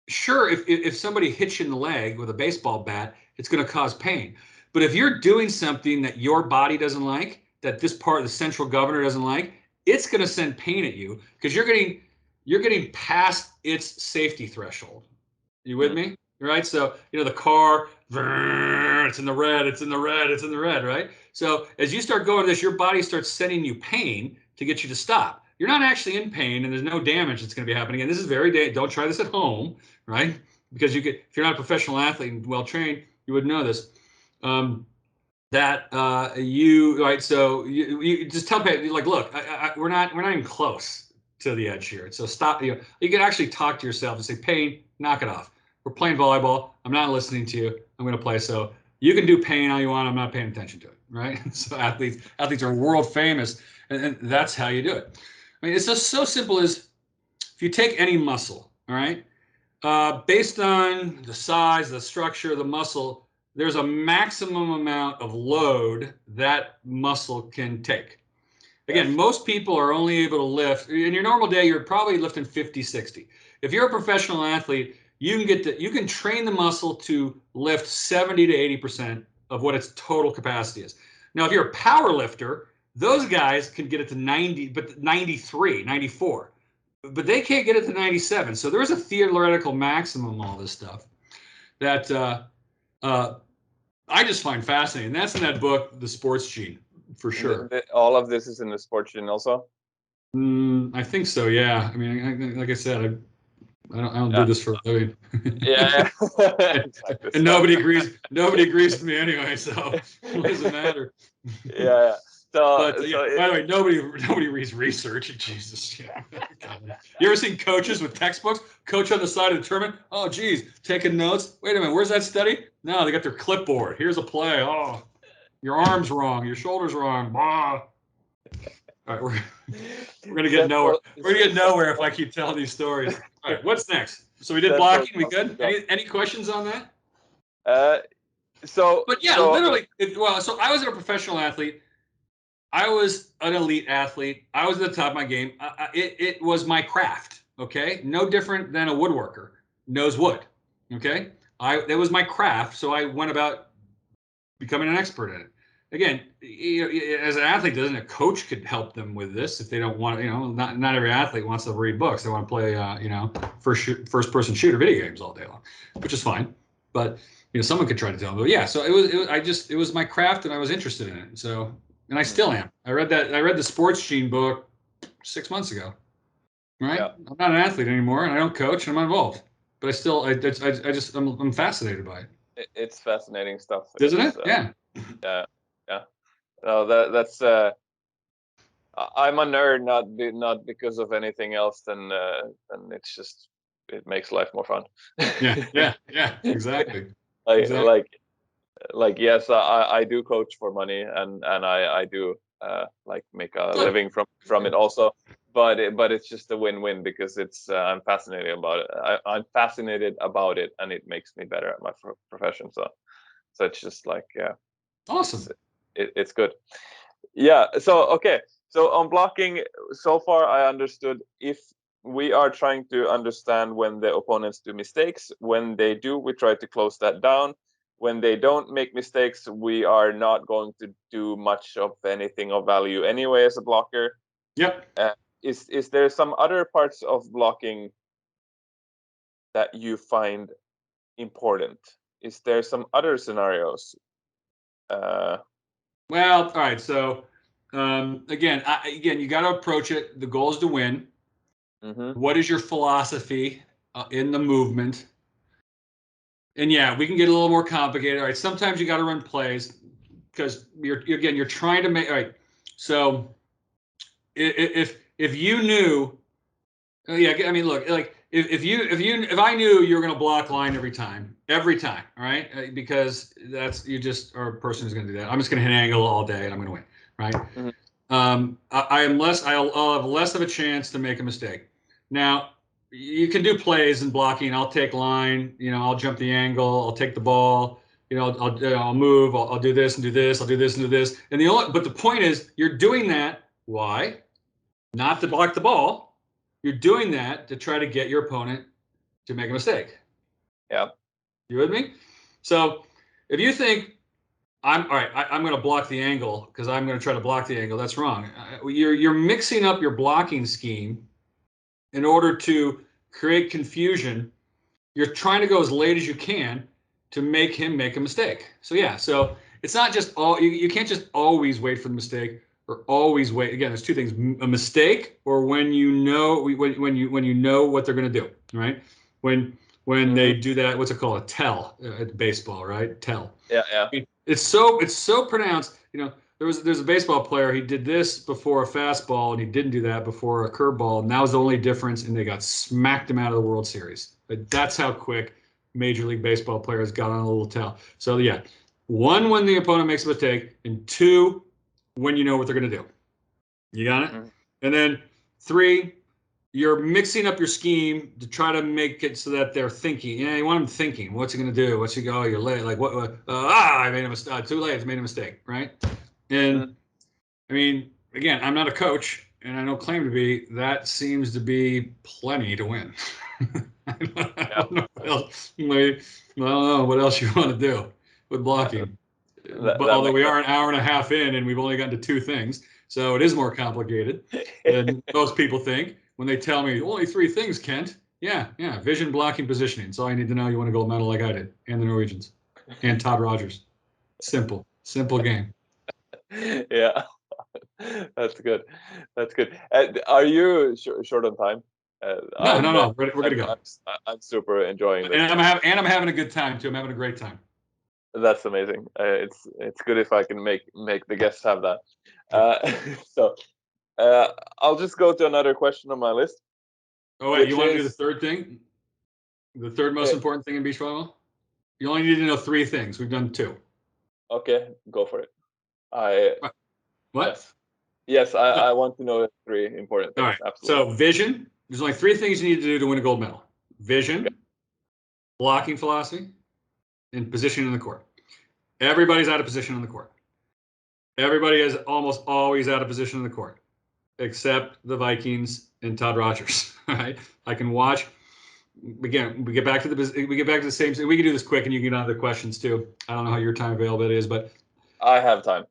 sure, if somebody hits you in the leg with a baseball bat, it's going to cause pain. But if you're doing something that your body doesn't like, that this part of the central governor doesn't like, it's going to send pain at you because you're getting past its safety threshold. You with me? Right? So, the car, it's in the red, it's in the red, it's in the red, right? So as you start going this, your body starts sending you pain to get you to stop. You're not actually in pain and there's no damage that's going to be happening. And this is don't try this at home, right? Because if you're not a professional athlete and well trained, you would know this. So you just tell people, like, look, we're not even close to the edge here. So stop. You can actually talk to yourself and say, pain, knock it off. We're playing volleyball. I'm not listening to you. I'm going to play. So you can do pain all you want. I'm not paying attention to it, right? So athletes are world famous, and that's how you do it. I mean, it's just so simple as if you take any muscle, all right, based on the size, the structure, the muscle, there's a maximum amount of load that muscle can take. Again, most people are only able to lift, in your normal day, you're probably lifting 50, 60. If you're a professional athlete, you can train the muscle to lift 70 to 80% of what its total capacity is. Now, if you're a power lifter, those guys can get it to 90, but 93, 94. But they can't get it to 97. So there is a theoretical maximum, all this stuff, that I just find fascinating. And that's in that book, The Sports Gene, for sure. All of this is in the Sports Gene also? I think so, yeah. I mean, like I said, I don't do this for a living. Yeah. Exactly. And nobody agrees with me anyway, so it doesn't matter. Yeah. By the way, nobody reads research. Jesus. Yeah. You ever seen coaches with textbooks? Coach on the side of the tournament. Oh, geez, taking notes. Wait a minute, where's that study? No, they got their clipboard. Here's a play. Oh, your arm's wrong. Your shoulder's wrong. Blah. All right, we're gonna get nowhere. We're gonna get nowhere if I keep telling these stories. All right, what's next? So we did blocking. We good? Any questions on that? Literally. So I was a professional athlete. I was an elite athlete. I was at the top of my game. It was my craft. Okay, no different than a woodworker knows wood. Okay, it was my craft, so I went about becoming an expert in it. Again, as an athlete, doesn't a coach could help them with this if they don't want to? Not every athlete wants to read books. They want to play, first person shooter video games all day long, which is fine. But someone could try to tell them. But yeah, so it was my craft, and I was interested in it. So. And I still am. I read the Sports Gene book 6 months ago. Right? Yeah. I'm not an athlete anymore, and I don't coach, and I'm not involved. But I'm fascinated by it. It's fascinating stuff, isn't it? Yeah. Yeah. No, that's. I'm a nerd, not because of anything else. Then it's just it makes life more fun. Yeah. Exactly. Like yes, I do coach for money, and I do make a living from it also. but it's just a win-win because it's I'm fascinated about it. I'm fascinated about it, and it makes me better at my profession. So it's just like Awesome. it's good. Yeah. So okay. So on blocking, so far I understood if we are trying to understand when the opponents do mistakes. When they do, we try to close that down. When they don't make mistakes, we are not going to do much of anything of value anyway as a blocker. Yep. Is there some other parts of blocking that you find important? Is there some other scenarios? Well, all right. So again, you got to approach it. The goal is to win. Mm-hmm. What is your philosophy in the movement? And yeah, we can get a little more complicated. All right. Sometimes you got to run plays because you're trying to make. All right. So if you knew, yeah, I mean, look, like if I knew you were going to block line every time, all right, because that's you just are a person who's going to do that. I'm just going to hit an angle all day and I'm going to win, right? Mm-hmm. I'll have less of a chance to make a mistake. Now, you can do plays and blocking. I'll take line, I'll jump the angle, I'll take the ball, I'll move, I'll do this and do this, I'll do this and do this. But the point is, you're doing that. Why? Not to block the ball. You're doing that to try to get your opponent to make a mistake. Yeah. You with me? So if you think I'm all right, I'm going to block the angle because I'm going to try to block the angle. That's wrong. You're mixing up your blocking scheme in order to create confusion. You're trying to go as late as you can to make him make a mistake. So yeah, so it's not just you can't just always wait for the mistake or always wait. Again, there's two things: a mistake or when you know what they're going to do. Right? When they do that, what's it called? A tell at baseball, right? Tell. Yeah. Yeah. I mean, it's so pronounced. There's a baseball player. He did this before a fastball, and he didn't do that before a curveball, and that was the only difference. And they got smacked him out of the World Series. But that's how quick Major League Baseball players got on a little tell. So yeah, one, when the opponent makes a mistake, and two, when you know what they're going to do. You got it. Mm-hmm. And then three, you're mixing up your scheme to try to make it so that they're thinking. Yeah, you want them thinking. What's he going to do? What's he go? Oh, you're late. Like what? I made a mistake. Too late. I made a mistake. Right. And I mean, again, I'm not a coach, and I don't claim to be. That seems to be plenty to win. I don't know what else. I don't know what else you want to do with blocking. But That although makes we are an hour and a half in, and we've only gotten to two things, so it is more complicated than most people think when they tell me only three things, Kent. Yeah, vision, blocking, positioning. It's all you need to know. You want a gold medal like I did, and the Norwegians, and Todd Rogers. Simple game. Yeah. That's good. That's good. Are you short on time? No. We're gonna go. I'm super enjoying this. And I'm having a good time too. I'm having a great time. That's amazing. It's good if I can make the guests have that. So I'll just go to another question on my list. Oh wait, you want to do the third thing? The third most important thing in beach volleyball? You only need to know three things. We've done two. Okay, go for it. What? Yes, I want to know three important things. All right. Absolutely. So vision. There's only three things you need to do to win a gold medal: vision, blocking philosophy, and positioning in the court. Everybody's out of position on the court. Everybody is almost always out of position on the court, except the Vikings and Todd Rogers. All right. I can watch. Again, we get back to the same. We can do this quick, and you can get on the questions too. I don't know how your time availability is, but I have time.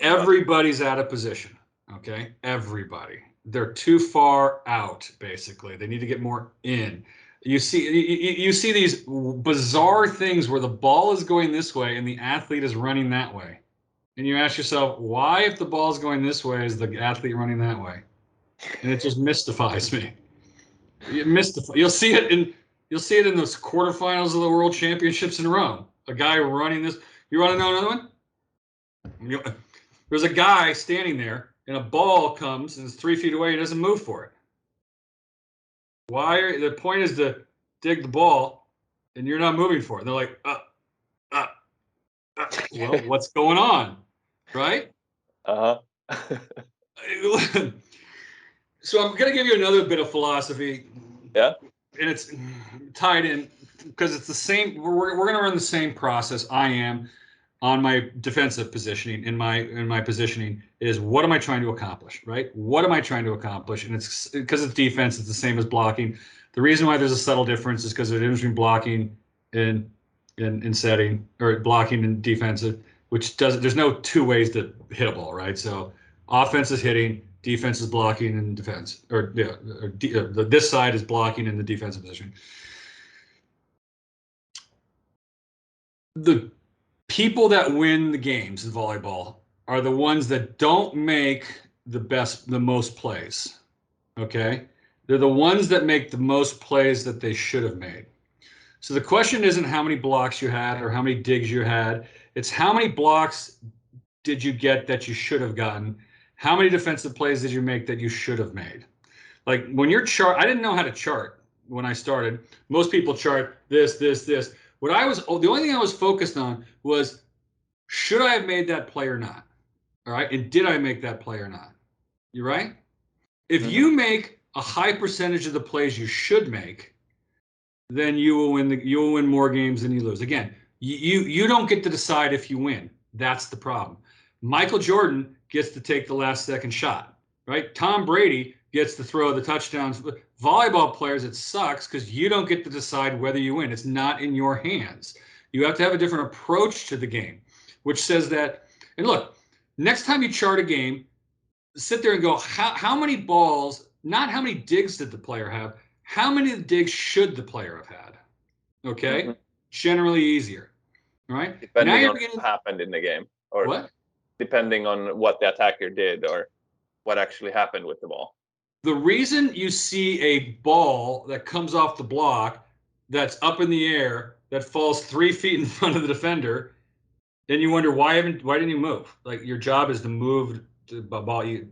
Everybody's out of position. Okay, everybody. They're too far out. Basically, they need to get more in. You see these bizarre things where the ball is going this way and the athlete is running that way, and you ask yourself, why, if the ball is going this way, is the athlete running that way? And it just mystifies me. You'll see it in those quarterfinals of the World Championships in Rome. A guy running this. You want to know another one? There's a guy standing there, and a ball comes and it's 3 feet away. He doesn't move for it. Why? The point is to dig the ball, and you're not moving for it. And they're like, well, what's going on, right? Uh-huh. So I'm going to give you another bit of philosophy. Yeah. And it's tied in because it's the same. We're going to run the same process. I am on my defensive positioning. In my positioning is what am I trying to accomplish, right? What am I trying to accomplish? And it's because it's defense. It's the same as blocking. The reason why there's a subtle difference is because there's a difference between blocking and setting, or blocking and defensive, which doesn't. There's no two ways to hit a ball, right? So offense is hitting. Defense is blocking and defense, this side is blocking in the defensive position. The people that win the games in volleyball are the ones that don't make the most plays. Okay, they're the ones that make the most plays that they should have made. So the question isn't how many blocks you had or how many digs you had. It's how many blocks did you get that you should have gotten. How many defensive plays did you make that you should have made? Like when you're I didn't know how to chart when I started. Most people chart this. The only thing I was focused on was, should I have made that play or not? All right. And did I make that play or not? You right? If you make a high percentage of the plays you should make, then you will win more games than you lose. Again, you don't get to decide if you win. That's the problem. Michael Jordan gets to take the last second shot, right? Tom Brady gets to throw the touchdowns. Volleyball players, it sucks because you don't get to decide whether you win. It's not in your hands. You have to have a different approach to the game, which says that, and look, next time you chart a game, sit there and go, how many balls, not how many digs did the player have, how many digs should the player have had? Okay? Generally easier, right? Depending on what happened in the game. Or what? Depending on what the attacker did or what actually happened with the ball. The reason you see a ball that comes off the block that's up in the air that falls 3 feet in front of the defender, then you wonder why didn't you move? Like your job is to move the ball. You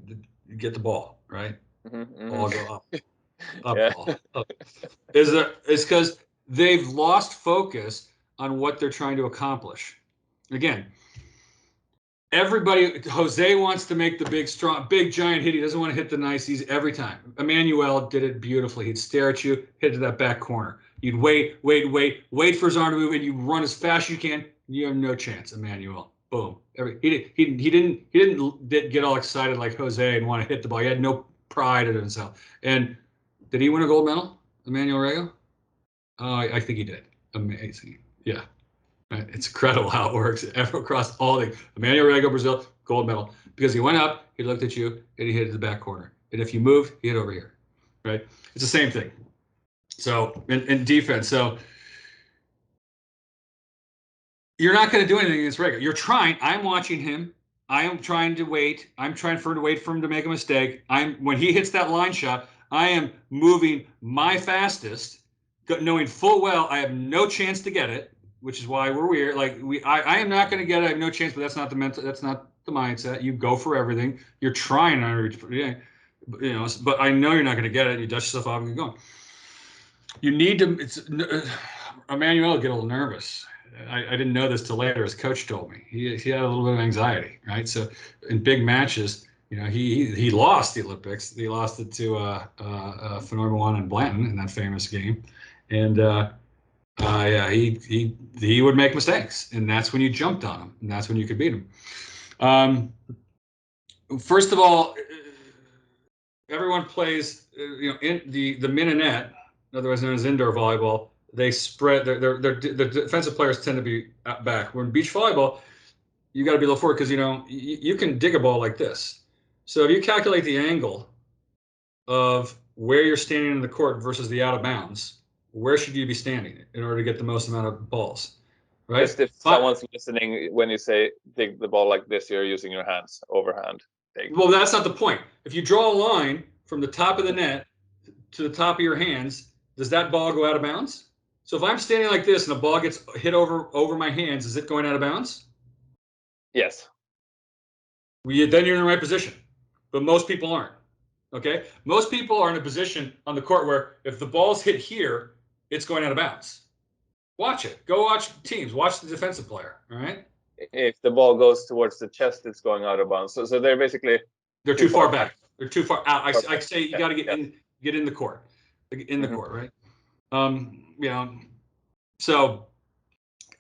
get the ball, right? Ball go up, ball up. It's because they've lost focus on what they're trying to accomplish. Again, Jose wants to make the big giant hit. He doesn't want to hit the niceties every time. Emmanuel did it beautifully. He'd stare at you, hit to that back corner. You'd wait for his arm to move, and you run as fast as you can. You have no chance, Emmanuel. Boom. He didn't get all excited like Jose and want to hit the ball. He had no pride in himself. And did he win a gold medal, Emmanuel Rego? I think he did. Amazing. Yeah. It's incredible how it works across all the Emmanuel Rego, Brazil, gold medal. Because he went up, he looked at you, and he hit it the back corner. And if you moved, he hit over here. Right? It's the same thing. So in defense, so you're not going to do anything against Rego. You're trying. I'm watching him. I am trying to wait. I'm trying to wait for him to make a mistake. When he hits that line shot, I am moving my fastest, knowing full well I have no chance to get it. Which is why we're weird. Like I am not going to get it. I have no chance. But that's not the mindset. You go for everything. You're trying but I know you're not going to get it. And you dust yourself off and you're going. You need to. Emmanuel would get a little nervous. I didn't know this till later. His coach told me he had a little bit of anxiety. Right. So in big matches, he lost the Olympics. He lost it to Phenomenal and Blanton in that famous game, and. He would make mistakes, and that's when you jumped on him, and that's when you could beat him. First of all, everyone plays, in the minonette, otherwise known as indoor volleyball. They spread. The defensive players tend to be out back. When beach volleyball, you got to be a little forward because you can dig a ball like this. So if you calculate the angle of where you're standing in the court versus the out of bounds. Where should you be standing in order to get the most amount of balls, right? Just if someone's listening, when you say dig the ball like this, you're using your hands, overhand. Well, that's not the point. If you draw a line from the top of the net to the top of your hands, does that ball go out of bounds? So if I'm standing like this and the ball gets hit over my hands, is it going out of bounds? Yes. Then you're in the right position. But most people aren't. Okay? Most people are in a position on the court where if the ball's hit here, it's going out of bounds. Watch it. Go watch teams. Watch the defensive player. All right. If the ball goes towards the chest, it's going out of bounds. So they're basically too far back. They're too far out. I say you got to get in the court, right? You know, so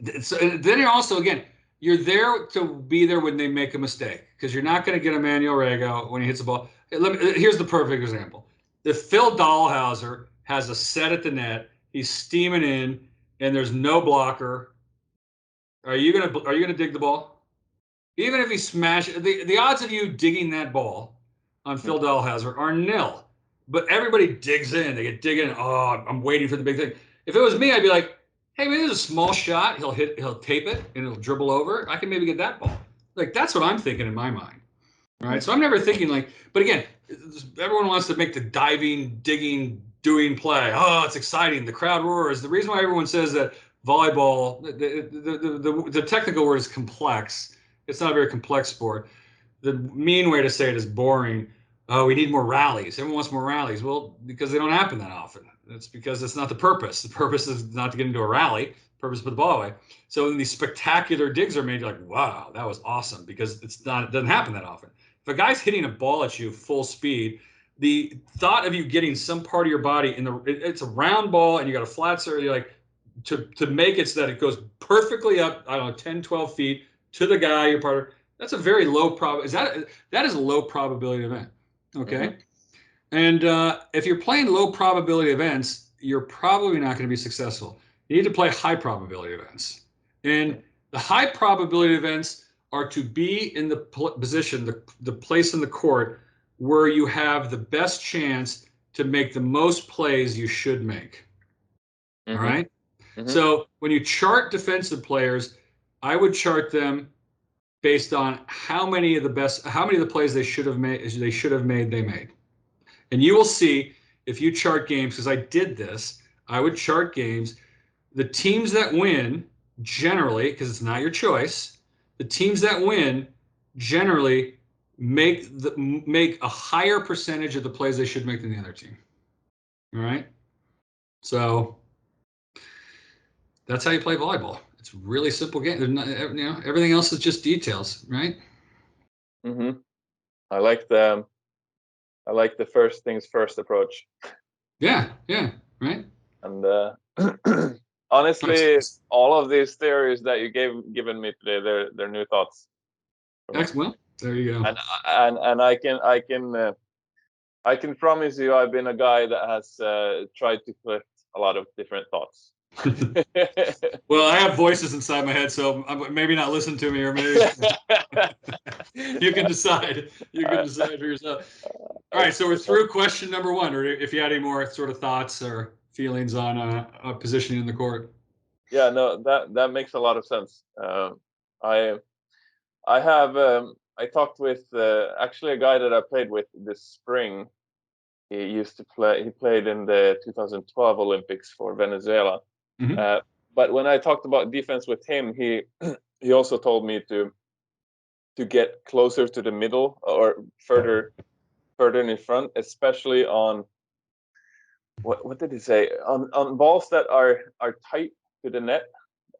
then you're also, again, you're there to be there when they make a mistake, because you're not going to get a Manuel Rego when he hits the ball. Here's the perfect example. If Phil Dahlhauser has a set at the net, he's steaming in, and there's no blocker, are you gonna dig the ball? Even if he smashes, the odds of you digging that ball on Phil Dahlhauser are nil. But everybody digs in. They get digging. Oh, I'm waiting for the big thing. If it was me, I'd be like, hey, maybe there's a small shot. He'll tape it, and it'll dribble over. I can maybe get that ball. Like, that's what I'm thinking in my mind. All right. So I'm never thinking like, but again, everyone wants to make the diving, digging, doing play. Oh, it's exciting. The crowd roars. The reason why everyone says that volleyball, the technical word is complex. It's not a very complex sport. The mean way to say it is boring. Oh, we need more rallies. Everyone wants more rallies. Well, because they don't happen that often. It's because it's not the purpose. The purpose is not to get into a rally. The purpose is to put the ball away. So when these spectacular digs are made, you're like, wow, that was awesome, because it doesn't happen that often. If a guy's hitting a ball at you full speed, the thought of you getting some part of your body it's a round ball and you got a flat surface, you're like, to make it so that it goes perfectly up, I don't know, 10, 12 feet to the guy you're part of, that's a very low that is a low probability event. Okay. And if you're playing low probability events, you're probably not going to be successful. You need to play high probability events. And the high probability events are to be in the position, the place in the court where you have the best chance to make the most plays you should make. All right. So when you chart defensive players, I would chart them based on how many of the plays they should have made, they made. And you will see, if you chart games, because I did this, I would chart games. The teams that win, generally, because it's not your choice, the teams that win generally make a higher percentage of the plays they should make than the other team. All right? So that's how you play volleyball. It's a really simple game. Not, everything else is just details, right? I like the first things first approach. Yeah, right. And honestly, all of these theories that you given me today, they're new thoughts. Excellent. There you go. And I can promise you, I've been a guy that has tried to collect a lot of different thoughts. Well, I have voices inside my head, so maybe not listen to me, or maybe you can decide. You can decide for yourself. All right, so we're through question number one. Or if you had any more sort of thoughts or feelings on positioning in the court. Yeah, no, that makes a lot of sense. I talked with actually a guy that I played with this spring. He played in the 2012 Olympics for Venezuela. But when I talked about defense with him, he also told me to get closer to the middle, or further in front, especially on what did he say, on balls that are tight to the net,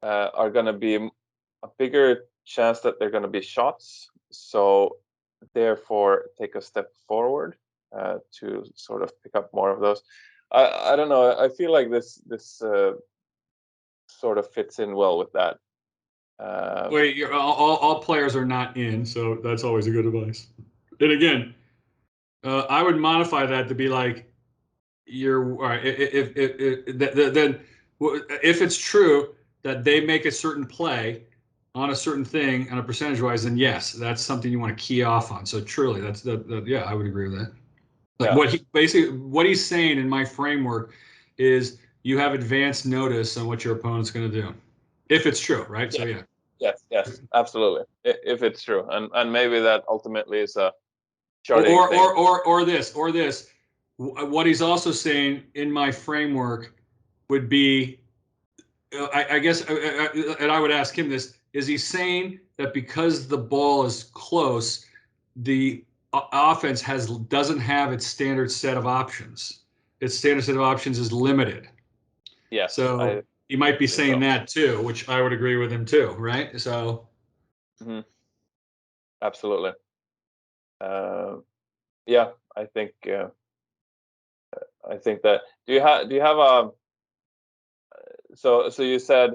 are going to be a bigger chance that they're going to be shots. So therefore, take a step forward to sort of pick up more of those. I don't know. I feel like this sort of fits in well with that. Wait, all players are not in, so that's always a good advice. And again, I would modify that to be like, if it's true that they make a certain play on a certain thing on a percentage wise, then yes, that's something you want to key off on. So truly, yeah, I would agree with that. Like what he's saying in my framework is, you have advanced notice on what your opponent's going to do, if it's true, right? Yeah. So yeah. Yes, absolutely. If it's true, and maybe that ultimately is a charting thing. Or this. What he's also saying in my framework would be, I guess, and I would ask him this: is he saying that because the ball is close, the offense doesn't have its standard set of options? Its standard set of options is limited. Yes. So he might be saying that too, which I would agree with him too, right? So. Absolutely. Yeah, I think that do you have a so you said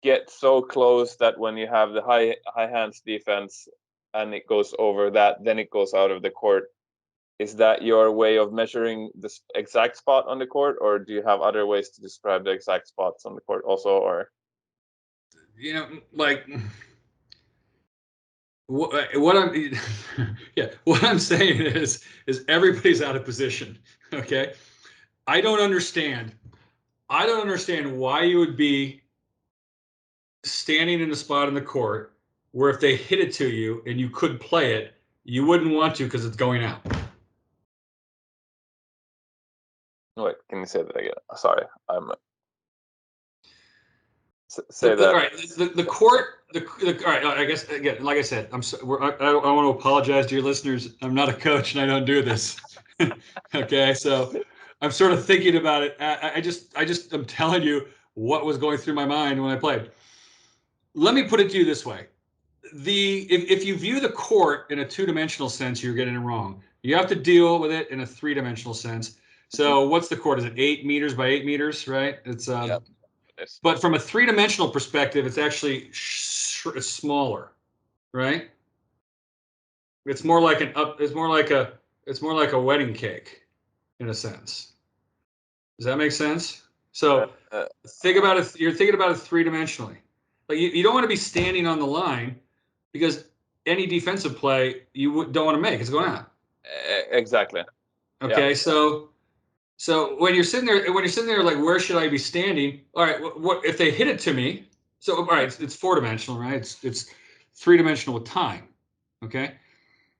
get so close that when you have the high hands defense and it goes over that, then it goes out of the court. Is that your way of measuring the exact spot on the court, or do you have other ways to describe the exact spots on the court also? Or like what I'm what I'm saying is everybody's out of position. Okay, I don't understand why you would be standing in a spot in the court where if they hit it to you and you could play it, you wouldn't want to because it's going out. wait, can you say that again? Sorry, I'm say that. All right, the court. All right, I guess again, like I said, I want to apologize to your listeners. I'm not a coach and I don't do this. Okay, so I'm sort of thinking about it. I'm telling you what was going through my mind when I played. Let me put it to you this way. If you view the court in a two-dimensional sense, you're getting it wrong. You have to deal with it in a three-dimensional sense. So what's the court? Is it 8 meters by 8 meters, right? It's Yep. But from a three-dimensional perspective, it's actually it's smaller, right? It's more like it's more like a wedding cake in a sense. Does that make sense? So think about it. You're thinking about it three-dimensionally. Like you don't want to be standing on the line because any defensive play you don't want to make. It's going out. Exactly. Okay, yeah. So when you're sitting there, like, where should I be standing? All right, what if they hit it to me? So all right, it's four-dimensional, right? It's three-dimensional with time. Okay,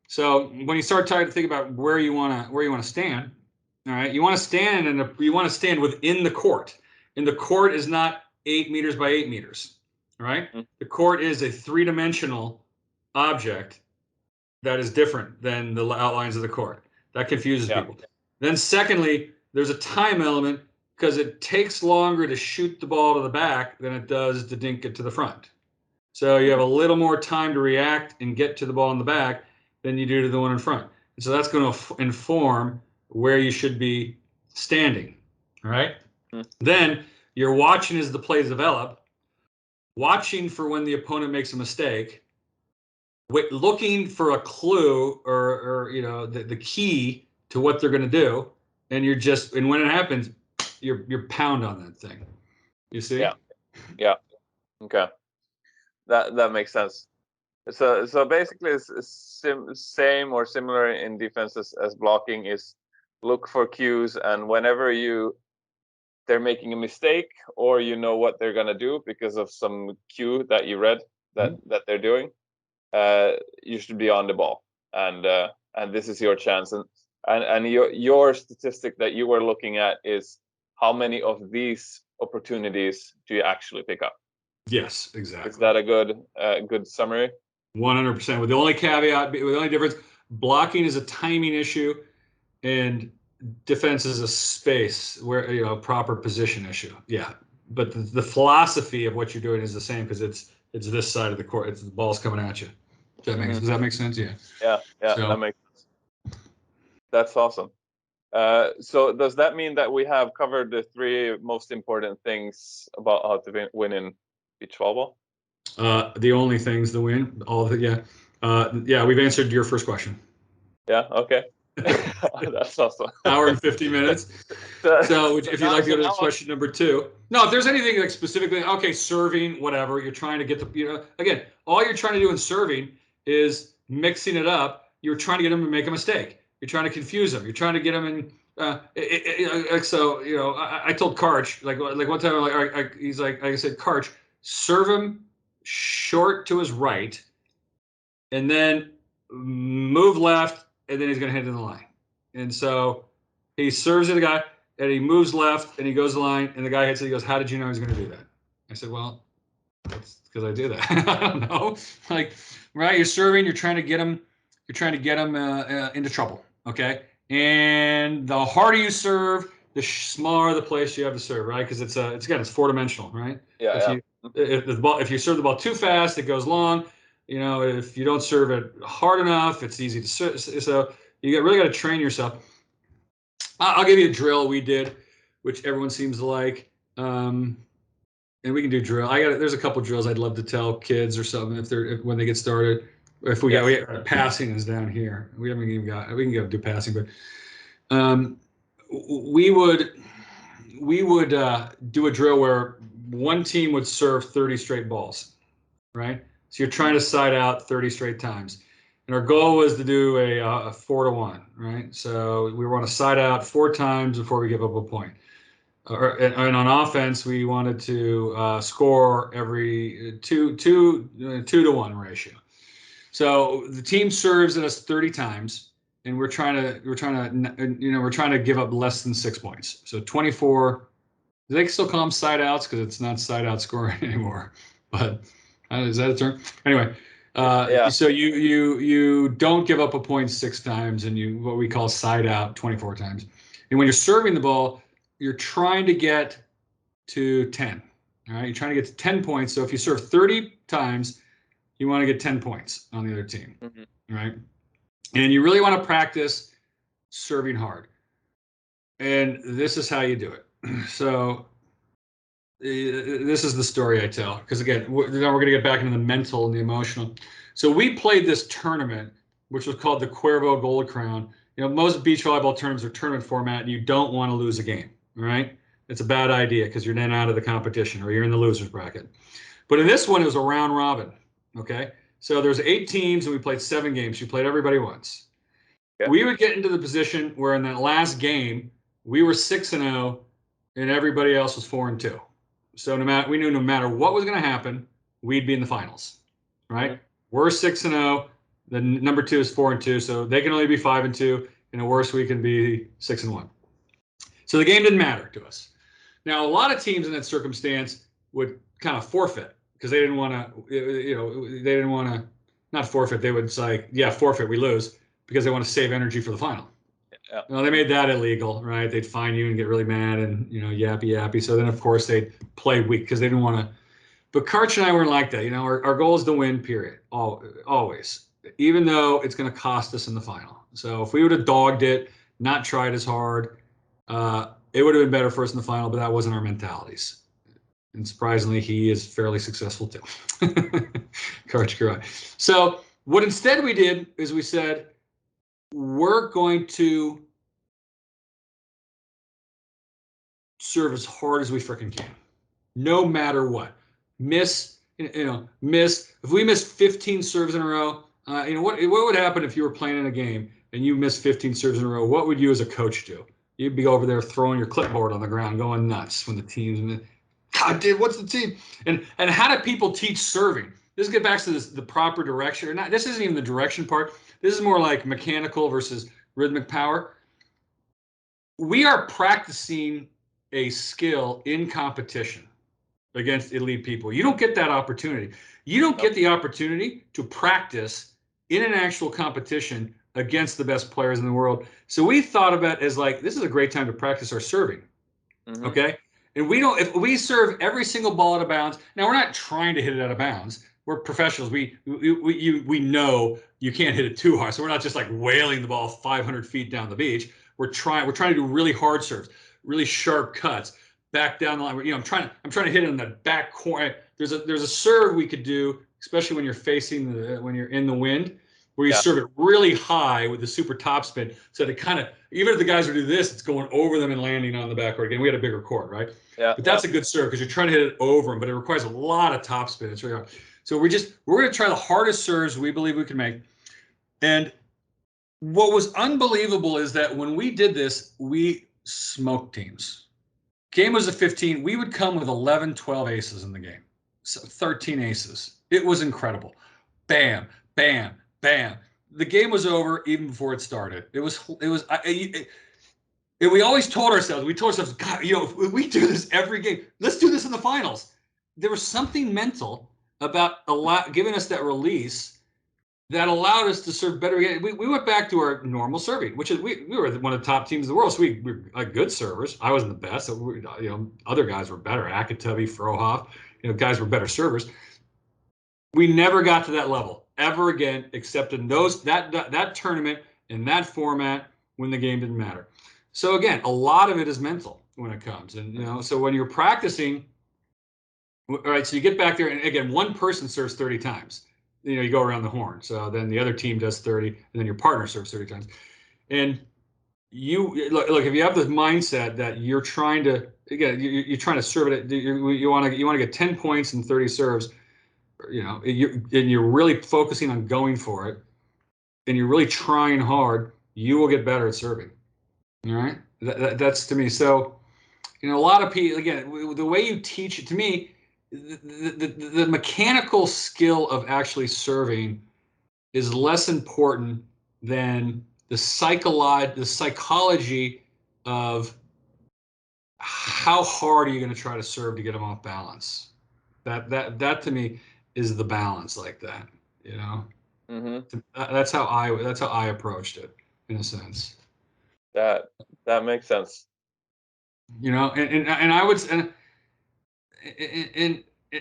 so when you start trying to think about where you want to stand, all right, you want to stand within the court, and the court is not 8 meters by 8 meters. All right, the court is a three-dimensional object that is different than the outlines of the court. That confuses people. Then secondly, there's a time element because it takes longer to shoot the ball to the back than it does to dink it to the front. So you have a little more time to react and get to the ball in the back than you do to the one in front. And so that's going to inform where you should be standing. All right. Then you're watching as the plays develop, watching for when the opponent makes a mistake, looking for a clue or the key to what they're going to do, and when it happens, you're pound on that thing. You see? Yeah. Okay. That makes sense. So basically, it's same or similar in defenses as blocking is look for cues, and whenever they're making a mistake or what they're gonna do because of some cue that you read that they're doing, you should be on the ball, and this is your chance. And your statistic that you were looking at is how many of these opportunities do you actually pick up? Yes, exactly. Is that a good summary? 100%. With the only caveat, with the only difference, blocking is a timing issue, and defense is a space where proper position issue. Yeah, but the philosophy of what you're doing is the same because it's this side of the court. It's the ball's coming at you. Does that make sense? Yeah. Yeah. So, that makes sense. That's awesome. So does that mean that we have covered the 3 most important things about how to win in beach volleyball? The only things to win, all of it, yeah. We've answered your first question. Yeah. Okay. That's awesome. Hour and 50 minutes. So if you'd like to go to question number 2. No, if there's anything like specifically, okay, serving, whatever, you're trying to get again, all you're trying to do in serving is mixing it up. You're trying to get them to make a mistake. You're trying to confuse them. You're trying to get them in. So I told Karch like one time, he's like, I said, Karch, serve him short to his right, and then move left, and then he's going to hit in the line. And so he serves at a guy, and he moves left, and he goes to the line, and the guy hits it. He goes, "How did you know he was going to do that?" I said, "Well, that's because I do that." I don't know. Like, right? You're serving. You're trying to get him. You're trying to get him into trouble. Okay. And the harder you serve, the smaller the place you have to serve, right? Because it's 4-dimensional, right? Yeah. If you serve the ball too fast, it goes long. If you don't serve it hard enough, it's easy to serve. So really got to train yourself. I'll give you a drill we did, which everyone seems to like. And we can do drill. There's a couple drills I'd love to tell kids or something when they get started. If we got passing is down here. We haven't even got. We can go do passing, but we would do a drill where one team would serve 30 straight balls, right? So you're trying to side out 30 straight times. And our goal was to do a 4-1, right? So we want to side out 4 times before we give up a point. And on offense, we wanted to score every 2-to-1 ratio. So the team serves at us 30 times, and we're trying to give up less than 6 points. So 24. Do they still call them side outs because it's not side out scoring anymore? But is that a term? Anyway. So you don't give up a point 6 times, and what we call side out 24 times. And when you're serving the ball, you're trying to get to 10. All right, you're trying to get to 10 points. So if you serve 30 times, you want to get 10 points on the other team, right? And you really want to practice serving hard. And this is how you do it. So this is the story I tell, because again, we're going to get back into the mental and the emotional. So we played this tournament, which was called the Cuervo Gold Crown. Most beach volleyball tournaments are tournament format, and you don't want to lose a game, right? It's a bad idea because you're then out of the competition or you're in the losers bracket. But in this one, it was a round robin, okay? So there's 8 teams, and we played 7 games. You played everybody once. Yeah. We would get into the position where in that last game, we were 6-0, and everybody else was 4-2. So we knew no matter what was going to happen, we'd be in the finals, right? Mm-hmm. We're 6-0. The number 2 is 4-2, so they can only be 5-2. And at worst, we can be 6-1. So the game didn't matter to us. Now, a lot of teams in that circumstance would kind of forfeit because they didn't want to, not forfeit. They would say, yeah, forfeit, we lose, because they want to save energy for the final. Yeah. Well, they made that illegal, right? They'd fine you and get really mad and, yappy. So then, of course, they'd play weak because they didn't want to. But Karch and I weren't like that. Our goal is to win, period, always, even though it's going to cost us in the final. So if we would have dogged it, not tried as hard, it would have been better for us in the final, but that wasn't our mentalities. And surprisingly, he is fairly successful too. Karch Kiraly. So what instead we did is we said, we're going to serve as hard as we freaking can, no matter what. Miss. If we miss 15 serves in a row, what would happen if you were playing in a game and you missed 15 serves in a row? What would you as a coach do? You'd be over there throwing your clipboard on the ground, going nuts when the team's. God, dude, what's the team? And how do people teach serving? This gets back to the proper direction. This isn't even the direction part. This is more like mechanical versus rhythmic power. We are practicing a skill in competition against elite people. You don't get that opportunity. You don't get the opportunity to practice in an actual competition against the best players in the world. So we thought of it as like, this is a great time to practice our serving. Mm-hmm. Okay. And if we serve every single ball out of bounds, now we're not trying to hit it out of bounds. We're professionals. We know you can't hit it too hard. So we're not just like wailing the ball 500 feet down the beach. We're trying to do really hard serves, really sharp cuts, back down the line. I'm trying to hit it in the back corner. There's a serve we could do, especially when you're when you're in the wind, where you serve it really high with the super topspin. So to kind of, even if the guys would do this, it's going over them and landing on the backboard. Again, we had a bigger court, right? Yeah. But that's a good serve because you're trying to hit it over them, but it requires a lot of topspin. It's really hard. So we're going to try the hardest serves we believe we can make. And what was unbelievable is that when we did this, we smoked teams. Game was a 15. We would come with 11, 12 aces in the game. So 13 aces. It was incredible. Bam, bam, bam. The game was over even before it started. We always told ourselves, God, if we do this every game, let's do this in the finals. There was something mental about giving us that release that allowed us to serve better. We went back to our normal serving, which is we were one of the top teams in the world. So we were good servers. I wasn't the best. So other guys were better. Akatubby, Frohoff, guys were better servers. We never got to that level ever again, except in that tournament in that format when the game didn't matter. So again, a lot of it is mental when it comes. And, so when you're practicing, all right, so you get back there, and again, one person serves 30 times. You go around the horn. So then the other team does 30, and then your partner serves 30 times. And you look if you have this mindset that you're trying to, again, you're trying to serve it, you want to get 10 points and 30 serves, and you're really focusing on going for it, and you're really trying hard, you will get better at serving. All right, that's to me. So, a lot of people, again, the way you teach it, to me, the mechanical skill of actually serving is less important than the psychology of how hard are you going to try to serve to get them off balance. That to me is the balance, like that. Mm-hmm. That's how I approached it, in a sense. That makes sense. And I would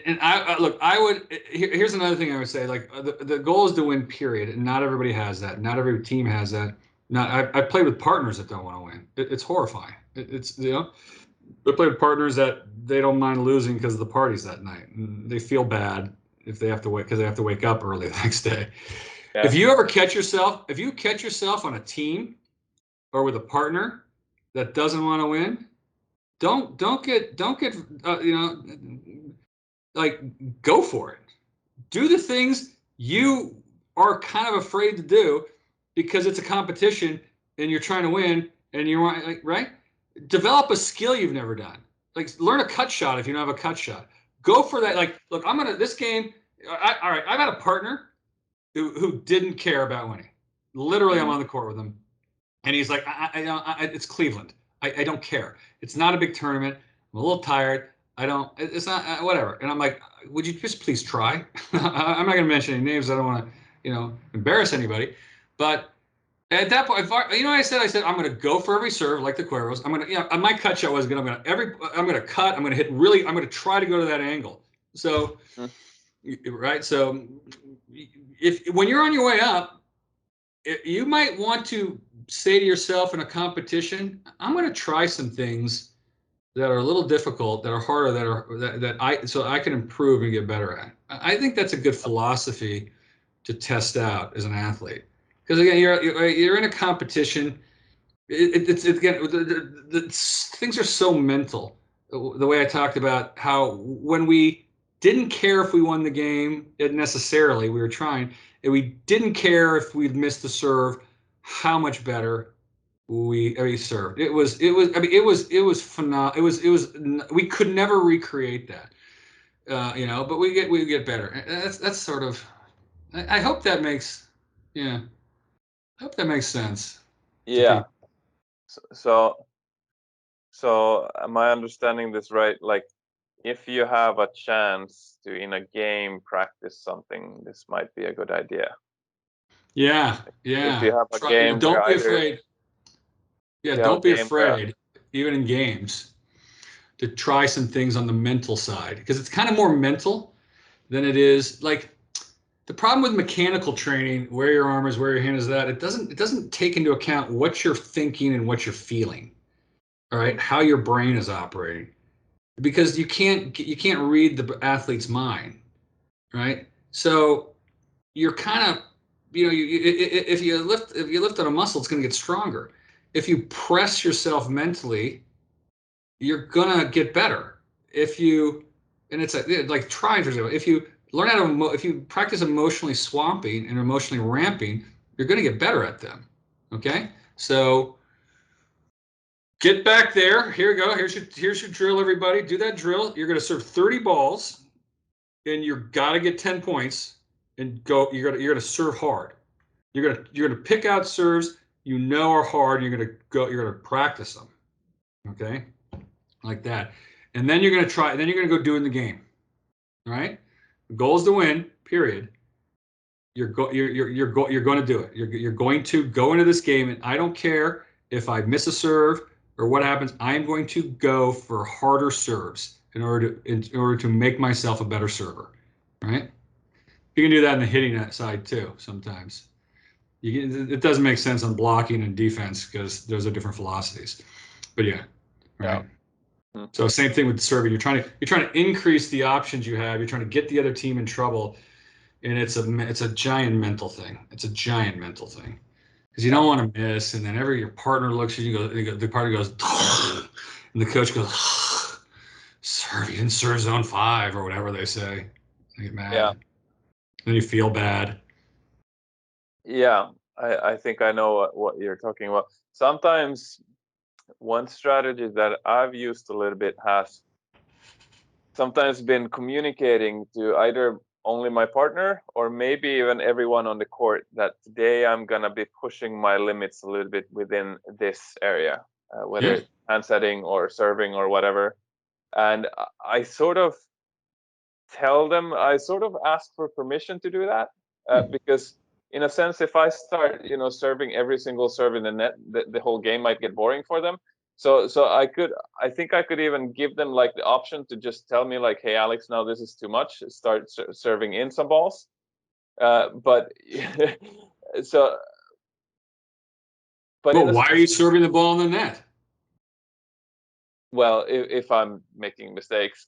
and I look, I would, here's another thing I would say, like, the goal is to win, period, and not everybody has that. Not every team has that. I played with partners that don't want to win. It's horrifying. It's I play with partners that they don't mind losing because of the parties that night, and they feel bad if they have to wait because they have to wake up early the next day. Yeah. If you catch yourself on a team or with a partner that doesn't want to win, don't get like, go for it. Do the things you are kind of afraid to do because it's a competition and you're trying to win, and you want, like, right? Develop a skill you've never done. Like, learn a cut shot if you don't have a cut shot. Go for that. Like, look, this game. All right, I've had a partner who didn't care about winning. Literally, I'm on the court with him, and he's like, it's Cleveland. I don't care. It's not a big tournament. I'm a little tired. I don't. It's not whatever. And I'm like, would you just please try? I'm not going to mention any names. I don't want to, embarrass anybody. But at that point, I said I'm going to go for every serve like the Cueros. I'm going to, my cut shot was I'm going to cut. I'm going to hit really. I'm going to try to go to that angle. So, right. So, when you're on your way up, you might want to say to yourself in a competition, I'm going to try some things that are a little difficult, that are harder, so I can improve and get better at. I think that's a good philosophy to test out as an athlete, because again, you're in a competition. It's again, the things are so mental. The way I talked about how when we didn't care if we won the game, necessarily we were trying, and we didn't care if we'd missed the serve, how much better we served. It was phenomenal. We could never recreate that. But we get better. That's sort of. I hope that makes. Yeah. I hope that makes sense. Yeah. So am I understanding this right? Like, if you have a chance to, in a game, practice something, this might be a good idea. Yeah. If you have a Try. game where Don't be either afraid. Yeah. if you have a Don't be game where afraid, even in games, to try some things on the mental side, because it's kind of more mental than it is, like, the problem with mechanical training, where your arm is, where your hand is, that it doesn't take into account what you're thinking and what you're feeling. All right, how your brain is operating, because you can't read the athlete's mind, right? So you're kind of, if you lift on a muscle, it's going to get stronger. If you press yourself mentally, you're gonna get better. And it's like trying, for example, if you learn how to, if you practice emotionally swamping and emotionally ramping, you're gonna get better at them. Okay, so get back there. Here we go. Here's your drill, everybody. Do that drill. You're gonna serve 30 balls, and you're gotta get 10 points. And go. You're gonna serve hard. You're gonna pick out serves are hard. You're gonna practice them. Okay, like that. And then you're going to go do it in the game. All right. The goal is to win, period. You're going to do it. You're going to go into this game, and I don't care if I miss a serve or what happens. I am going to go for harder serves in order to make myself a better server. All right. You can do that in the hitting side too sometimes. it doesn't make sense on blocking and defense because those are different philosophies. But yeah, right. Yeah. So same thing with serving. You're trying to increase the options you have. You're trying to get the other team in trouble, and it's a giant mental thing. It's a giant mental thing because you don't want to miss, and then your partner looks at you, the partner goes, and the coach goes, serve. You didn't serve zone 5 or whatever they say. They get mad. Yeah. Then you feel bad. Yeah, I think I know what you're talking about. Sometimes one strategy that I've used a little bit has sometimes been communicating to either only my partner or maybe even everyone on the court that today I'm gonna be pushing my limits a little bit within this area, whether it's hand setting or serving or whatever. And I sort of tell them, I sort of ask for permission to do that, because in a sense, if I start, serving every single serve in the net, the whole game might get boring for them. So I think I could even give them like the option to just tell me like, hey, Alex, now this is too much. Start serving in some balls. But so. But why are you serving the ball in the net? Well, if I'm making mistakes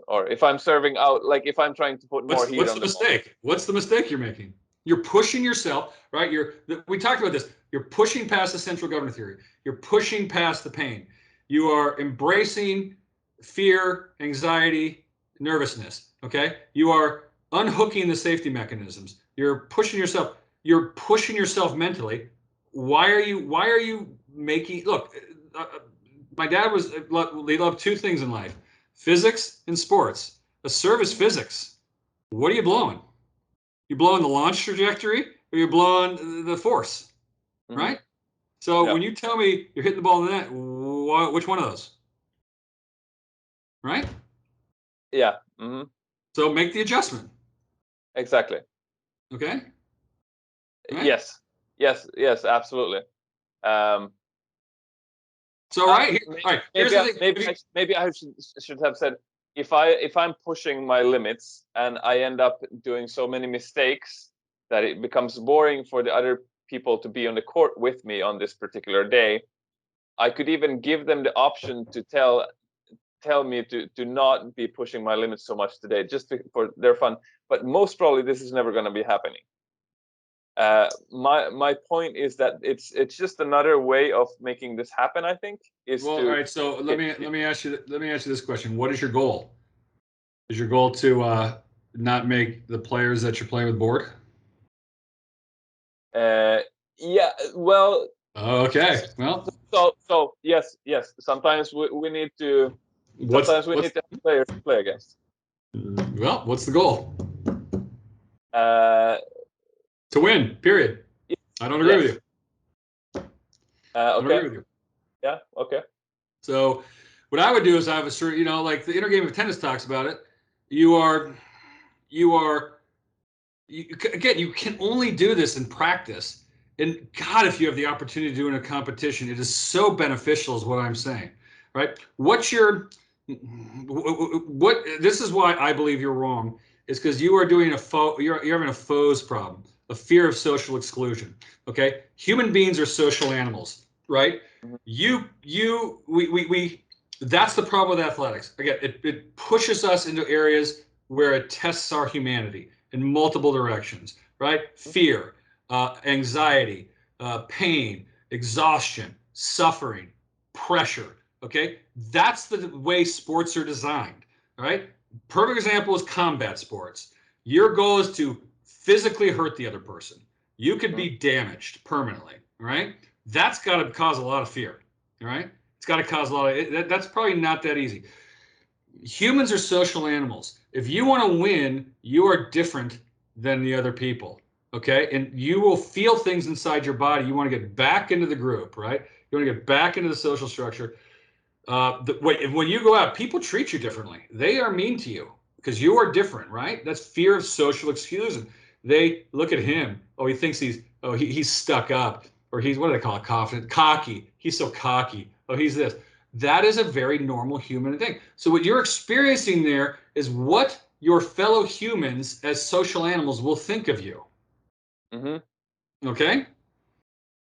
or if I'm serving out, like if I'm trying to put more heat on the mistake? Ball. What's the mistake you're making? You're pushing yourself, right? We talked about this. You're pushing past the central governor theory. You're pushing past the pain. You are embracing fear, anxiety, nervousness. Okay? You are unhooking the safety mechanisms. You're pushing yourself. You're pushing yourself mentally. Why are you making? Look, my dad he loved two things in life: physics and sports. A serve is physics. What are you blowing? You're blowing the launch trajectory or you're blowing the force, right? So when you tell me you're hitting the ball in the net, which one of those? Right? Yeah. Mm-hmm. So make the adjustment. Exactly. Okay? Right? Yes, absolutely. So maybe I should have said, if I'm pushing my limits and I end up doing so many mistakes that it becomes boring for the other people to be on the court with me on this particular day, I could even give them the option to tell me to not be pushing my limits so much today, just for their fun. But most probably this is never going to be happening. My point is that it's just another way of making this happen. I think all right. So let me ask you this question: what is your goal? Is your goal to not make the players that you're playing with bored? Yeah. Well. Okay. Well. So yes. Sometimes we need to. Sometimes we need to have players to play against. Well, what's the goal? To win. Period. I don't agree with you. Okay. I don't agree with you. Yeah. Okay. So, what I would do is I have a certain, like the inner game of tennis talks about it. Again, you can only do this in practice. And God, if you have the opportunity to do it in a competition, it is so beneficial, is what I'm saying, right? This is why I believe you're wrong, is because you are doing you're having a foes problem, a fear of social exclusion. Okay, human beings are social animals, right? That's the problem with athletics. Again, it pushes us into areas where it tests our humanity in multiple directions, right? Fear, anxiety, pain, exhaustion, suffering, pressure. Okay, that's the way sports are designed. All right. Perfect example is combat sports. Your goal is to physically hurt the other person. You could be damaged permanently. All right. That's got to cause a lot of fear. All right. It's got to cause a lot of. That's probably not that easy. Humans are social animals. If you want to win, you are different than the other people. Okay. And you will feel things inside your body. You want to get back into the group, right? You want to get back into the social structure. When you go out, people treat you differently. They are mean to you because you are different, right? That's fear of social exclusion. They look at him. Oh, he thinks he's stuck up, or he's, what do they call it? Confident, cocky. He's so cocky. Oh, he's this. That is a very normal human thing. So what you're experiencing there is what your fellow humans as social animals will think of you. Mm-hmm. Okay?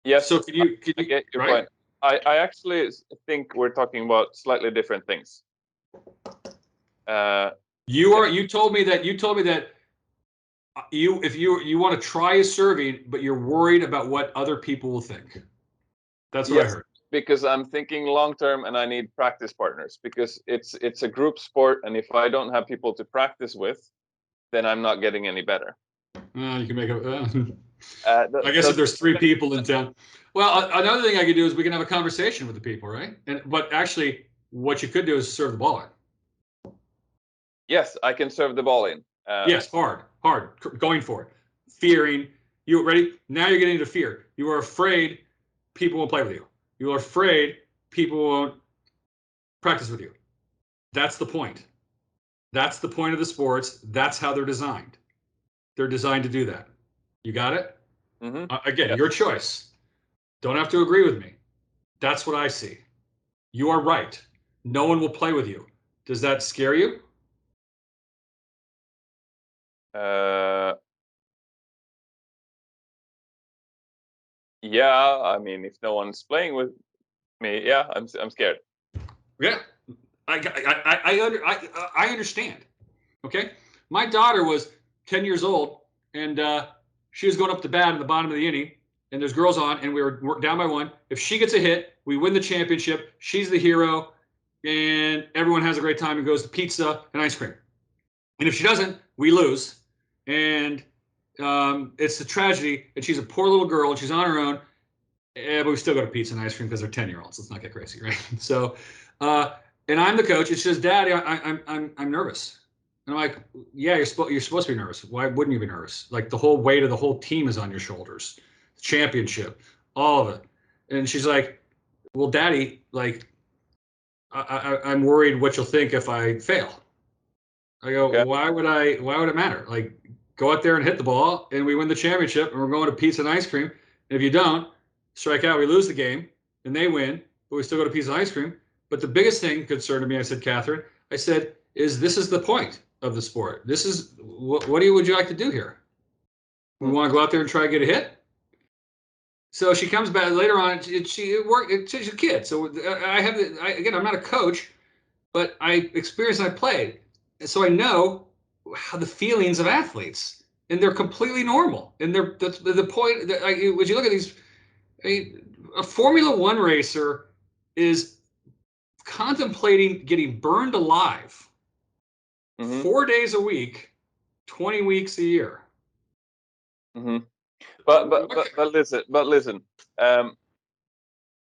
Yes. So can I you get your right? point. I actually think we're talking about slightly different things. You told me that if you want to try a serving, but you're worried about what other people will think. That's what I Yes, heard. because I'm thinking long term and I need practice partners because it's a group sport, and if I don't have people to practice with, then I'm not getting any better. You can make a. I guess if Does there's 3 people in town. Well, another thing I could do is we can have a conversation with the people, right? But actually, what you could do is serve the ball in. Yes, I can serve the ball in. Yes, hard, going for it, fearing. You ready? Now you're getting into fear. You are afraid people won't play with you. You are afraid people won't practice with you. That's the point. That's the point of the sports. That's how they're designed. They're designed to do that. You got it? Again, Yes. your choice. Don't have to agree with me. That's what I see. You are right. No one will play with you. Does that scare you? Yeah, I mean, if no one's playing with me, yeah, I'm scared. Yeah, I understand. Okay, my daughter was 10 years old, and she was going up to bat in the bottom of the inning, and there's girls on, and we were down by one. If she gets a hit, we win the championship. She's the hero, and everyone has a great time and goes to pizza and ice cream. And if she doesn't, we lose, and it's a tragedy. And she's a poor little girl, and she's on her own. But we still go to pizza and ice cream because they're 10-year-olds. Let's not get crazy, right? So, and I'm the coach. It's just, Daddy, I'm nervous. And I'm like, yeah, you're supposed to be nervous. Why wouldn't you be nervous? Like the whole weight of the whole team is on your shoulders. The championship, all of it. And she's like, well, Daddy, like, I'm worried what you'll think if I fail. I go, Okay. why would it matter? Like, go out there and hit the ball, and we win the championship, and we're going to pizza and ice cream. And if you don't strike out, we lose the game, and they win, but we still go to pizza and ice cream. But the biggest thing concerned me, I said, Catherine, I said, this is the point of the sport. This is what would you like to do here? We want to go out there and try to get a hit. So she comes back later on. She's a kid. So again, I'm not a coach, but I experienced and I played. So I know how the feelings of athletes, and they're completely normal. And that's the point. When you look at these, I mean, a Formula One racer is contemplating getting burned alive 4 days a week, 20 weeks a year. But listen.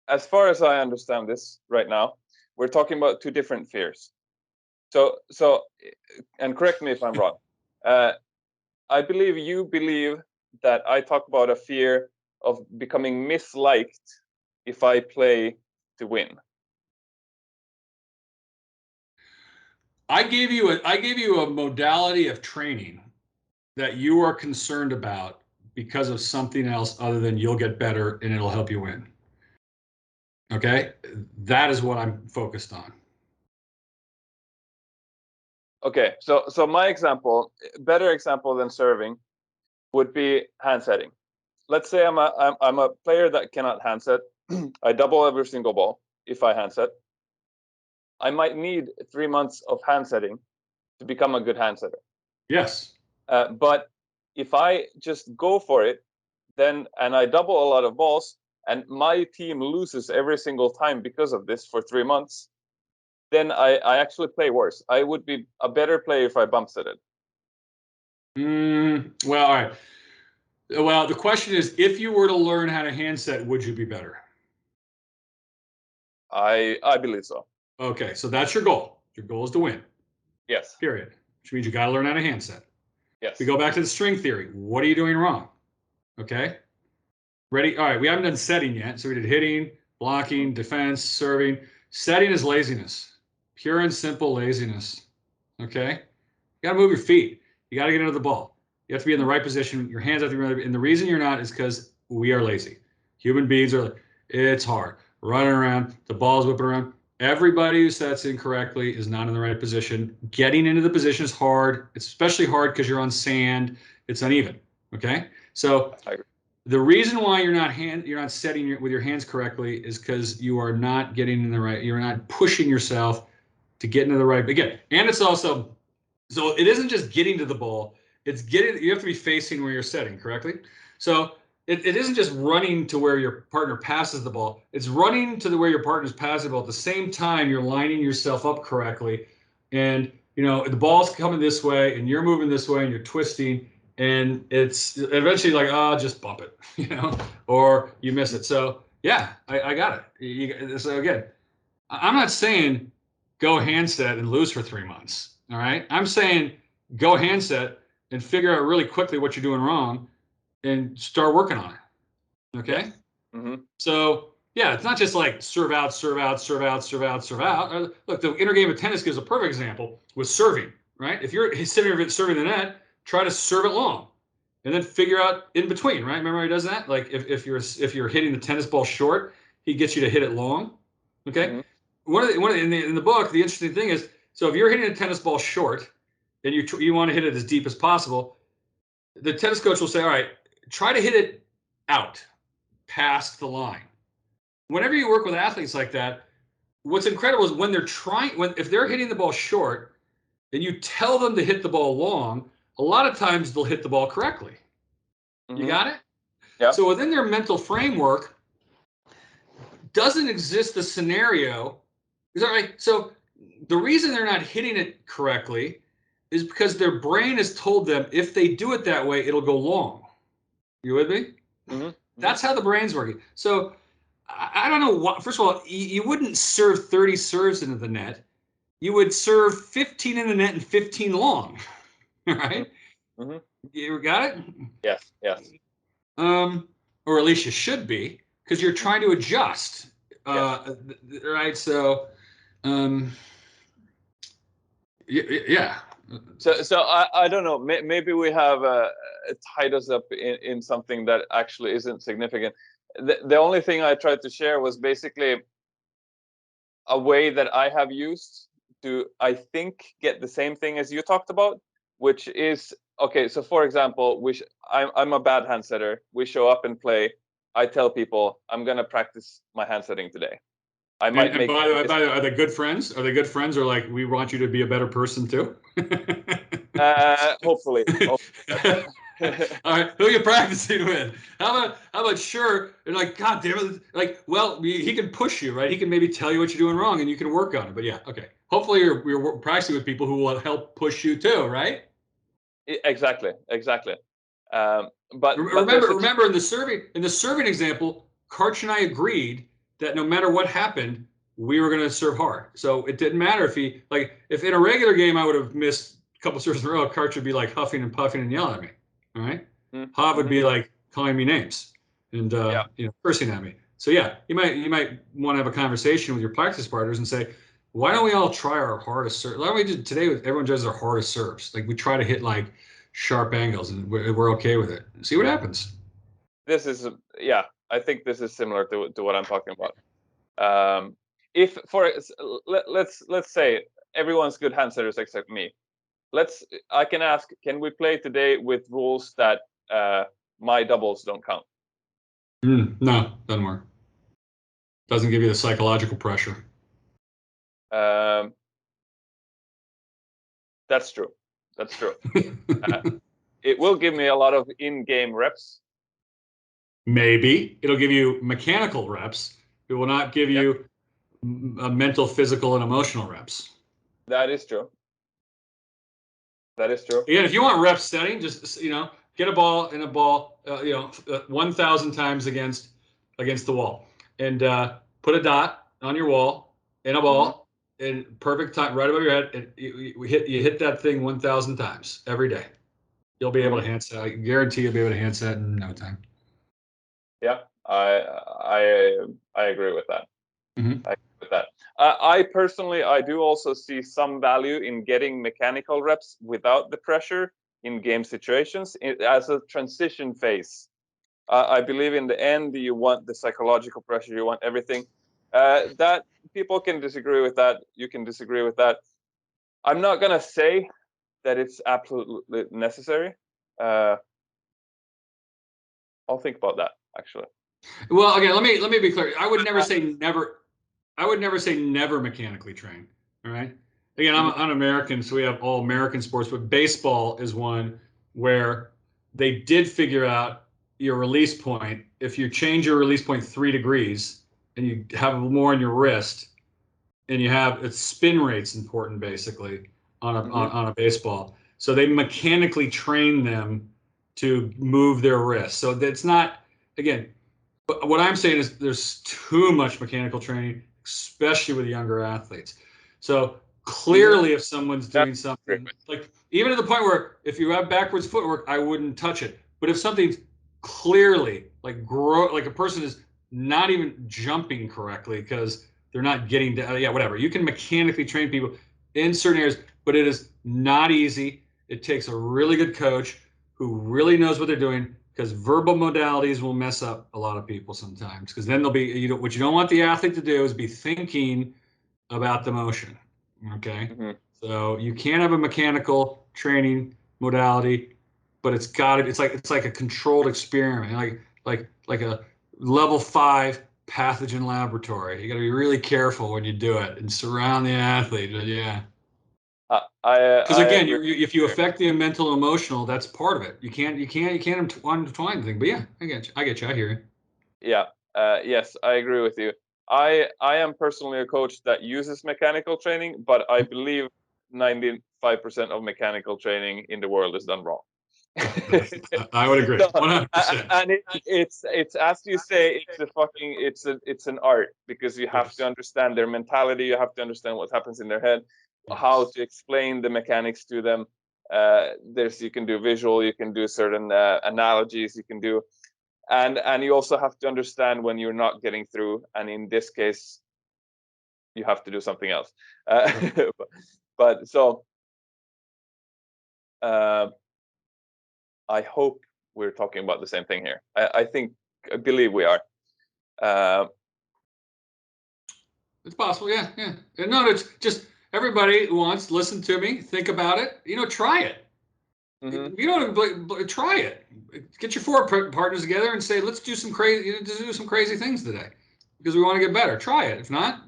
As far as I understand this right now, we're talking about two different fears. So, and correct me if I'm wrong. I believe you believe that I talk about a fear of becoming misliked if I play to win. I gave you a modality of training that you are concerned about because of something else other than you'll get better and it'll help you win. Okay? That is what I'm focused on. Okay, so my example, better example than serving, would be hand setting. Let's say I'm a player that cannot hand set. I double every single ball if I hand set. I might need 3 months of hand setting to become a good hand setter. Yes. But if I just go for it, and I double a lot of balls, and my team loses every single time because of this for 3 months, then I actually play worse. I would be a better player if I bump set it. Well, all right. Well, the question is, if you were to learn how to hand set, would you be better? I believe so. Okay, so that's your goal. Your goal is to win. Yes. Period. Which means you got to learn how to hand set. Yes. We go back to the string theory. What are you doing wrong? Okay. Ready? All right. We haven't done setting yet. So we did hitting, blocking, defense, serving. Setting is laziness. Pure and simple laziness. Okay. You got to move your feet. You got to get into the ball. You have to be in the right position. Your hands have to be right. And the reason you're not is because we are lazy. Human beings are, it's hard. Running around, the ball's whipping around. Everybody who sets incorrectly is not in the right position. Getting into the position is hard. It's especially hard because you're on sand. It's uneven. Okay. So The reason why you're not setting with your hands correctly is because you are not getting in the right. You're not pushing yourself to get into the right. Again, and it's also so it isn't just getting to the ball. It's getting. You have to be facing where you're setting correctly. So it isn't just running to where your partner passes the ball. It's running to where your partner's passing the ball. At the same time, you're lining yourself up correctly, and the ball's coming this way, and you're moving this way, and you're twisting, and it's eventually like, oh, just bump it, or you miss it. So yeah, I got it. So again, I'm not saying go handset and lose for 3 months. All right. I'm saying go handset and figure out really quickly what you're doing wrong and start working on it. Okay. Yes. Mm-hmm. So yeah, it's not just like serve out, serve out, serve out, serve out, serve out. Look, the inner game of tennis gives a perfect example with serving, right? If you're sitting there serving the net, try to serve it long and then figure out in between, right? Remember how he does that? Like if you're hitting the tennis ball short, he gets you to hit it long. Okay. Mm-hmm. In the book, the interesting thing is, so if you're hitting a tennis ball short and you want to hit it as deep as possible, the tennis coach will say, all right, try to hit it out past the line. Whenever you work with athletes like that, what's incredible is when if they're hitting the ball short and you tell them to hit the ball long, a lot of times they'll hit the ball correctly. Mm-hmm. You got it? Yeah. So within their mental framework doesn't exist the scenario. Is that right? So the reason they're not hitting it correctly is because their brain has told them if they do it that way, it'll go long. You with me? Mm-hmm. That's how the brain's working. So I don't know what. First of all, you wouldn't serve 30 serves into the net. You would serve 15 in the net and 15 long. Right? Mm-hmm. You got it? Yes. Yes. Or at least you should be, because you're trying to adjust. Yes. Right? So, yeah. So I don't know. Maybe we have tied us up in something that actually isn't significant. The only thing I tried to share was basically a way that I have used to, I think, get the same thing as you talked about, which is okay. So, for example, I'm a bad hand setter. We show up and play. I tell people I'm gonna practice my hand setting today. I might And make. by the way, are they good friends? Are they good friends, or like we want you to be a better person too? Hopefully. All right, who are you practicing with? How about sure? And like, God damn it! Like, well, he can push you, right? He can maybe tell you what you're doing wrong, and you can work on it. But yeah, okay. Hopefully, you're practicing with people who will help push you too, right? Exactly. But Remember in the serving example, Karch and I agreed that no matter what happened, we were going to serve hard. So it didn't matter if in a regular game I would have missed a couple serves in a row, Karch would be like huffing and puffing and yelling at me. All right, Hav would be like calling me names and cursing at me. So yeah, you might want to have a conversation with your practice partners and say, why don't we all try our hardest serve? Why don't we do today? Everyone does their hardest serves. Like we try to hit like sharp angles and we're okay with it. See what happens. this is I think this is similar to what I'm talking about. If let's say everyone's good hand setters except me. I can ask, can we play today with rules that my doubles don't count? No, doesn't work. Doesn't give you the psychological pressure. That's true. It will give me a lot of in-game reps. Maybe it'll give you mechanical reps. It will not give you mental, physical, and emotional reps. That is true. Again, if you want rep setting, just get a ball in a ball, 1,000 times against the wall, and put a dot on your wall in a ball in perfect time, right above your head, and you hit that thing 1,000 times every day. You'll be able to handset. I guarantee you'll be able to handset in no time. Yeah, I agree with that. Mm-hmm. I agree with that. I personally, I do also see some value in getting mechanical reps without the pressure in game situations as a transition phase. I believe in the end, you want the psychological pressure, you want everything. That people can disagree with that. You can disagree with that. I'm not gonna say that it's absolutely necessary. I'll think about that actually. Well, again, let me be clear. I would never say never. I would never say never mechanically train. All right. Again, I'm American, so we have all American sports, but baseball is one where they did figure out your release point. If you change your release point 3 degrees and you have more on your wrist, and you have its spin rate's important basically on a baseball. So they mechanically train them to move their wrist. So that's not, again, but what I'm saying is there's too much mechanical training, especially with younger athletes. So clearly, if someone's doing something like, even to the point where if you have backwards footwork, I wouldn't touch it. But if something's clearly like like a person is not even jumping correctly because they're not getting down, yeah, whatever. You can mechanically train people in certain areas, but it is not easy. It takes a really good coach who really knows what they're doing, because verbal modalities will mess up a lot of people sometimes, because then they'll be, what you don't want the athlete to do is be thinking about the motion. Okay. So you can't have a mechanical training modality, but it's got to, it's like a controlled experiment, like a level 5 pathogen laboratory. You got to be really careful when you do it and surround the athlete. But yeah. Because again, if you affect the mental and emotional, that's part of it. You can't intertwine the thing. But yeah, I get you. I hear you. Yeah. Yes, I agree with you. I am personally a coach that uses mechanical training, but I believe 95% of mechanical training in the world is done wrong. I would agree, 100%. And it's as you say, it's an art, because you have to understand their mentality, you have to understand what happens in their head, how to explain the mechanics to them. You can do visual, you can do certain analogies, you can do, and you also have to understand when you're not getting through, and in this case, you have to do something else. But so. I hope we're talking about the same thing here. I believe we are. It's possible, yeah. No, it's just everybody wants. Listen to me. Think about it. Try it. Try it. Get your 4 partners together and say, let's do some crazy things today, because we want to get better. Try it. If not,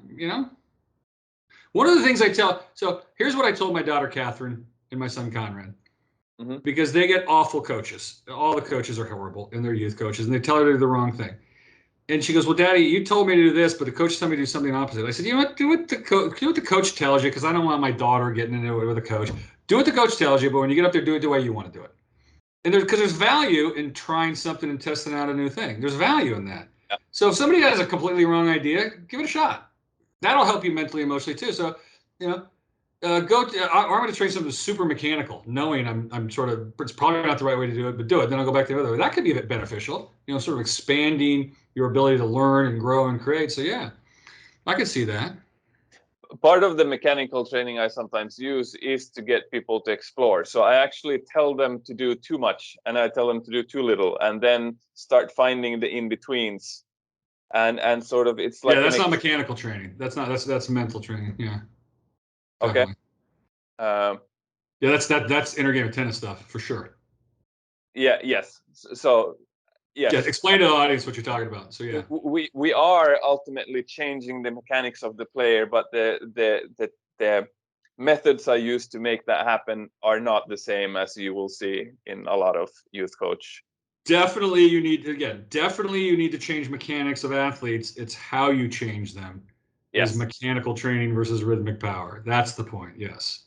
One of the things I tell. So here's what I told my daughter Catherine and my son Conrad. Because they get awful coaches. All the coaches are horrible, and they're youth coaches, and they tell her to do the wrong thing. And she goes, well, Daddy, you told me to do this, but the coach told me to do something opposite. I said, you know what? Do what the coach tells you, because I don't want my daughter getting into it with a coach. Do what the coach tells you, but when you get up there, do it the way you want to do it. And there's value in trying something and testing out a new thing. There's value in that. Yeah. So if somebody has a completely wrong idea, give it a shot. That'll help you mentally, emotionally too. So, I'm going to train something super mechanical, knowing I'm sort of, it's probably not the right way to do it, but do it. Then I'll go back to the other way. That could be a bit beneficial, sort of expanding your ability to learn and grow and create. So yeah, I can see that. Part of the mechanical training I sometimes use is to get people to explore. So I actually tell them to do too much, and I tell them to do too little, and then start finding the in-betweens. And sort of, it's like, that's not mechanical training. That's mental training. Yeah. Definitely. Okay. That's intergame of tennis stuff for sure. Yeah. Yes. So. Yes. Yeah, explain to the audience what you're talking about. So yeah, we are ultimately changing the mechanics of the player, but the methods I use to make that happen are not the same as you will see in a lot of youth coach. Definitely, you need to change mechanics of athletes. It's how you change them. Yes. Is mechanical training versus rhythmic power. That's the point. Yes.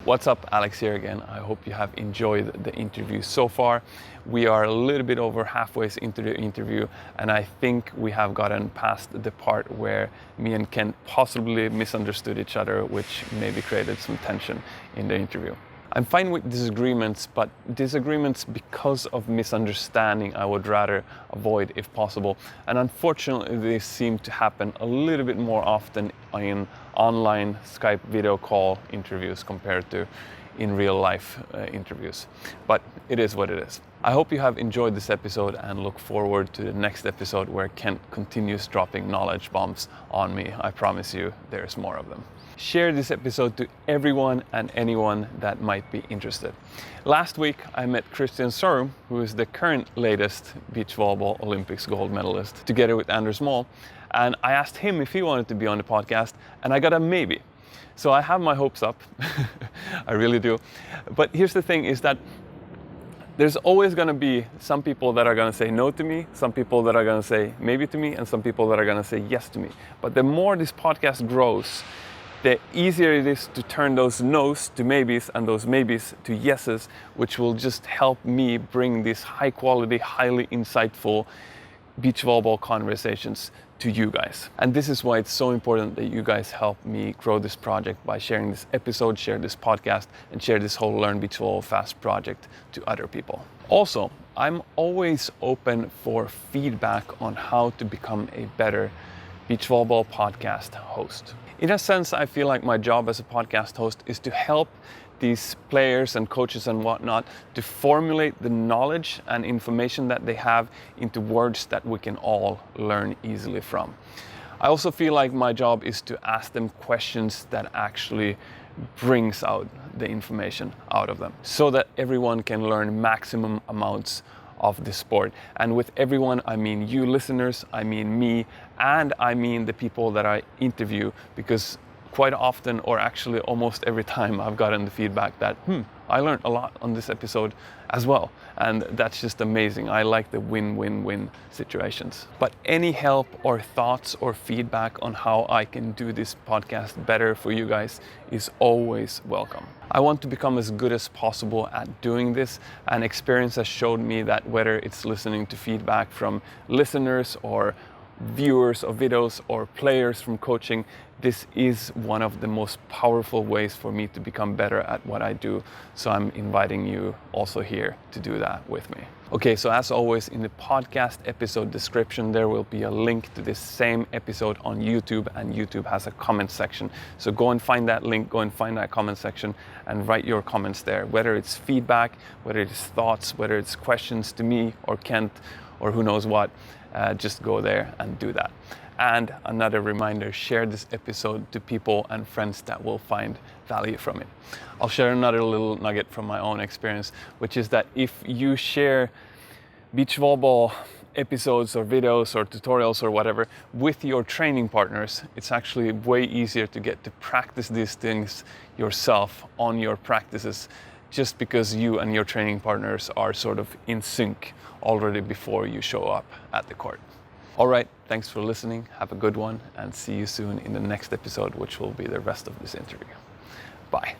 What's up, Alex here again. I hope you have enjoyed the interview so far. We are a little bit over halfway into the interview, and I think we have gotten past the part where me and Ken possibly misunderstood each other, which maybe created some tension in the interview. I'm fine with disagreements, but disagreements because of misunderstanding I would rather avoid if possible. And unfortunately, they seem to happen a little bit more often in online Skype video call interviews compared to in real life interviews. But it is what it is. I hope you have enjoyed this episode and look forward to the next episode where Kent continues dropping knowledge bombs on me. I promise you, there's more of them. share this episode to everyone and anyone that might be interested. Last week, I met Christian Sorum, who is the current latest beach volleyball Olympics gold medalist, together with Anders Moll. And I asked him if he wanted to be on the podcast, and I got a maybe. So I have my hopes up. I really do. But here's the thing is that there's always going to be some people that are going to say no to me, some people that are going to say maybe to me, and some people that are going to say yes to me. But the more this podcast grows, the easier it is to turn those no's to maybes and those maybes to yeses, which will just help me bring these high quality, highly insightful beach volleyball conversations to you guys. And this is why it's so important that you guys help me grow this project by sharing this episode, share this podcast, and share this whole Learn Beach Volleyball Fast project to other people. Also, I'm always open for feedback on how to become a better beach volleyball podcast host. In a sense, I feel like my job as a podcast host is to help these players and coaches and whatnot to formulate the knowledge and information that they have into words that we can all learn easily from. I also feel like my job is to ask them questions that actually brings out the information out of them so that everyone can learn maximum amounts of the sport. And with everyone, I mean you listeners, I mean me, and I mean the people that I interview, because quite often, or actually almost every time, I've gotten the feedback that, I learned a lot on this episode as well. And that's just amazing. I like the win-win-win situations. But any help or thoughts or feedback on how I can do this podcast better for you guys is always welcome. I want to become as good as possible at doing this, and experience has showed me that whether it's listening to feedback from listeners or viewers of videos or players from coaching, this is one of the most powerful ways for me to become better at what I do. So I'm inviting you also here to do that with me. Okay, so as always, in the podcast episode description, there will be a link to this same episode on YouTube, and YouTube has a comment section. So go and find that link, go and find that comment section and write your comments there, whether it's feedback, whether it's thoughts, whether it's questions to me or Kent or who knows what. Just go there and do that. And another reminder, share this episode to people and friends that will find value from it. I'll share another little nugget from my own experience, which is that if you share beach volleyball episodes or videos or tutorials or whatever with your training partners, it's actually way easier to get to practice these things yourself on your practices, just because you and your training partners are sort of in sync already before you show up at the court. All right, thanks for listening. Have a good one, and see you soon in the next episode, which will be the rest of this interview. Bye.